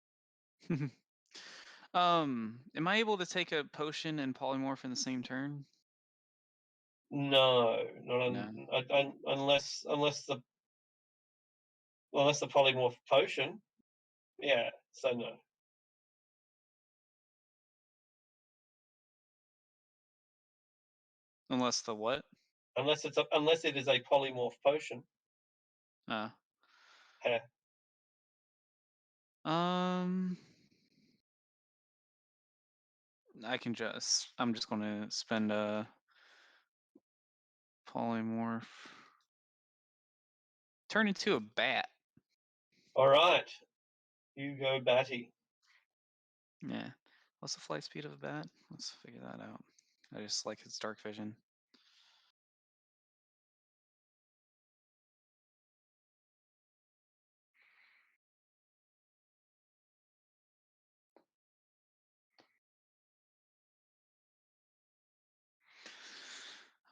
Am I able to take a potion and polymorph in the same turn? No, not No. unless the polymorph potion. Yeah, so no. Unless the what? Unless it is a polymorph potion. Uh. Yeah. I'm just gonna spend a polymorph. Turn into a bat. All right. You go, Batty. Yeah. What's the flight speed of a bat? Let's figure that out. I just like its dark vision.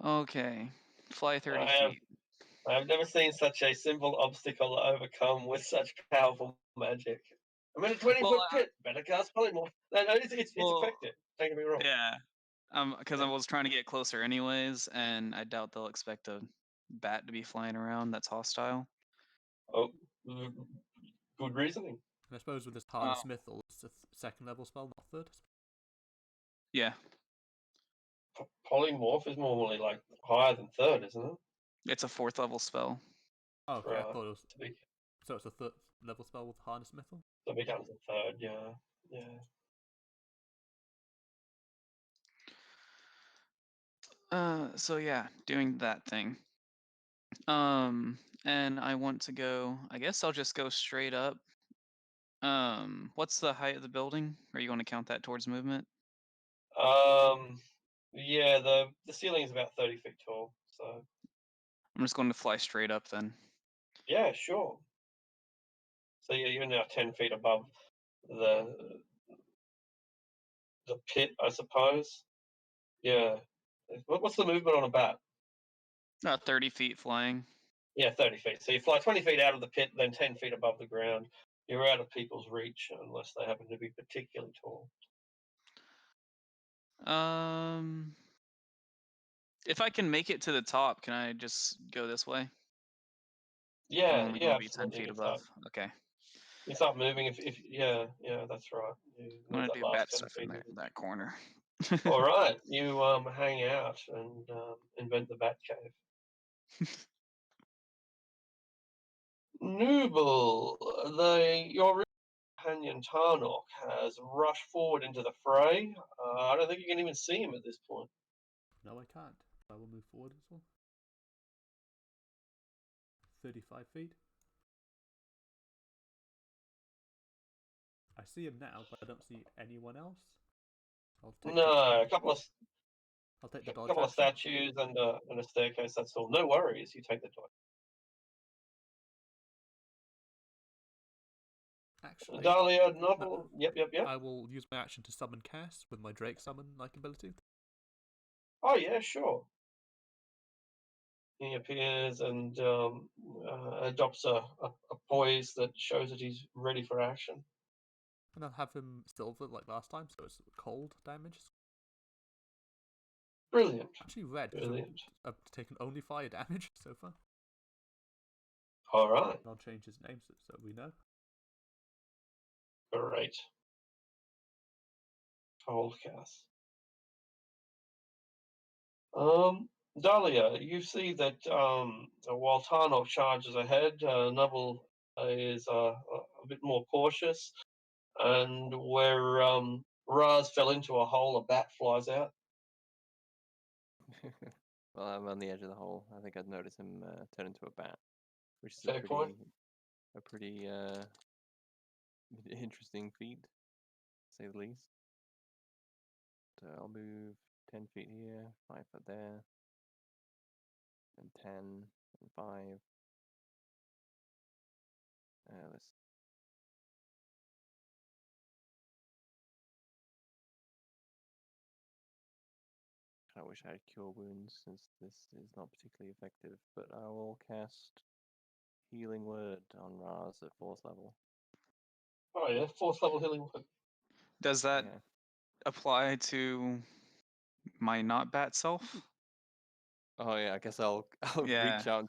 Okay. Fly 30 feet. I have never seen such a simple obstacle overcome with such powerful magic. I'm in a 20-foot Well, pit. Better cast polymorph. No, it's Well, effective. Don't get me wrong. yeah. Because I Yeah. was trying to get closer anyways, and I doubt they'll expect a bat to be flying around that's hostile. Oh, good reasoning. And I suppose with this Harness Mythal, it's a second level spell, not third. Yeah, Polymorph is normally like higher than third, isn't it? it's a 4th level spell. Oh, okay, I Right. thought it was. To be, So it's a third level spell with Harness Mythal? so it becomes a third, yeah. Yeah. So yeah, doing that thing. And I want to go. I guess I'll just go straight up. What's the height of the building? Are you going to count that towards movement? Yeah, the ceiling is about 30 feet tall, so I'm just going to fly straight up then. yeah, sure. So you're now 10 feet above the pit, I suppose. Yeah. What's the movement on a bat? 30 feet flying. Yeah, 30 feet. So you fly 20 feet out of the pit, then 10 feet above the ground. You're out of people's reach unless they happen to be particularly tall. If I can make it to the top, can I just go this way? I'm Yeah, only yeah, going to be 10 absolutely. feet above. Okay. You start moving if yeah, that's right. You I'm move going to that do last bat 10 stuff in feet. that corner. All right, you hang out and invent the bat cave. Nooble, your companion Tarnok has rushed forward into the fray. I don't think you can even see him at this point. No, I can't. I will move forward as well. 35 feet. I see him now, but I don't see anyone else. I'll take No, a couple of I'll take the dodge couple of action. statues and a staircase. That's all. No worries. You take the dodge. Actually, Dahlia, novel. no, Yep. I will use my action to summon Cass with my Drake summon like ability. Oh yeah, sure. He appears and adopts a poise that shows that he's ready for action. And I'll have him silver like last time, so it's cold damage. Brilliant. Actually red, Brilliant. I've taken only fire damage so far. All right. I'll change his name so we know. Great. Cold Cass. Dahlia, you see that while Tarnok charges ahead, Nubble is a bit more cautious, and where Raz fell into a hole, a bat flies out. Well, I'm on the edge of the hole. I think I'd notice him turn into a bat, which is Fair point. a pretty interesting feat, to say the least. So I'll move 10 feet here, 5 foot there, and 10, and 5. Let's. I wish I had Cure Wounds since this is not particularly effective, but I will cast Healing Word on Raz at 4th level. Oh yeah, 4th level healing word. Does that Yeah. apply to my not bat self? Oh yeah, I guess I'll Yeah. reach out and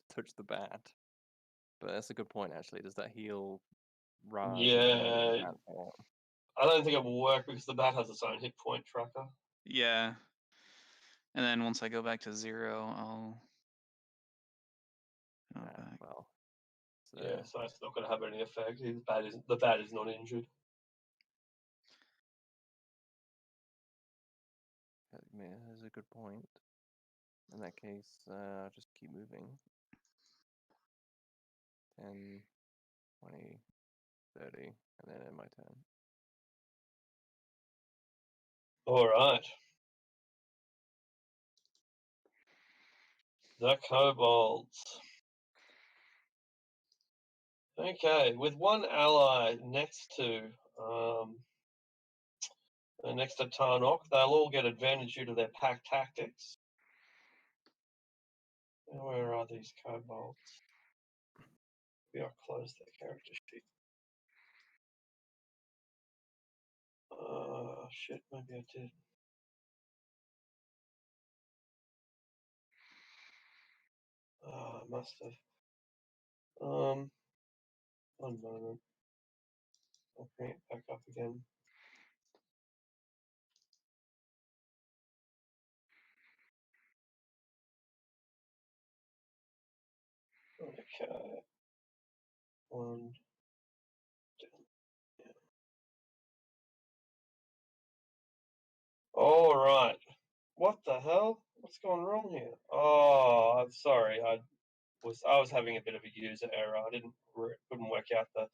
touch the bat. But that's a good point actually. Does that heal Raz as well as the Yeah, bat form? I don't think it will work because the bat has its own hit point tracker. Yeah. And then once I go back to 0, I'll go back. Well. Yeah, so it's not going to have any effect. The bat is not injured. That's a good point. In that case, I'll just keep moving. 10, 20, 30, and then end my turn. All right. The kobolds. Okay, with one ally next to Tarnok, they'll all get advantage due to their pack tactics. And where are these kobolds? We are close their character sheet. Shit, maybe I did. I must have. 1 moment. I'll bring it back up again. Okay. 1. All right. What the hell? What's going wrong here? Oh, I'm sorry. I was having a bit of a user error. I couldn't work out the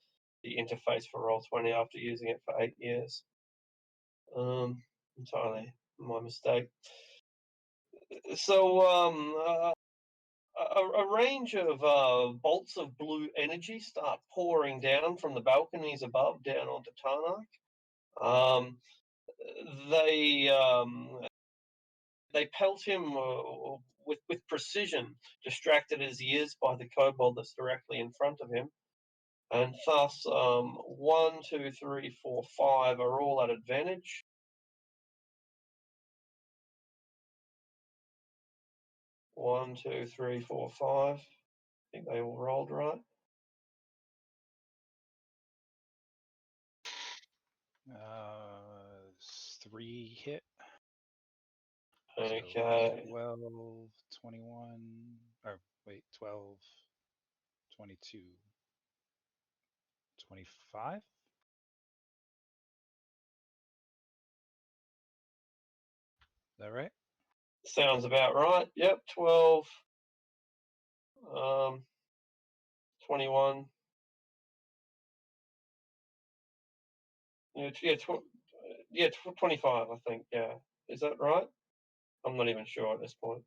interface for Roll20 after using it for 8 years. Entirely my mistake. So a range of bolts of blue energy start pouring down from the balconies above down onto Tarnak. They pelt him with precision, distracted as he is by the kobold that's directly in front of him. And thus, 1, 2, 3, 4, 5 are all at advantage. One, 2, 3, 4, 5. I think they all rolled right. Uh, 3 hit. Okay. So 12, 21, or wait, 12, 22, 25? Is that right? Sounds about right. Yep, 12, 21. Yeah, 25, I think. Yeah. Is that right? I'm not even sure at this point.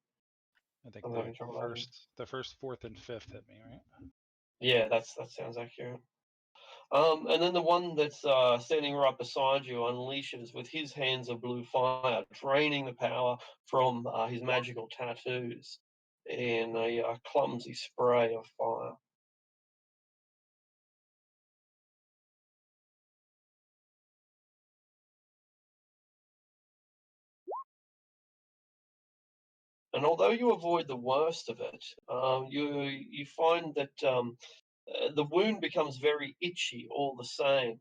I think I'm having trouble. the first, fourth, and fifth hit me, right? Yeah, that sounds accurate. And then the one that's standing right beside you unleashes with his hands of blue fire, draining the power from his magical tattoos in a clumsy spray of fire. And although you avoid the worst of it, you find that the wound becomes very itchy all the same,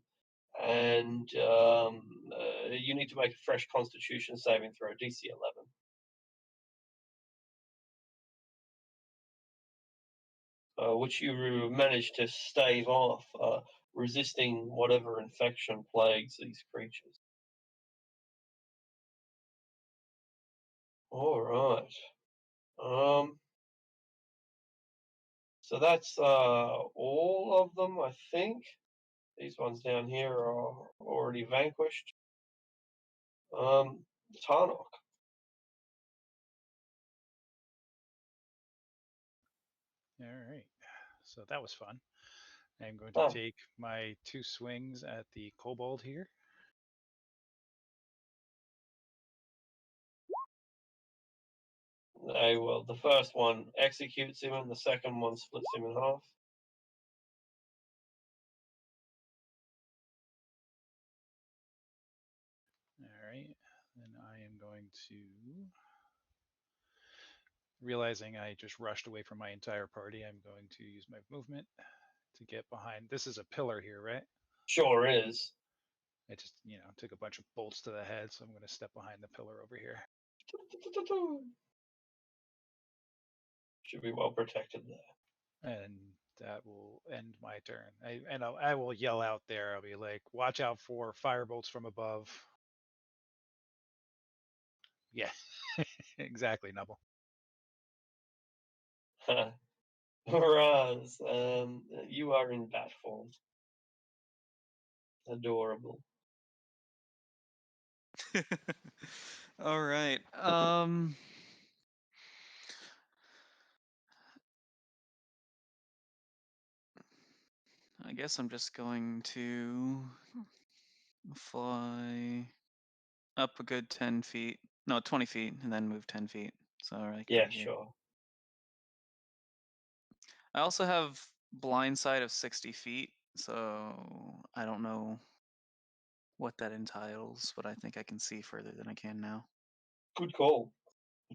and you need to make a fresh Constitution saving throw, DC 11, which you manage to stave off, resisting whatever infection plagues these creatures. All right. So that's all of them, I think. These ones down here are already vanquished. Tarnok. All right. So that was fun. I'm going to Oh. take my 2 swings at the kobold here. Well, the first one executes him, and the second one splits him in half. All right. Then I am going to, realizing I just rushed away from my entire party, I'm going to use my movement to get behind. This is a pillar here, right? Sure is. I just, took a bunch of bolts to the head, so I'm going to step behind the pillar over here. Should be well protected there. And that will end my turn. I will yell out there. I'll be like, "Watch out for firebolts from above." Yeah, exactly, Nubble. Raz, you are in bat form. Adorable. All right. I guess I'm just going to fly up a good 10 feet. No, 20 feet, and then move 10 feet. So I can Yeah, be here. sure. I also have blind sight of 60 feet, so I don't know. what that entitles, but I think I can see further than I can now. Good call.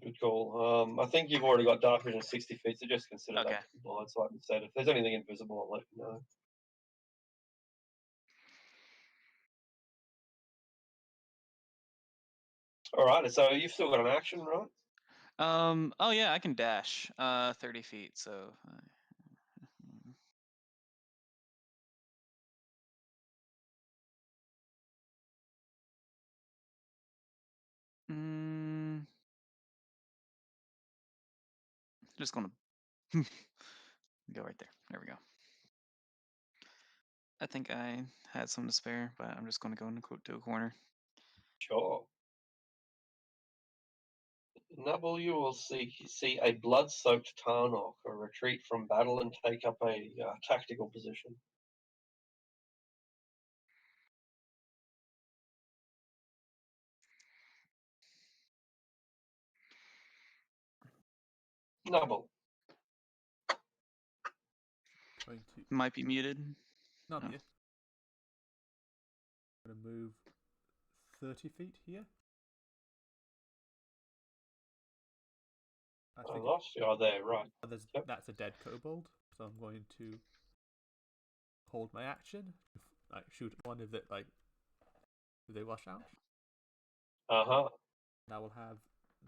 Good call. I think you've already got dark vision 60 feet, so just consider Okay. that to be blind. So like I said, if there's anything invisible, I'll let you know. All right, so you've still got an action, right? Oh yeah, I can dash 30 feet, so just gonna go right there. There we go. I think I had some to spare, but I'm just gonna go into a corner. Sure. Nubble, you will see a blood-soaked Tarnok retreat from battle and take up a tactical position. Nubble. Going to Might be muted. not No. here. Going to move 30 feet here. I lost you. Oh, there, right. Yep. That's a dead kobold, so I'm going to hold my action, like shoot at one if they rush out. Uh-huh. And I will have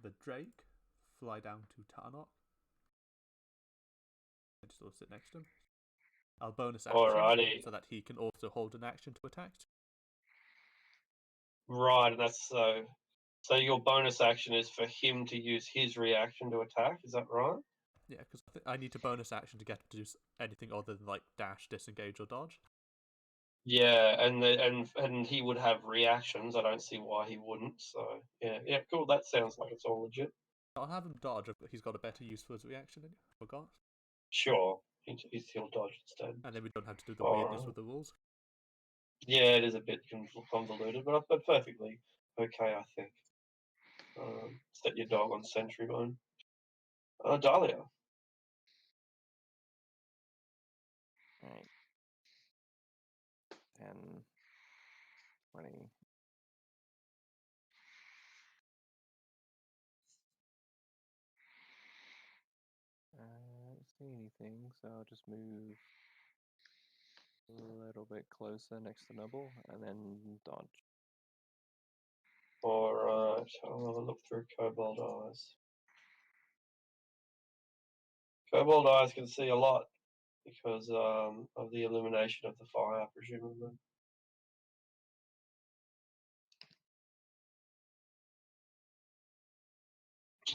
the Drake fly down to Tarnok and just sort of sit next to him. I'll bonus action Alrighty. so that he can also hold an action to attack. Right, and that's so your bonus action is for him to use his reaction to attack, is that right? Yeah, because I need to bonus action to get him to do anything other than like dash, disengage, or dodge. Yeah, and he would have reactions. I don't see why he wouldn't. So yeah, cool. That sounds like it's all legit. I'll have him dodge, but he's got a better use for his reaction. I forgot. Sure, he'll dodge instead. And then we don't have to do the All weirdness right. with the rules. Yeah, it is a bit convoluted, but perfectly okay, I think. Set your dog on sentry mode. Dahlia. Right. 10, 20. I don't see anything, so I'll just move a little bit closer next to Nubble and then dodge. Alright, I'll have a look through Kobold Eyes. Kobold Eyes can see a lot because of the illumination of the fire, presumably.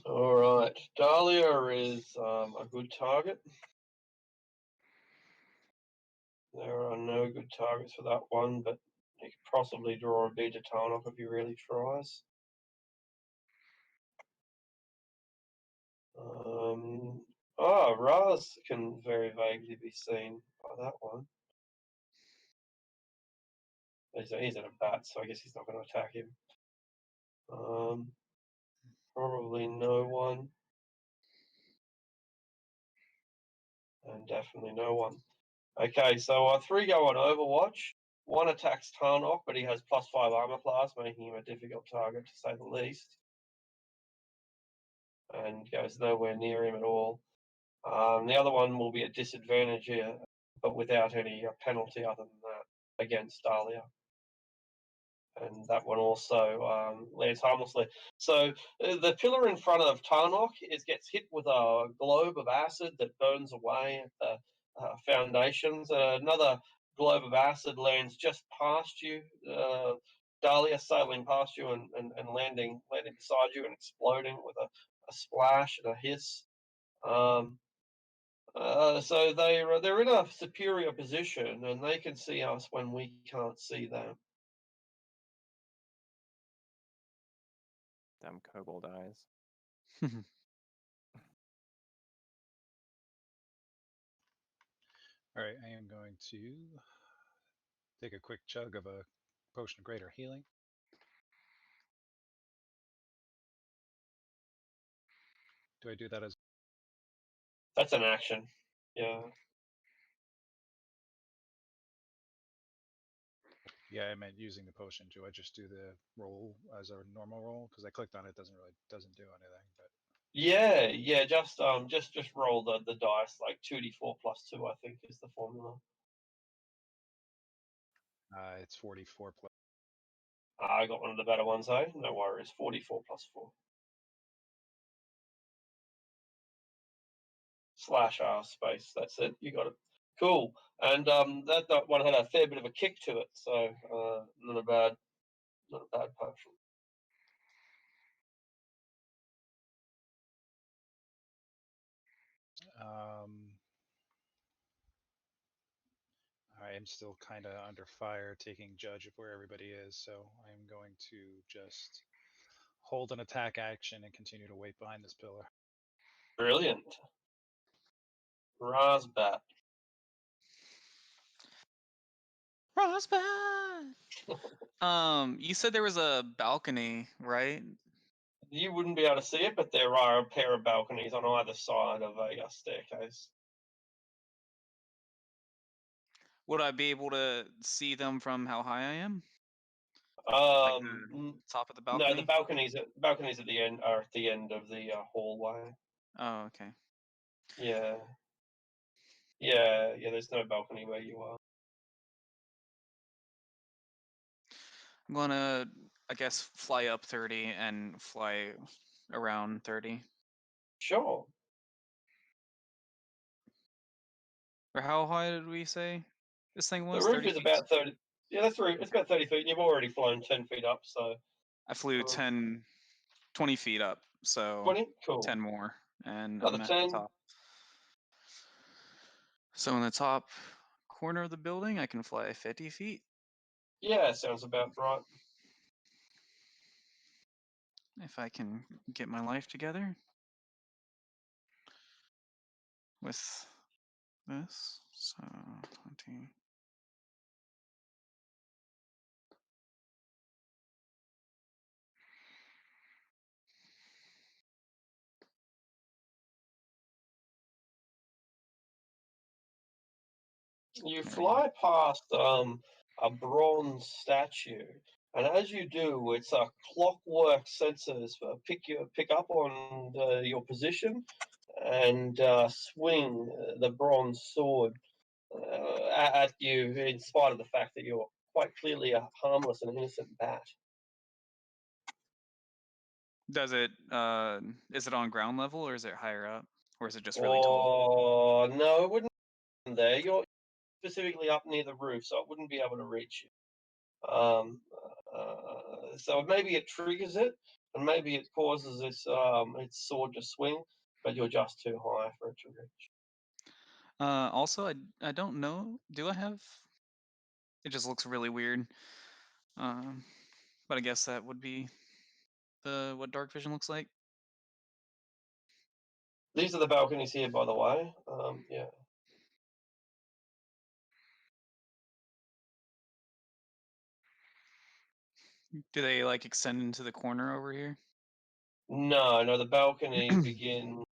Alright, Dahlia is a good target. There are no good targets for that one, but he could possibly draw a beta Tarnok if he really tries. Raz can very vaguely be seen by that one. He's in a bat, so I guess he's not going to attack him. Probably no one. And definitely no one. Okay, so 3 go on Overwatch. 1 attacks Tarnok, but he has +5 armor class, making him a difficult target to say the least. And goes nowhere near him at all. The other one will be at disadvantage here, but without any penalty other than that against Dahlia. And that one also lands harmlessly. So the pillar in front of Tarnok gets hit with a globe of acid that burns away at the foundations. Another globe of acid lands just past you. Dahlia sailing past you and landing beside you and exploding with a splash and a hiss. So they're in a superior position and they can see us when we can't see them. Damn Kobold Eyes. All right, I am going to take a quick chug of a potion of greater healing. Do I do that as? That's an action. Yeah. Yeah, I meant using the potion. Do I just do the roll as a normal roll? Because I clicked on it, doesn't do anything. But Yeah. Just roll the dice, like 2d4 plus 2. I think is the formula. it's 44 plus. I got one of the better ones, eh? No worries. 44 plus 4. /r space. That's it. You got it. Cool. And that one had a fair bit of a kick to it, so not a bad potion. I am still kind of under fire, taking judge of where everybody is, so I'm going to just hold an attack action and continue to wait behind this pillar. Brilliant. Razbat. Rosebud. You said there was a balcony, right? You wouldn't be able to see it, but there are a pair of balconies on either side of a staircase. Would I be able to see them from how high I am? Like the top of the No, balcony? the balconies at the end are at the end of the hallway. Oh, okay. Yeah. There's no balcony where you are. I'm gonna, I guess, fly up 30 and fly around 30. Sure. Or how high did we say this thing The was? roof 30 is feet? about 30. Yeah, that's right. It's about 30 feet, and you've already flown 10 feet up, so. I flew 20 feet up, so 20? Cool. 10 more, and Another I'm at 10? the top. So in the top corner of the building, I can fly 50 feet. Yeah, sounds about right. If I can get my life together with this. So 20. You There we go. fly past a bronze statue, and as you do, it's a clockwork sensors pick up on your position and swing the bronze sword at you, in spite of the fact that you're quite clearly a harmless and innocent bat. Does it, is it on ground level or is it higher up? Or is it just really tall? Oh no, it wouldn't be there. You're specifically up near the roof, so it wouldn't be able to reach you. So maybe it triggers it, and maybe it causes its sword to swing, but you're just too high for it to reach. Also, I don't know. Do I have? It just looks really weird. But I guess that would be what dark vision looks like. These are the balconies here, by the way. Yeah. Do they like extend into the corner over here? No, the balcony begins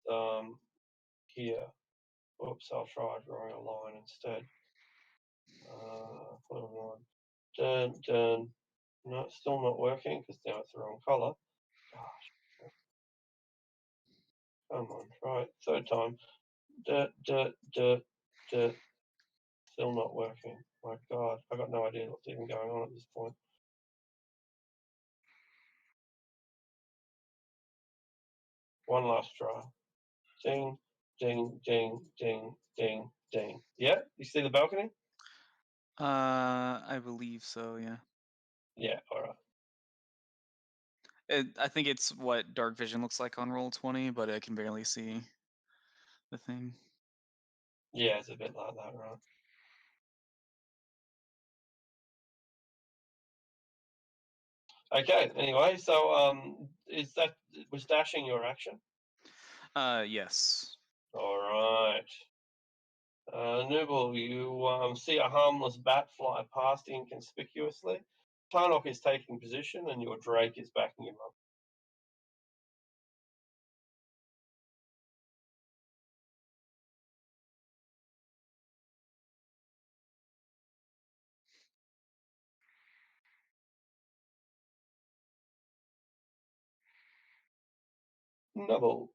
here. Oops, I'll try drawing a line instead. Put a line. Dun. No, it's still not working because now it's the wrong color. Gosh. Come on, try it. Third time. Still not working. My God, I got no idea what's even going on at this point. One last try. Ding, ding, ding, ding, ding, ding. Yeah, you see the balcony? I believe so. Yeah. Yeah, all right. I think it's what dark vision looks like on Roll20, but I can barely see the thing. Yeah, it's a bit like that, right? Okay. Anyway, so was dashing your action? Yes. All right. Nooble, you see a harmless bat fly past inconspicuously. Tarnok is taking position, and your Drake is backing him up. Noble.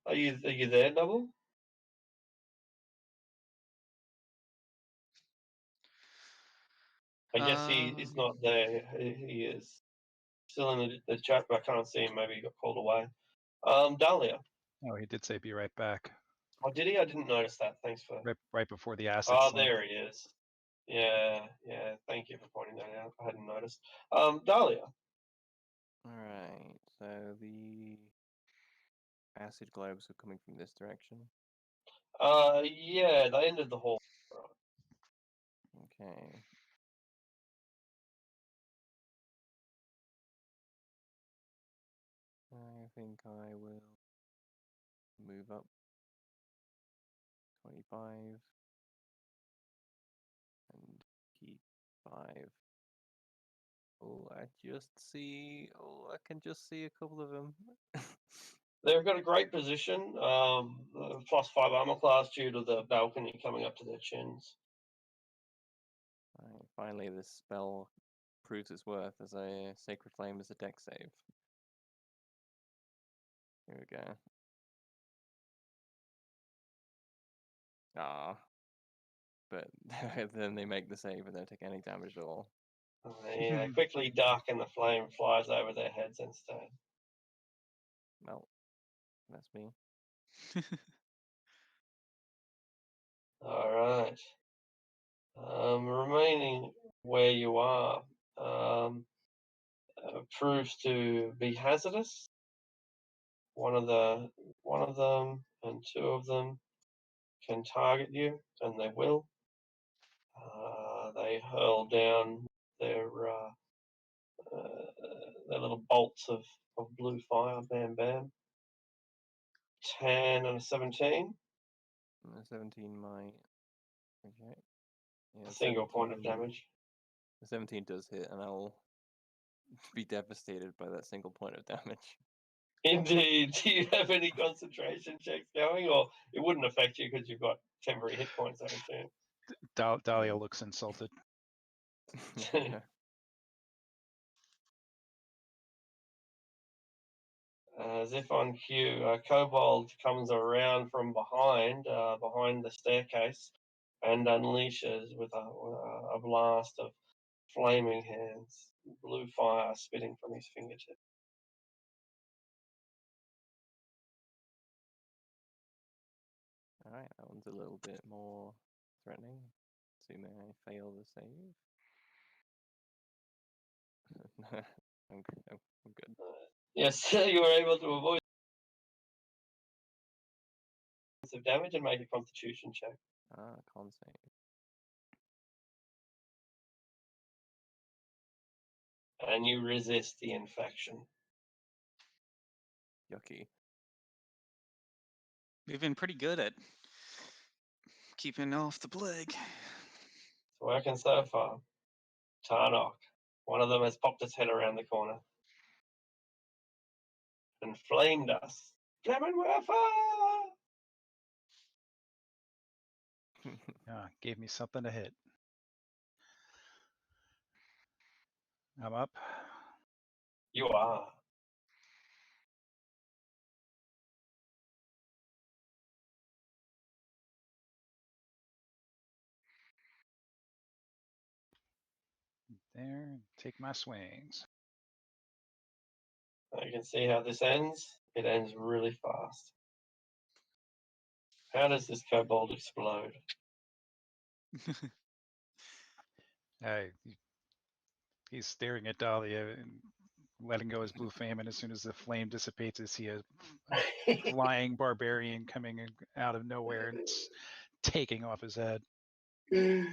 Are you there, Noble? I guess he is not there. He is still in the chat, but I can't see him. Maybe he got called away. Dahlia. Oh, he did say be right back. Oh, did he? I didn't notice that. Thanks for. Right before the acid. Oh, slump. there he is. Yeah. Thank you for pointing that out. I hadn't noticed. Dahlia. Alright, so the acid globes are coming from this direction. Yeah, they ended the hall. Okay. I think I will move up 25 and keep 5. Oh, I can just see a couple of them. They've got a great position. +5 armor class due to the balcony coming up to their chins. Right, finally, this spell proves its worth as a Sacred Flame as a deck save. Here we go. Ah. But then they make the save and don't take any damage at all. Yeah, quickly duck and the flame flies over their heads instead. Well, that's me. All right. Remaining where you are proves to be hazardous. One of them and 2 of them can target you, and they will. They hurl down their little bolts of blue fire. Bam, bam. 10 and a 17. 17 might. Okay. Yeah, A single point of damage. The 17 does hit, and I'll be devastated by that single point of damage. Indeed. Do you have any concentration checks going, or it wouldn't affect you because you've got temporary hit points, I assume? Dahlia looks insulted. Yeah. As if on cue, a kobold comes around from behind the staircase, and unleashes with a blast of flaming hands, blue fire spitting from his fingertip. Alright, that one's a little bit more threatening. Assuming I fail the save. I'm good. Yes, you were able to avoid of damage and make a constitution check. Con save. And you resist the infection. Yucky. We've been pretty good at keeping off the plague. It's working so far. Tarnok. One of them has popped its head around the corner. And flame dust. Flammenwerfer! Yeah, gave me something to hit. I'm up. You are. There, take my swings. You can see how this ends. It ends really fast. How does this kobold explode? He's staring at Dahlia and letting go his blue flame, and as soon as the flame dissipates, I see a flying barbarian coming out of nowhere and it's taking off his head. The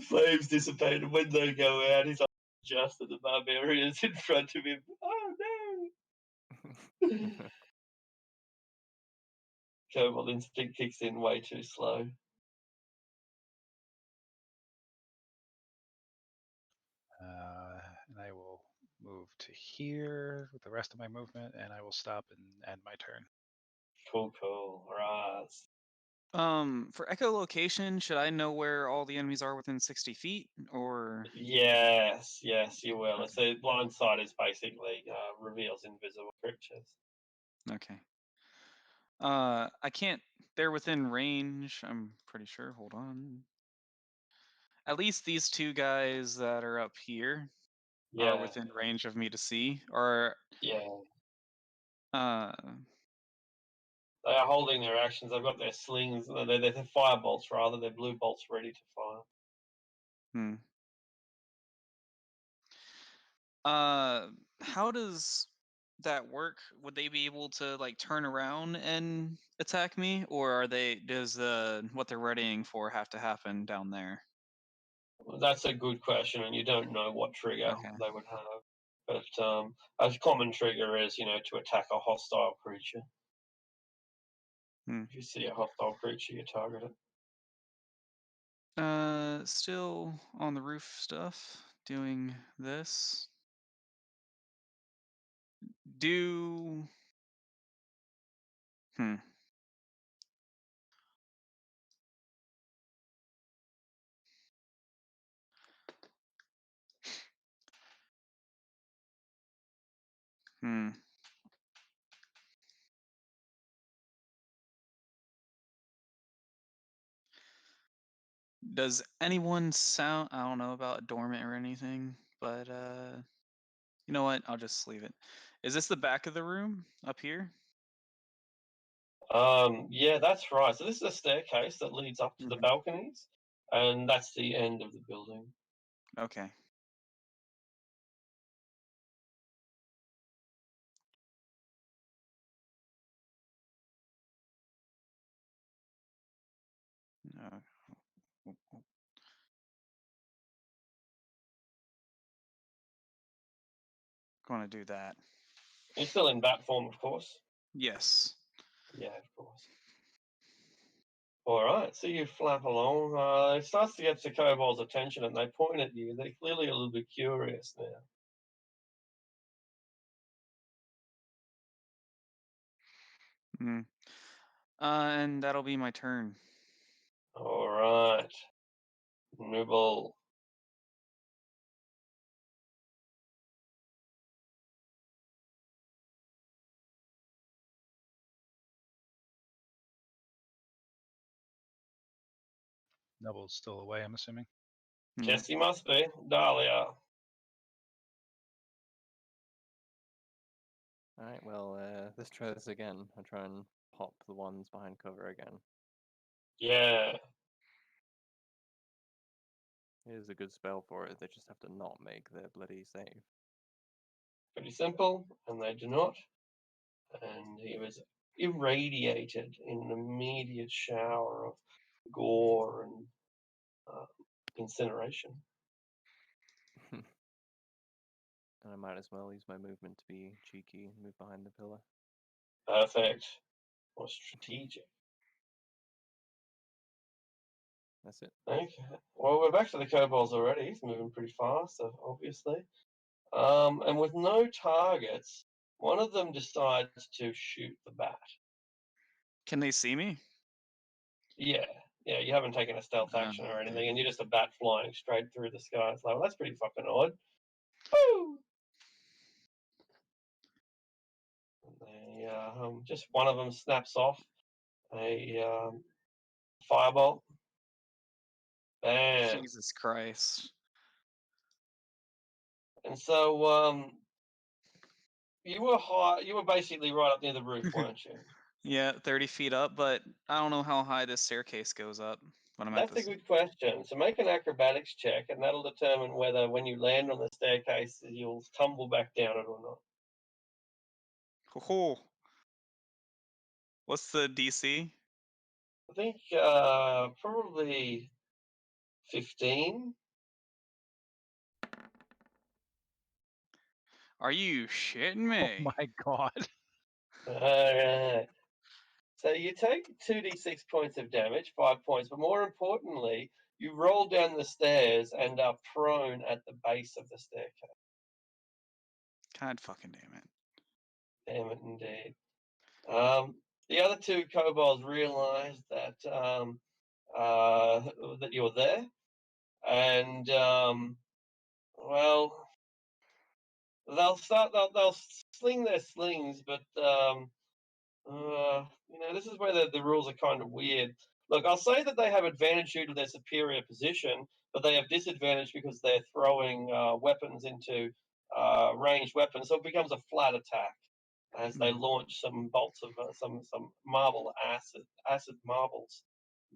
flames dissipate, and when they go out, he's just at the barbarians in front of him. Oh no! Kobold instinct kicks in way too slow. And I will move to here with the rest of my movement, and I will stop and end my turn. Cool. Raz. For echolocation, should I know where all the enemies are within 60 feet, or? Yes, you will. So blind sight is basically reveals invisible creatures. Okay. I can't. They're within range. I'm pretty sure. Hold on. At least these two guys that are up here are Yeah, within range of me to see. Or yeah. uh, They are holding their actions. They've got their slings. They're fire bolts rather. They're blue bolts ready to fire. hmm. How does that work? Would they be able to like turn around and attack me, or are they? Does what they're readying for have to happen down there? That's a good question, and you don't know what trigger Okay. they would have. But a common trigger is, to attack a hostile creature. Hmm. If you see a hostile creature, you target it. Still on the roof stuff, doing this. Do hmm. Hmm. Does anyone sound? I don't know about dormant or anything, but you know what? I'll just leave it. Is this the back of the room up here? Yeah, that's right. So this is a staircase that leads up to the Mhm. balconies, and that's the end of the building. Okay. Uh, Gonna do that. You're still in bat form, of course. Yes. Yeah, of course. All right, so you flap along. It starts to get the kobold's attention, and they point at you. They're clearly a little bit curious now. Hmm. And that'll be my turn. All right, Nibble. Nubble's still away, I'm assuming. Hmm. Yes, he must be. Dahlia. All right, well, let's try this again. I'll try and pop the ones behind cover again. Yeah, Here's a good spell for it. They just have to not make their bloody save. pretty simple, and they do not. And he was irradiated in an immediate shower of gore and incineration. And I might as well use my movement to be cheeky and move behind the pillar. Perfect. Or strategic. That's it. Okay. Well, we're back to the kobolds already. He's moving pretty fast, obviously. And with no targets, one of them decides to shoot the bat. Can they see me? Yeah, you haven't taken a stealth action or anything, and you're just a bat flying straight through the sky. It's like, well, that's pretty fucking odd. Woo! Just one of them snaps off a firebolt. Bam. Jesus Christ. And so you were high. You were basically right up near the roof, weren't you? Yeah, 30 feet up, but I don't know how high this staircase goes up when I'm at That's a this. good question. So make an acrobatics check, and that'll determine whether, when you land on the staircase, you'll tumble back down it or not. Oh, what's the DC? I think probably 15. Are you shitting Oh me? my god. All right. So you take 2d6 points of damage, 5 points, but more importantly, you roll down the stairs and are prone at the base of the staircase. God fucking damn it. Damn it, indeed. The other two kobolds realise that that you're there, and well, they'll sling their slings, but this is where the rules are kind of weird. Look, I'll say that they have advantage due to their superior position, but they have disadvantage because they're throwing weapons into ranged weapons, so it becomes a flat attack as they launch some bolts of some marble acid marbles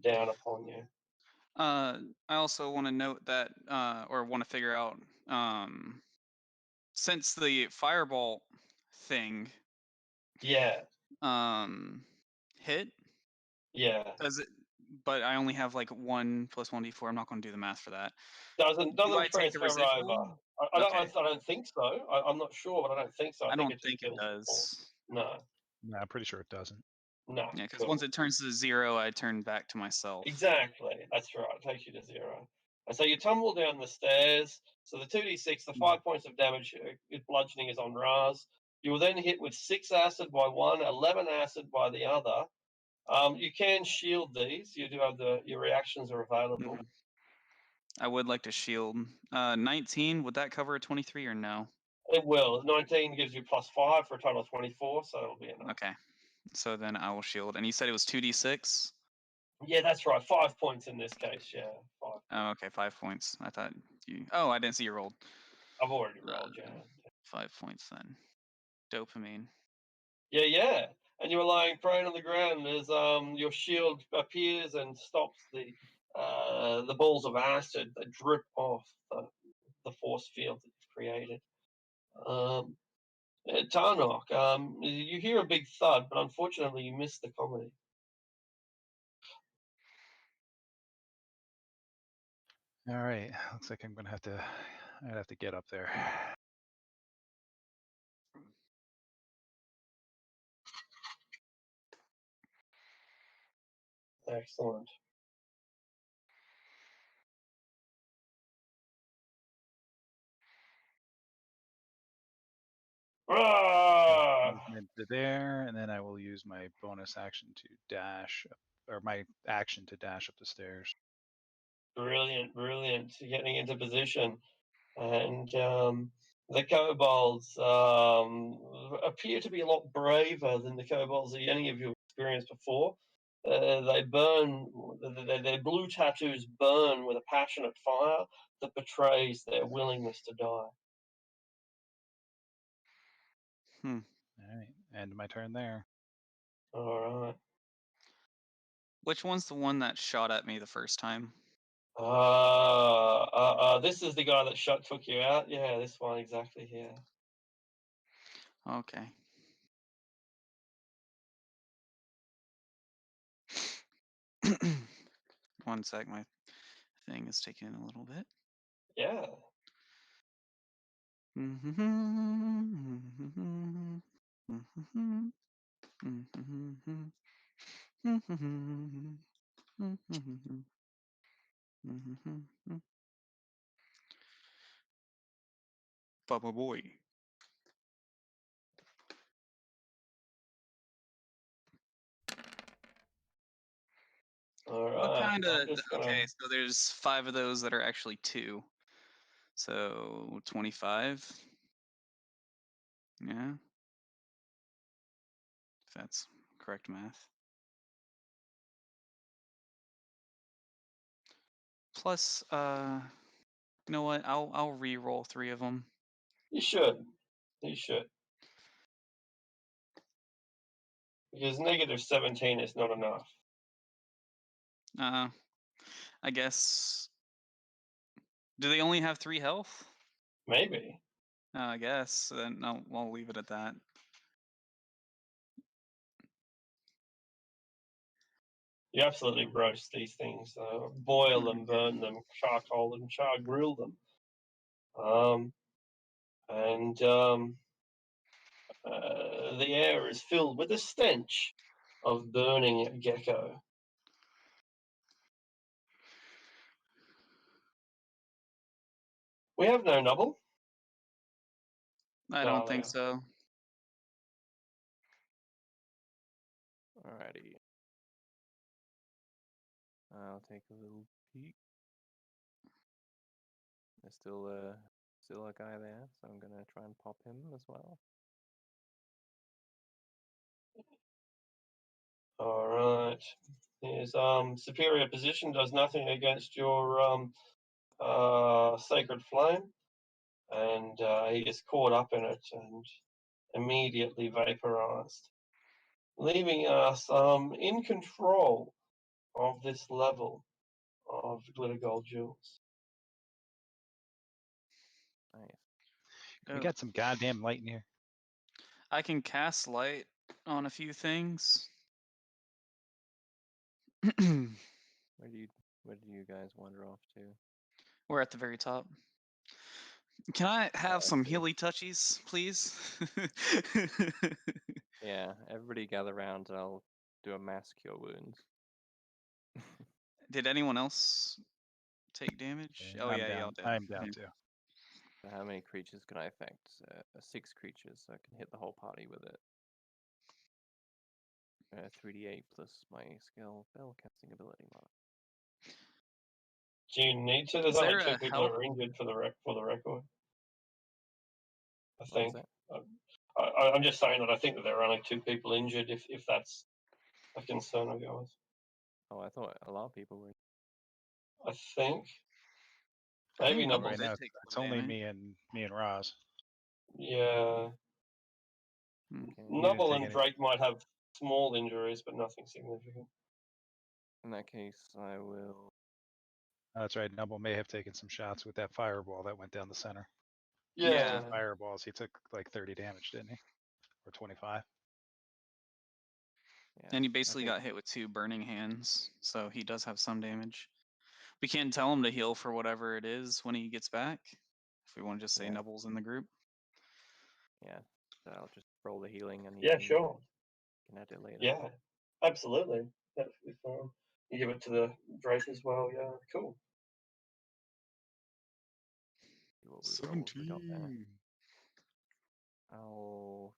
down upon you. I also want to note that, or want to figure out, since the fireball thing, Yeah, hit, yeah. does it? But I only have like 1 + 1d4. I'm not going to do the math for that. Doesn't Do I take the transfer over. residual? I Okay. don't think so. I'm not sure, but I don't think so. I I think don't it just think it kills people. does. No, No, I'm pretty sure it doesn't. no. Yeah, because Cool. once it turns to 0, I turn back to myself. Exactly. That's right. It takes you to 0. And so you tumble down the stairs. So the 2d6, the 5 points of damage, bludgeoning is on Raz. You will then hit with 6 acid by one, 11 acid by the other. You can shield these. You do have your reactions are available. I would like to shield. 19, would that cover a 23 or no? It will. 19 gives you +5 for a total of 24, so it'll be enough. Okay. So then I will shield. And you said it was 2d6? Yeah, that's right. 5 points in this case. Yeah, 5. Oh, okay, 5 points. I thought you. Oh, I didn't see you rolled. I've already rolled. Yeah. 5 points then. Dopamine. Yeah. And you were lying prone on the ground as your shield appears and stops the balls of acid that drip off the force field that you've created. Tarnok, you hear a big thud, but unfortunately you missed the comedy. All right, looks like I'm gonna have to get up there. Excellent. Ah! Movement to there, and then I will use my bonus action to dash, or my action to dash up the stairs. Brilliant. Getting into position. And the kobolds appear to be a lot braver than the kobolds that any of you have experienced before. They burn, their blue tattoos burn with a passionate fire that betrays their willingness to die. All right, end my turn there. All right. Which one's the one that shot at me the first time? This is the guy that took you out. Yeah, this one exactly here. Okay. One sec, my thing is taking a little bit. Yeah. Papa boy. All What right. kind I'm of? just gonna. Okay, so there's 5 of those that are actually 2. So 25. Yeah. If that's correct math. Plus, you know what? I'll re-roll 3 of them. You should. Because -17 is not enough. I guess. Do they only have 3 health? Maybe. I guess. Then I'll leave it at that. You absolutely roast these things. Boil them, burn them, charcoal them, grill them. The air is filled with the stench of burning gecko. We have no novel. I don't think so. Alrighty. I'll take a little peek. There's still a guy there, so I'm gonna try and pop him as well. All right. His superior position does nothing against your sacred flame, and he is caught up in it and immediately vaporized, leaving us in control of this level of glitter gold jewels. Nice. We Oh, got some goddamn light in here. I can cast light on a few things. Where do you guys wander off to? We're at the very top. Can I have I some see. healy touchies, please? Yeah, everybody gather around and I'll do a mass cure wounds. Did anyone else take damage? And Oh I'm yeah, down. y'all did. I'm down Yeah. too. So how many creatures can I affect? 6 creatures, so I can hit the whole party with it. 3d8 plus my skill spell casting ability mod. Do you need to? There's Is only there 2 a people help? that are injured for the record. I What was think. that? I'm just saying that I think that there are only 2 people injured. If that's a concern of yours, Oh, I thought a lot of people were. I think I maybe think not. Double Right did now, take it's some only damage. me and Roz. Yeah, Okay. You didn't Noble take and any. Drake might have small injuries, but nothing significant. In that case, I will. Oh, that's right. Nubble may have taken some shots with that fireball that went down the center. Yeah, Fireballs. He took like 30 damage, didn't he? Or 25. Yeah. And he basically Okay. got hit with 2 burning hands, so he does have some damage. We can't tell him to heal for whatever it is when he gets back. If we want to just say Yeah. Nubble's in the group. Yeah. So I'll just roll the healing and you yeah, can, sure. can add it later. Yeah, absolutely. That's fine. You give it to the Drake as well. Yeah, cool. See what we got there. I'll.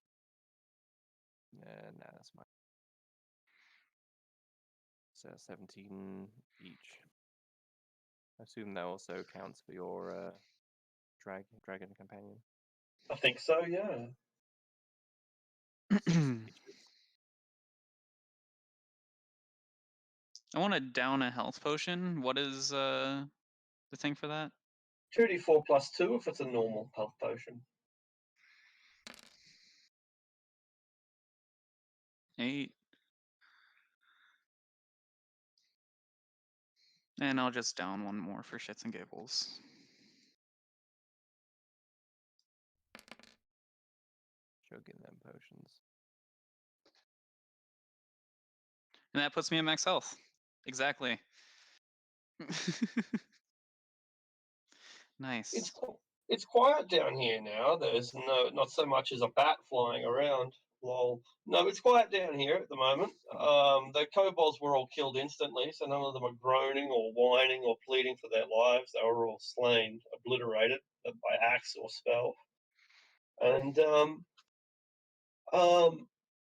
Nah, that's mine. So 17 each. I assume that also counts for your dragon companion. I think so. Yeah. 6 creatures. I want to down a health potion. What is the thing for that? 2d4 plus 2 if it's a normal health potion. 8. And I'll just down one more for shits and giggles. Chugging them potions. And that puts me at max health. Exactly. Nice. It's quiet down here now. There's not so much as a bat flying around. Lol. No, it's quiet down here at the moment. The kobolds were all killed instantly, so none of them are groaning or whining or pleading for their lives. They were all slain, obliterated by axe or spell. And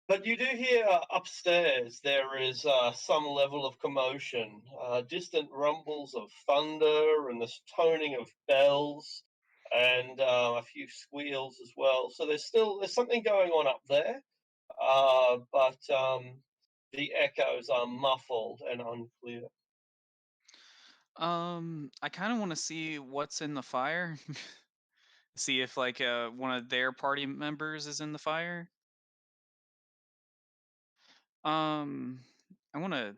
but you do hear upstairs there is some level of commotion, distant rumbles of thunder and the toning of bells, and a few squeals as well. So there's something going on up there, but the echoes are muffled and unclear. I kind of want to see what's in the fire. See if like one of their party members is in the fire. I want to.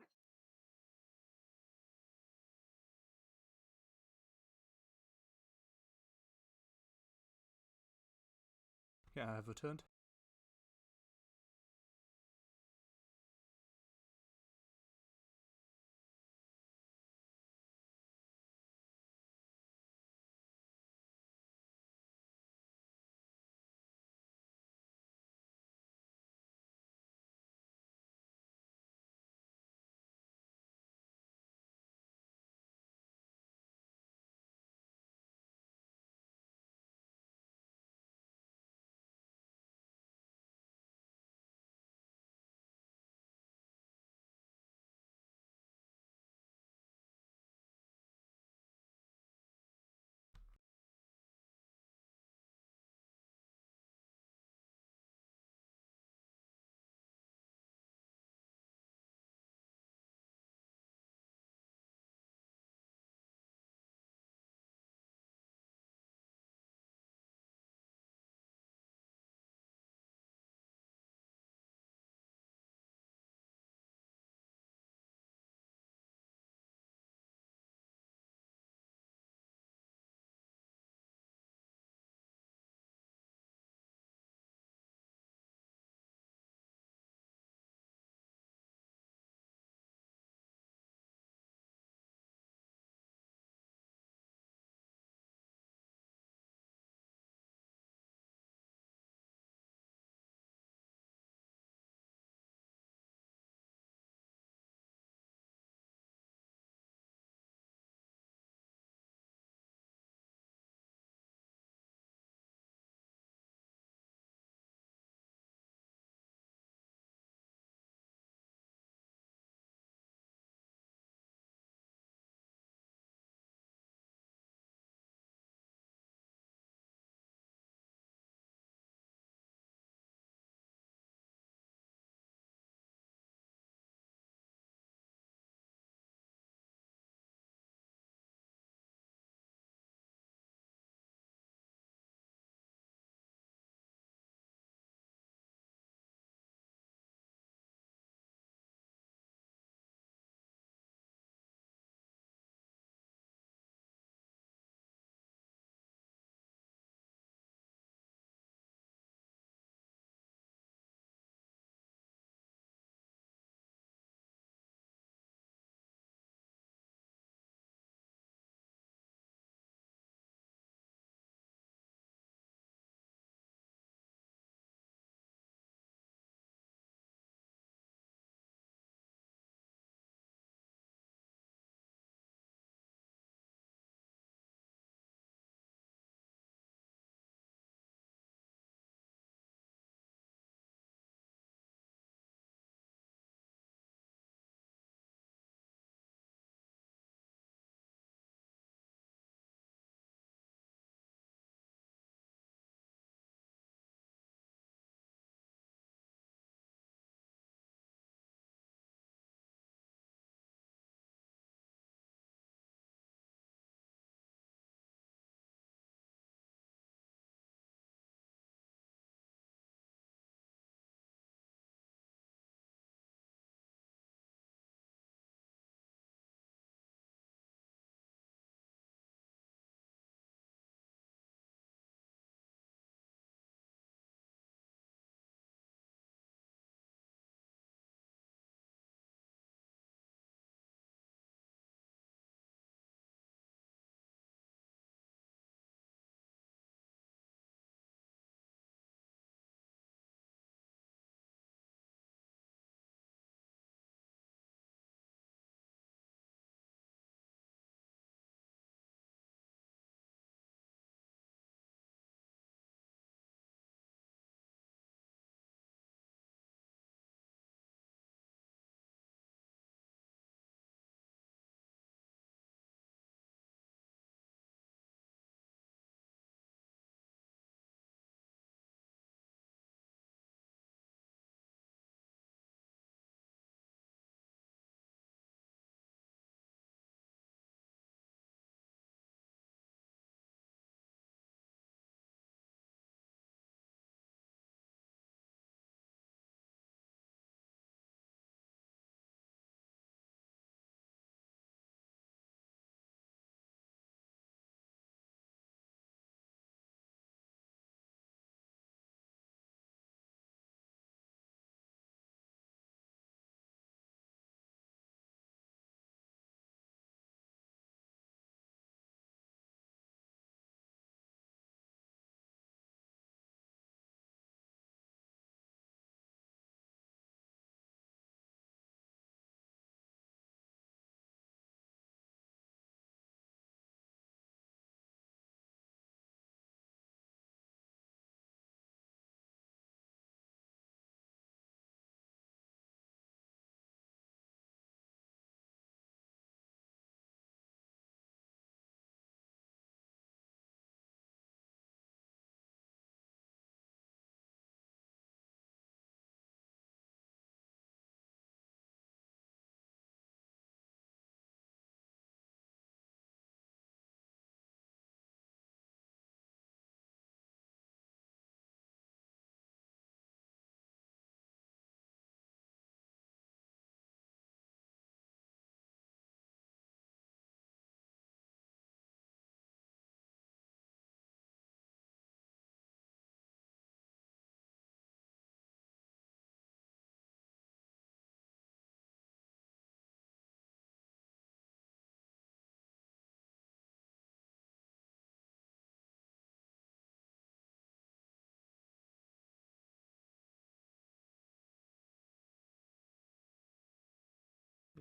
Yeah, I have returned.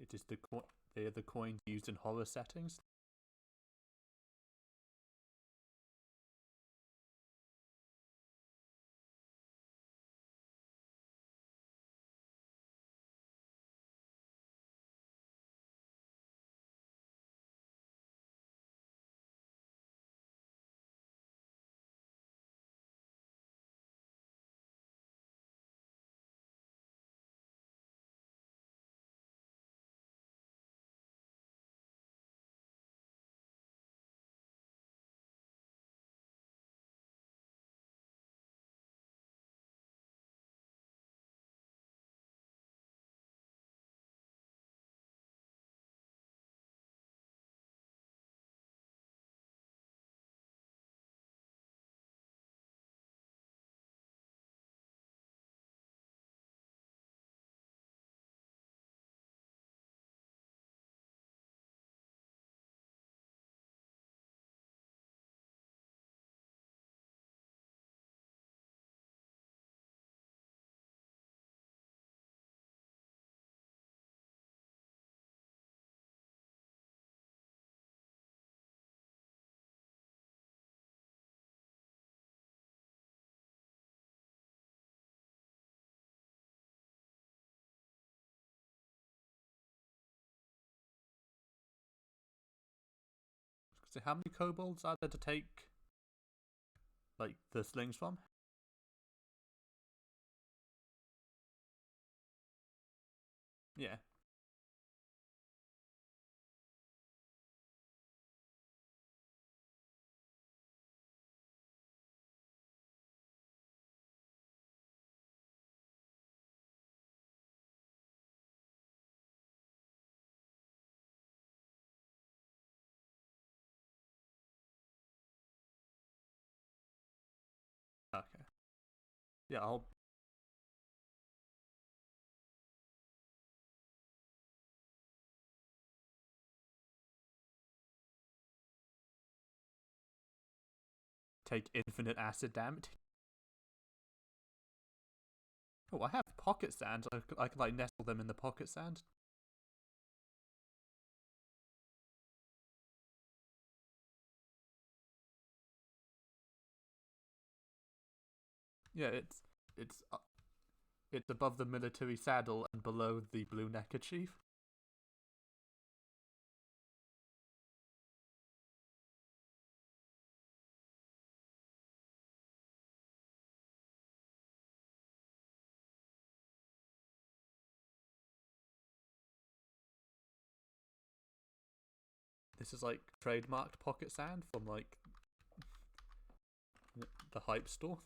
It is they are the coins used in horror settings. So how many kobolds are there to take, like, the slings from? Yeah. Okay. Yeah, I'll take infinite acid damage. Oh, I have pocket sand. I could like nestle them in the pocket sand. Yeah, it's above the military saddle and below the blue neckerchief. This is like trademarked pocket sand from like the hype store.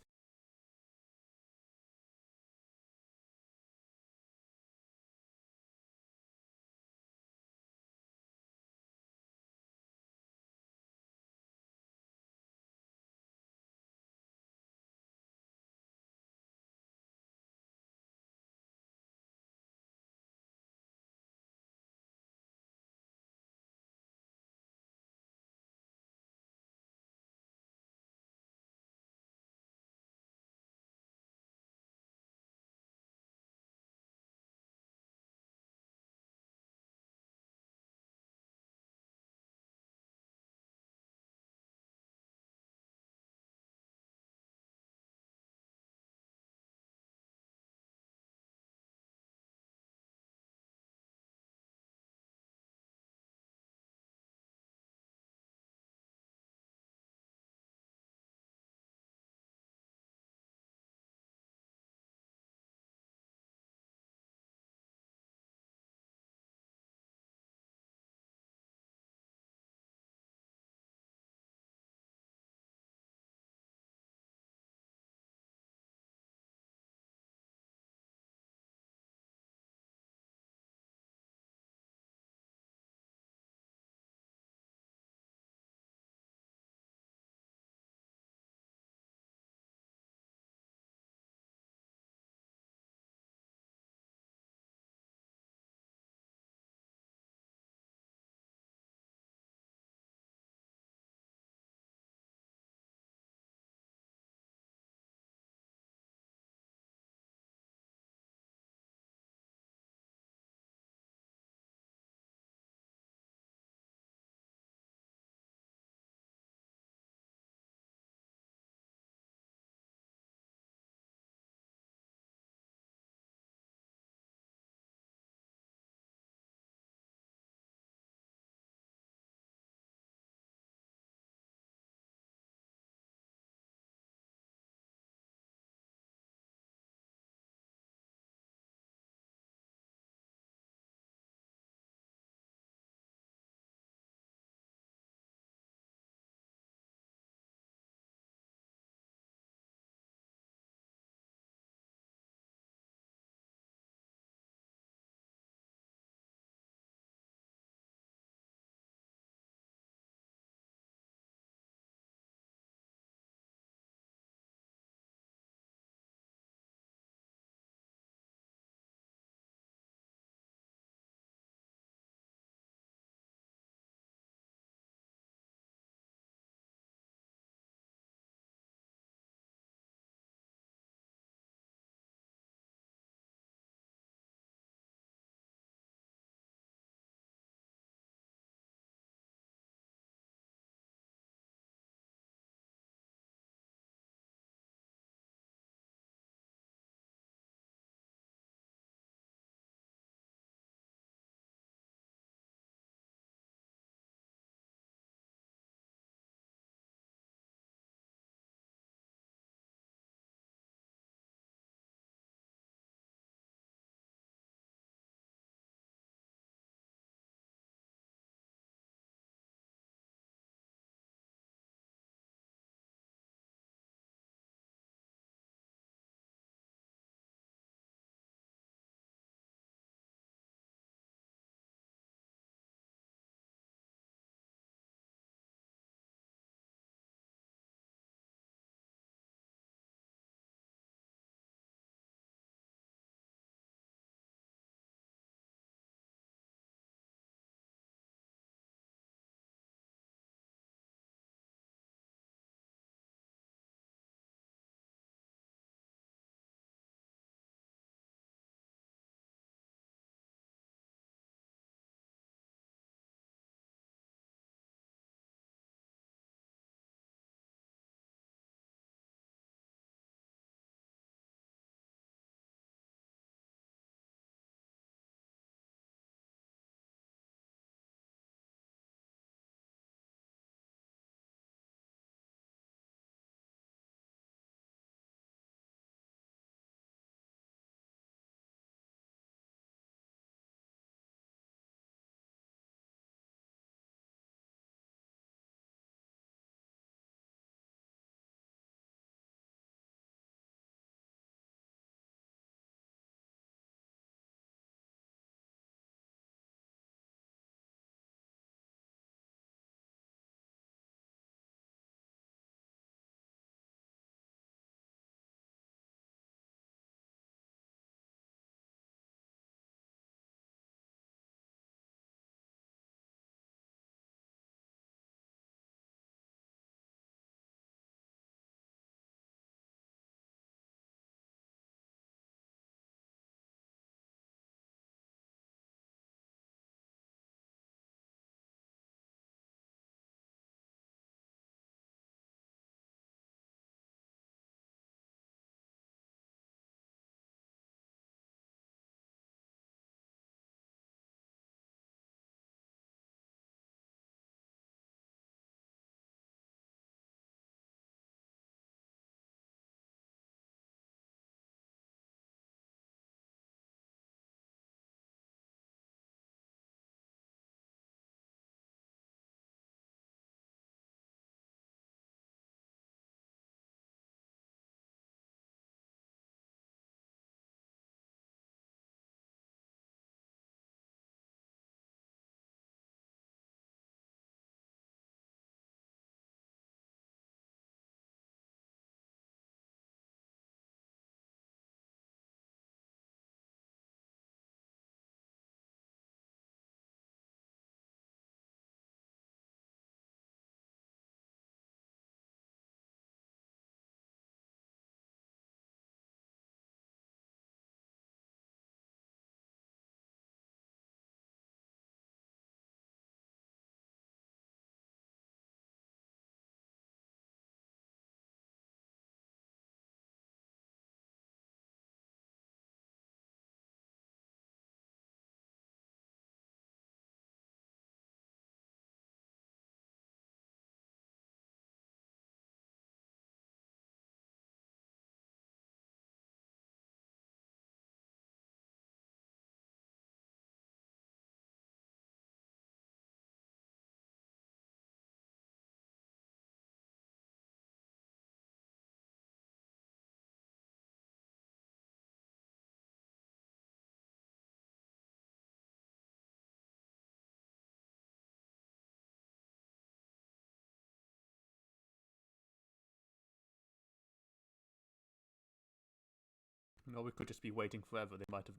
Or we could just be waiting forever. They might have,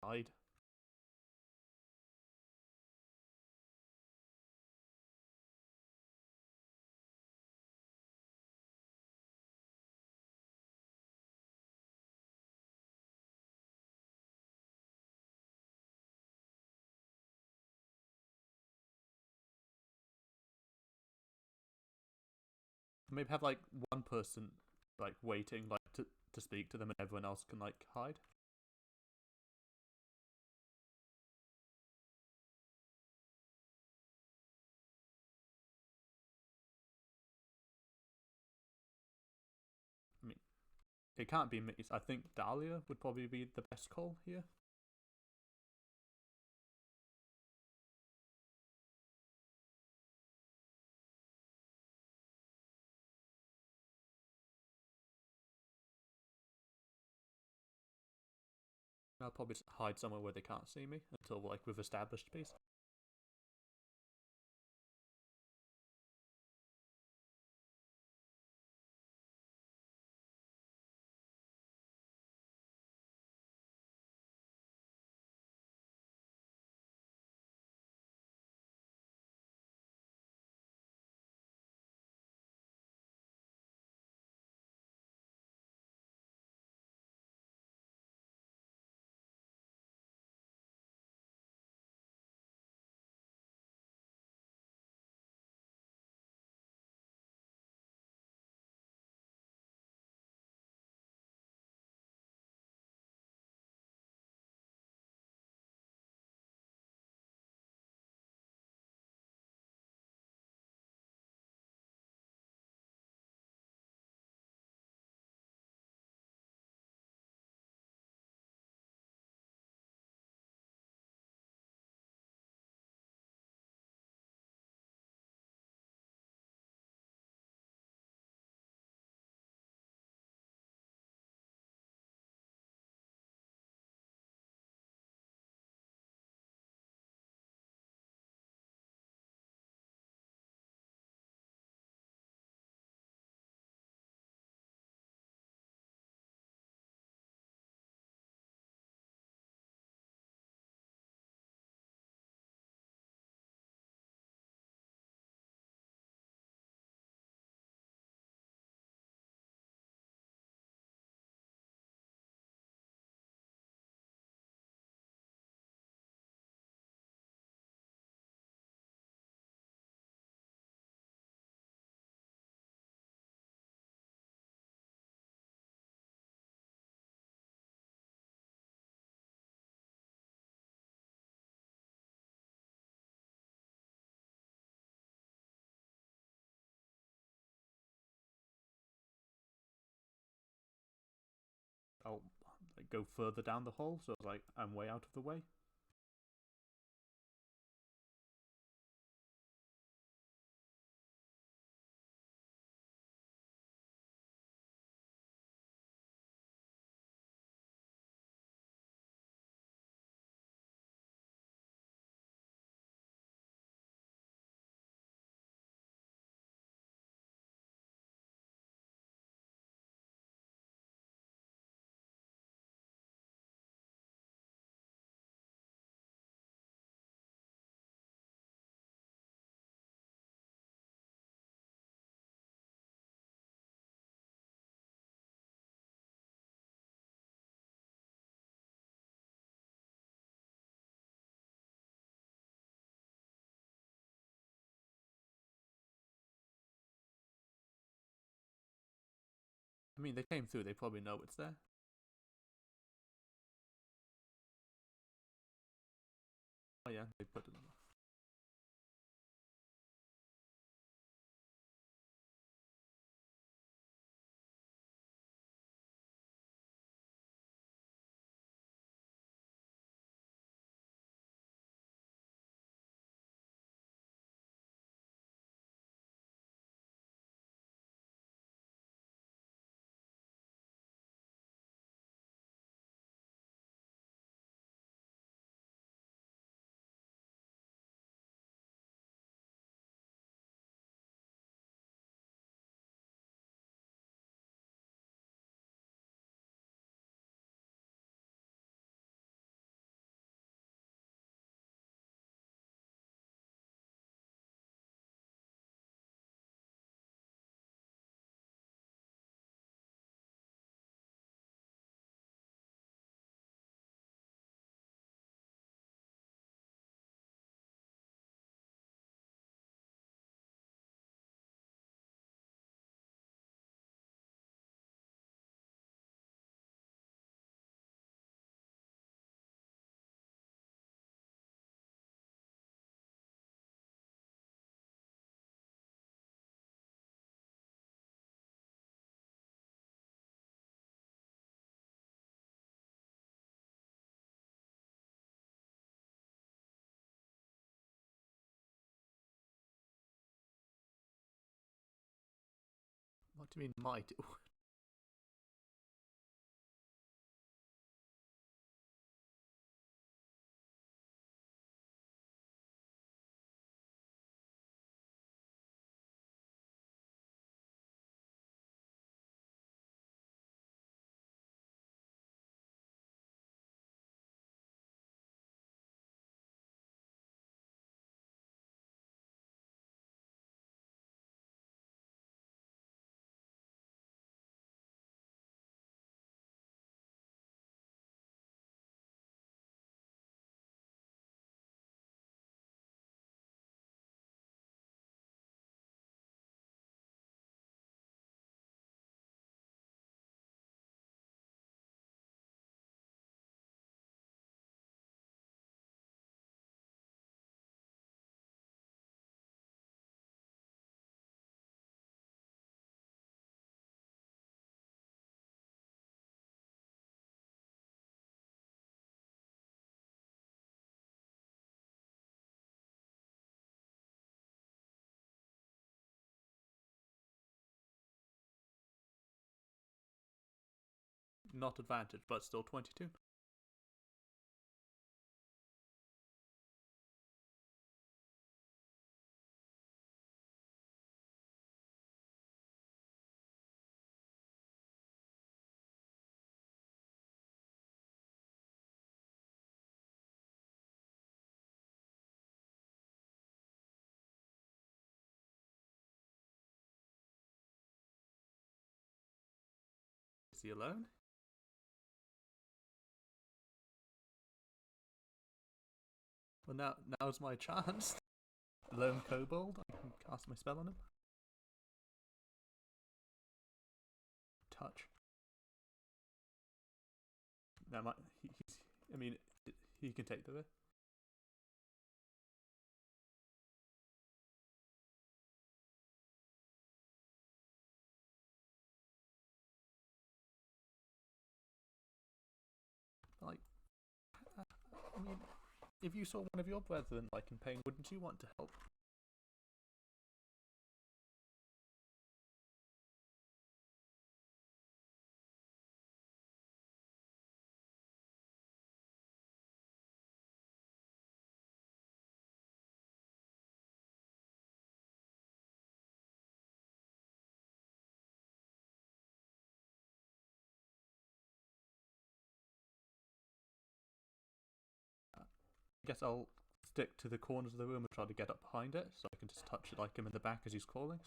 died. Maybe have like one person like waiting like to speak to them, and everyone else can like hide. I mean, it can't be me. I think Dahlia would probably be the best call here. I'll probably just hide somewhere where they can't see me until like we've established peace. I'll like go further down the hall, so like I'm way out of the way. I mean, they came through. They probably know it's there. Oh yeah, they put it on. What do you mean might? Not advantage, but still 22. Is he alone? Well, now's my chance. Lone kobold, I can cast my spell on him. Touch. That might. I mean, he can take the risk. Like, I mean, if you saw one of your brethren like in pain, wouldn't you want to help? I guess I'll stick to the corners of the room and try to get up behind it, so I can just touch it like him in the back as he's crawling.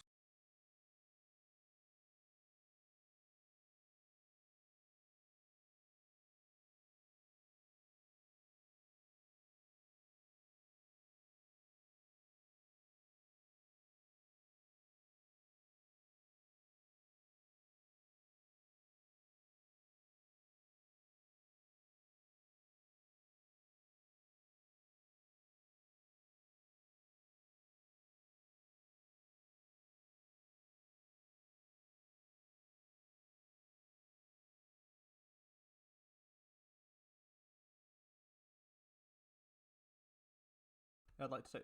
I'd like to say,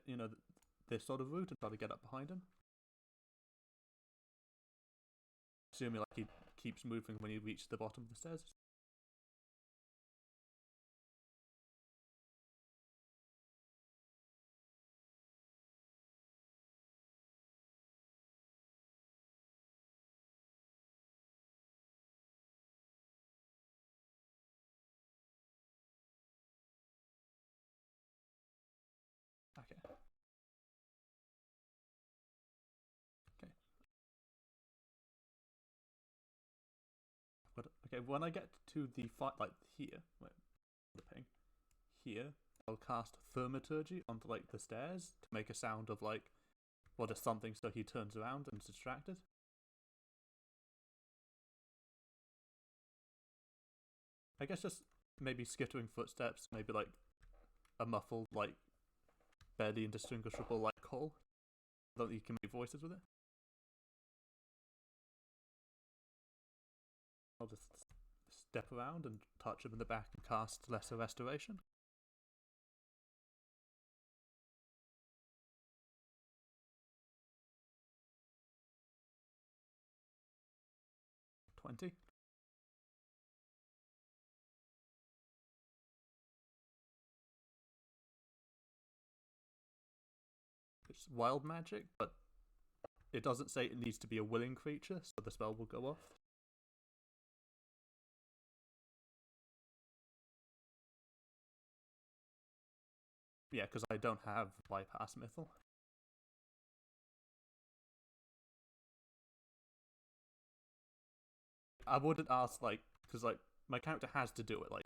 this sort of route and try to get up behind him. Assuming like he keeps moving when he reaches the bottom of the stairs. Okay. But okay, when I get to the fight, like here, wait, the ping, here, I'll cast Thaumaturgy onto like the stairs to make a sound of like, well, just something, so he turns around and is distracted. I guess just maybe skittering footsteps, maybe like a muffled, like barely indistinguishable, like call. I don't think you can make voices with it. I'll just step around and touch him in the back and cast Lesser Restoration. 20. It's wild magic, but it doesn't say it needs to be a willing creature, so the spell will go off. Yeah, because I don't have bypass mythal. I wouldn't ask, like, because like my character has to do it, like,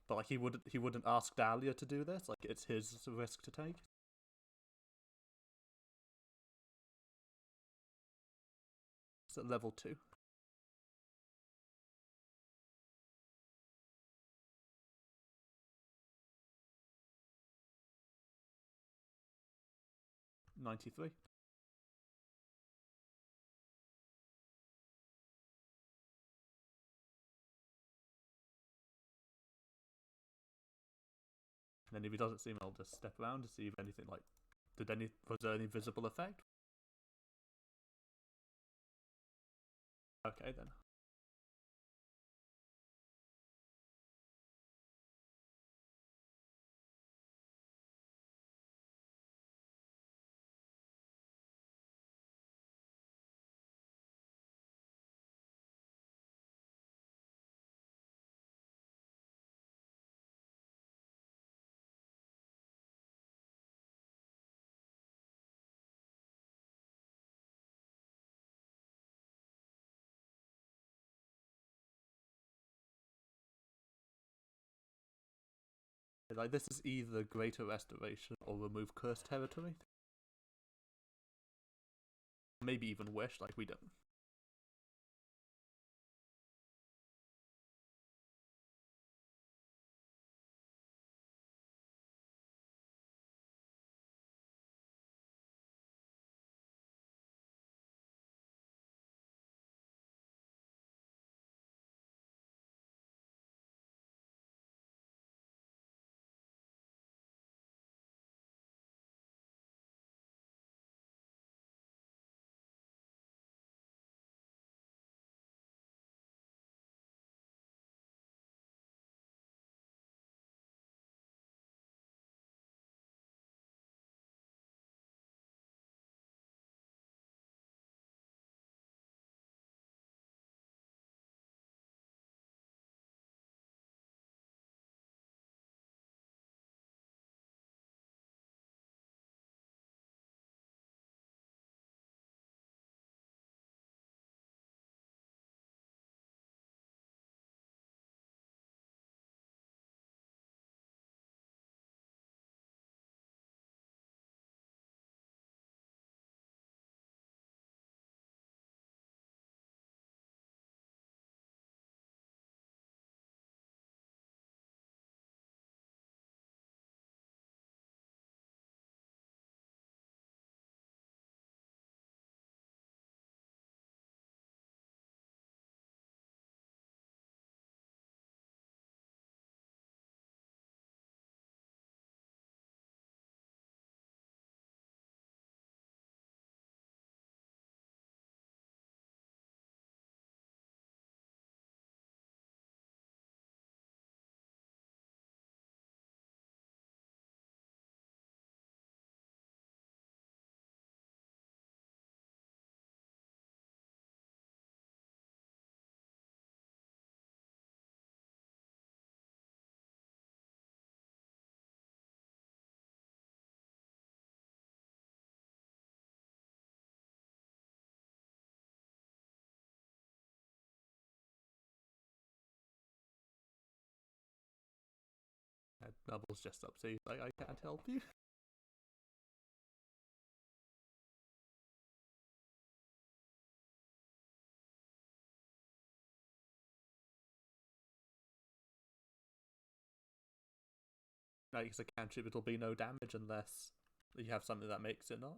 but like he wouldn't ask Dahlia to do this. Like, it's his risk to take. It's at level 2. $93. And then if he doesn't see me, I'll just step around to see if anything like was there any visible effect? Okay then. Like, this is either Greater Restoration or remove Cursed Territory. Maybe even Wish, like, we don't. Double's just up, so he's like, I can't help you. Like, it's a cantrip, it'll be no damage unless you have something that makes it not.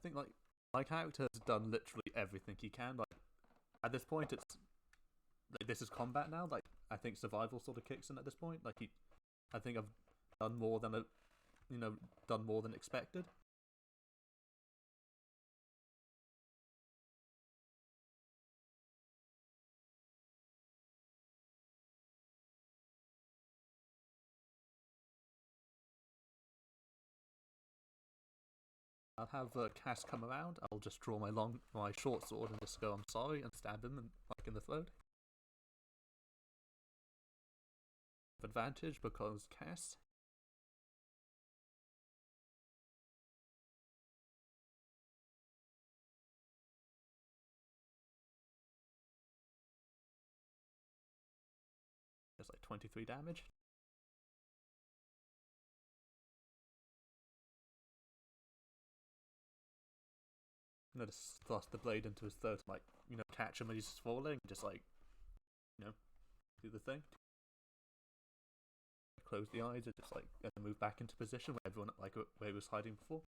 think like my character has done literally everything he can. Like at this point, it's like this is combat now. Like I think survival sort of kicks in at this point. Like I think I've done more than done more than expected. I'll have Cass come around. I'll just draw my short sword and just go, "I'm sorry," and stab him like in the throat. Advantage because Cass. Just like 23 damage. Just thrust the blade into his throat, like, catch him as he's falling, just like, do the thing. Close the eyes and just like and move back into position where everyone where he was hiding before.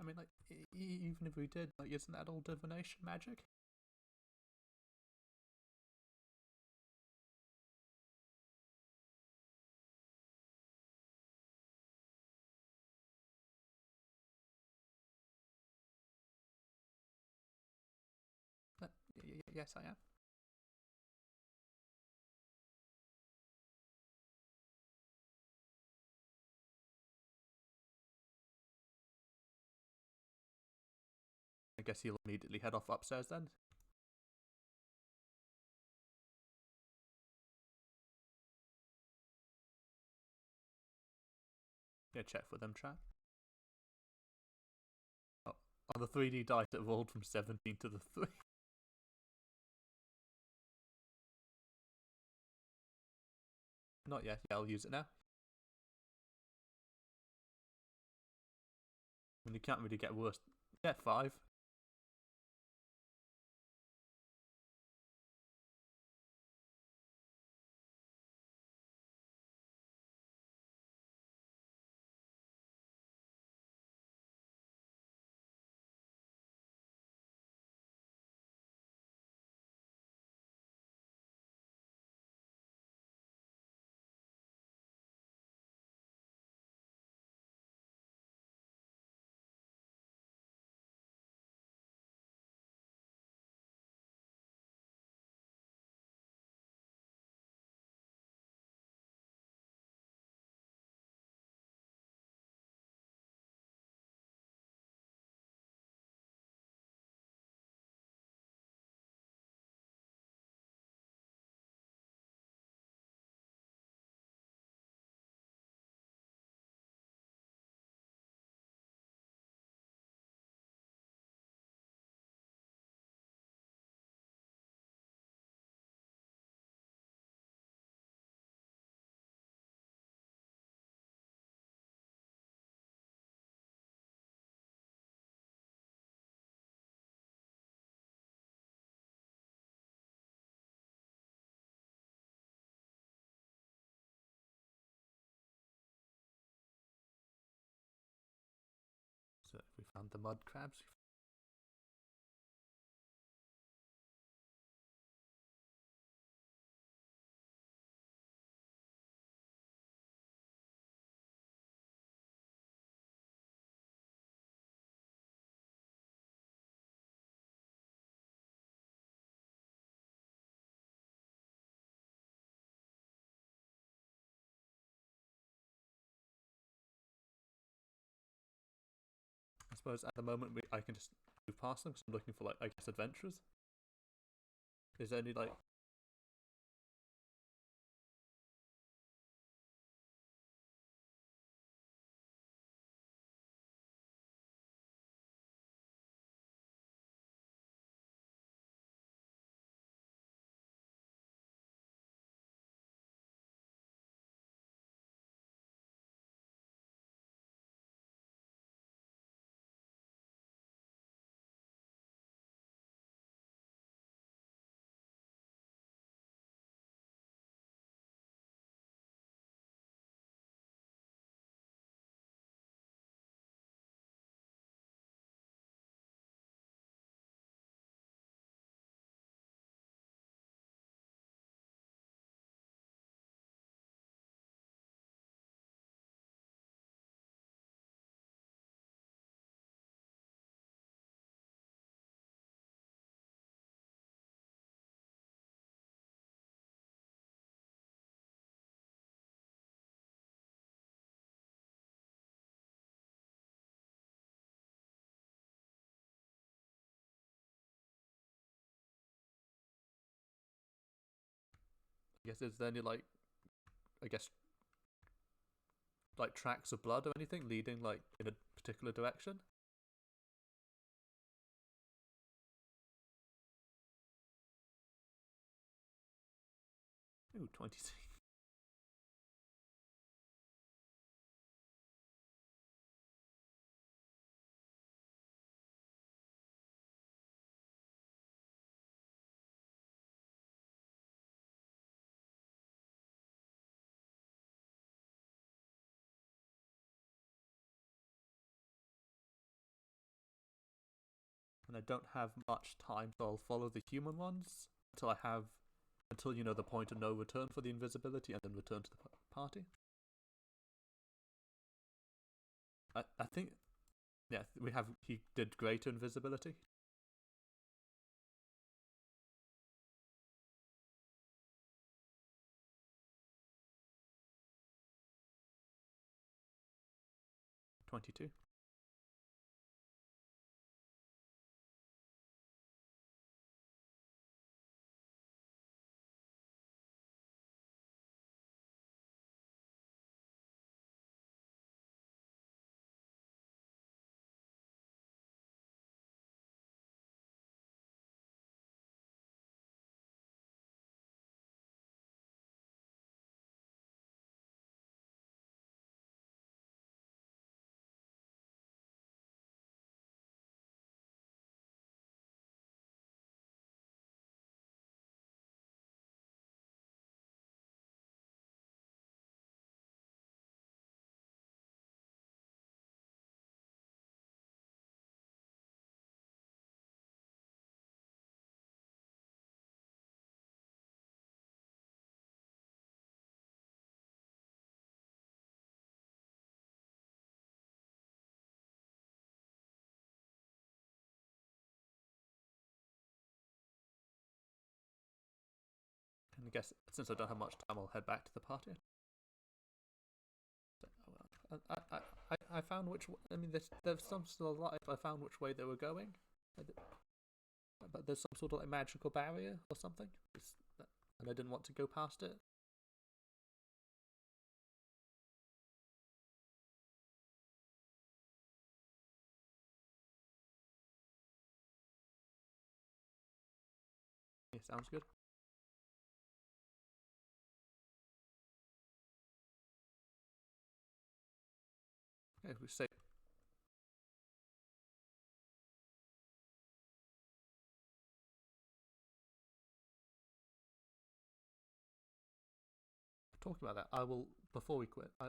I mean, like, even if we did, like, isn't that all divination magic? Yes, I am. guess he'll immediately head off upstairs then. Yeah, check for them trap. Oh, on the 3D dice it rolled from 17 to the 3. Not yet. Yeah, I'll use it now. And you can't really get worse. Yeah, 5. So we found the mud crabs. I suppose at the moment I can just move past them because I'm looking for, like, I guess, adventurers. Is there any, like... I guess, is there any, like... I guess... like, tracks of blood or anything leading, like, in a particular direction? Ooh, 26. And I don't have much time, so I'll follow the human ones until you know the point of no return for the invisibility, and then return to the party. I think, yeah, he did greater invisibility. $22. I guess since I don't have much time, I'll head back to the party. So, I found which. I mean, there's some still alive. I found which way they were going, but there's some sort of like magical barrier or something, and I didn't want to go past it. Yeah, sounds good. Okay, we say. Talking about that, I will, before we quit, I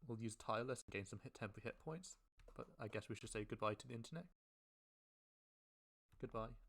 will use tireless and gain some temporary hit points. But I guess we should say goodbye to the internet. Goodbye.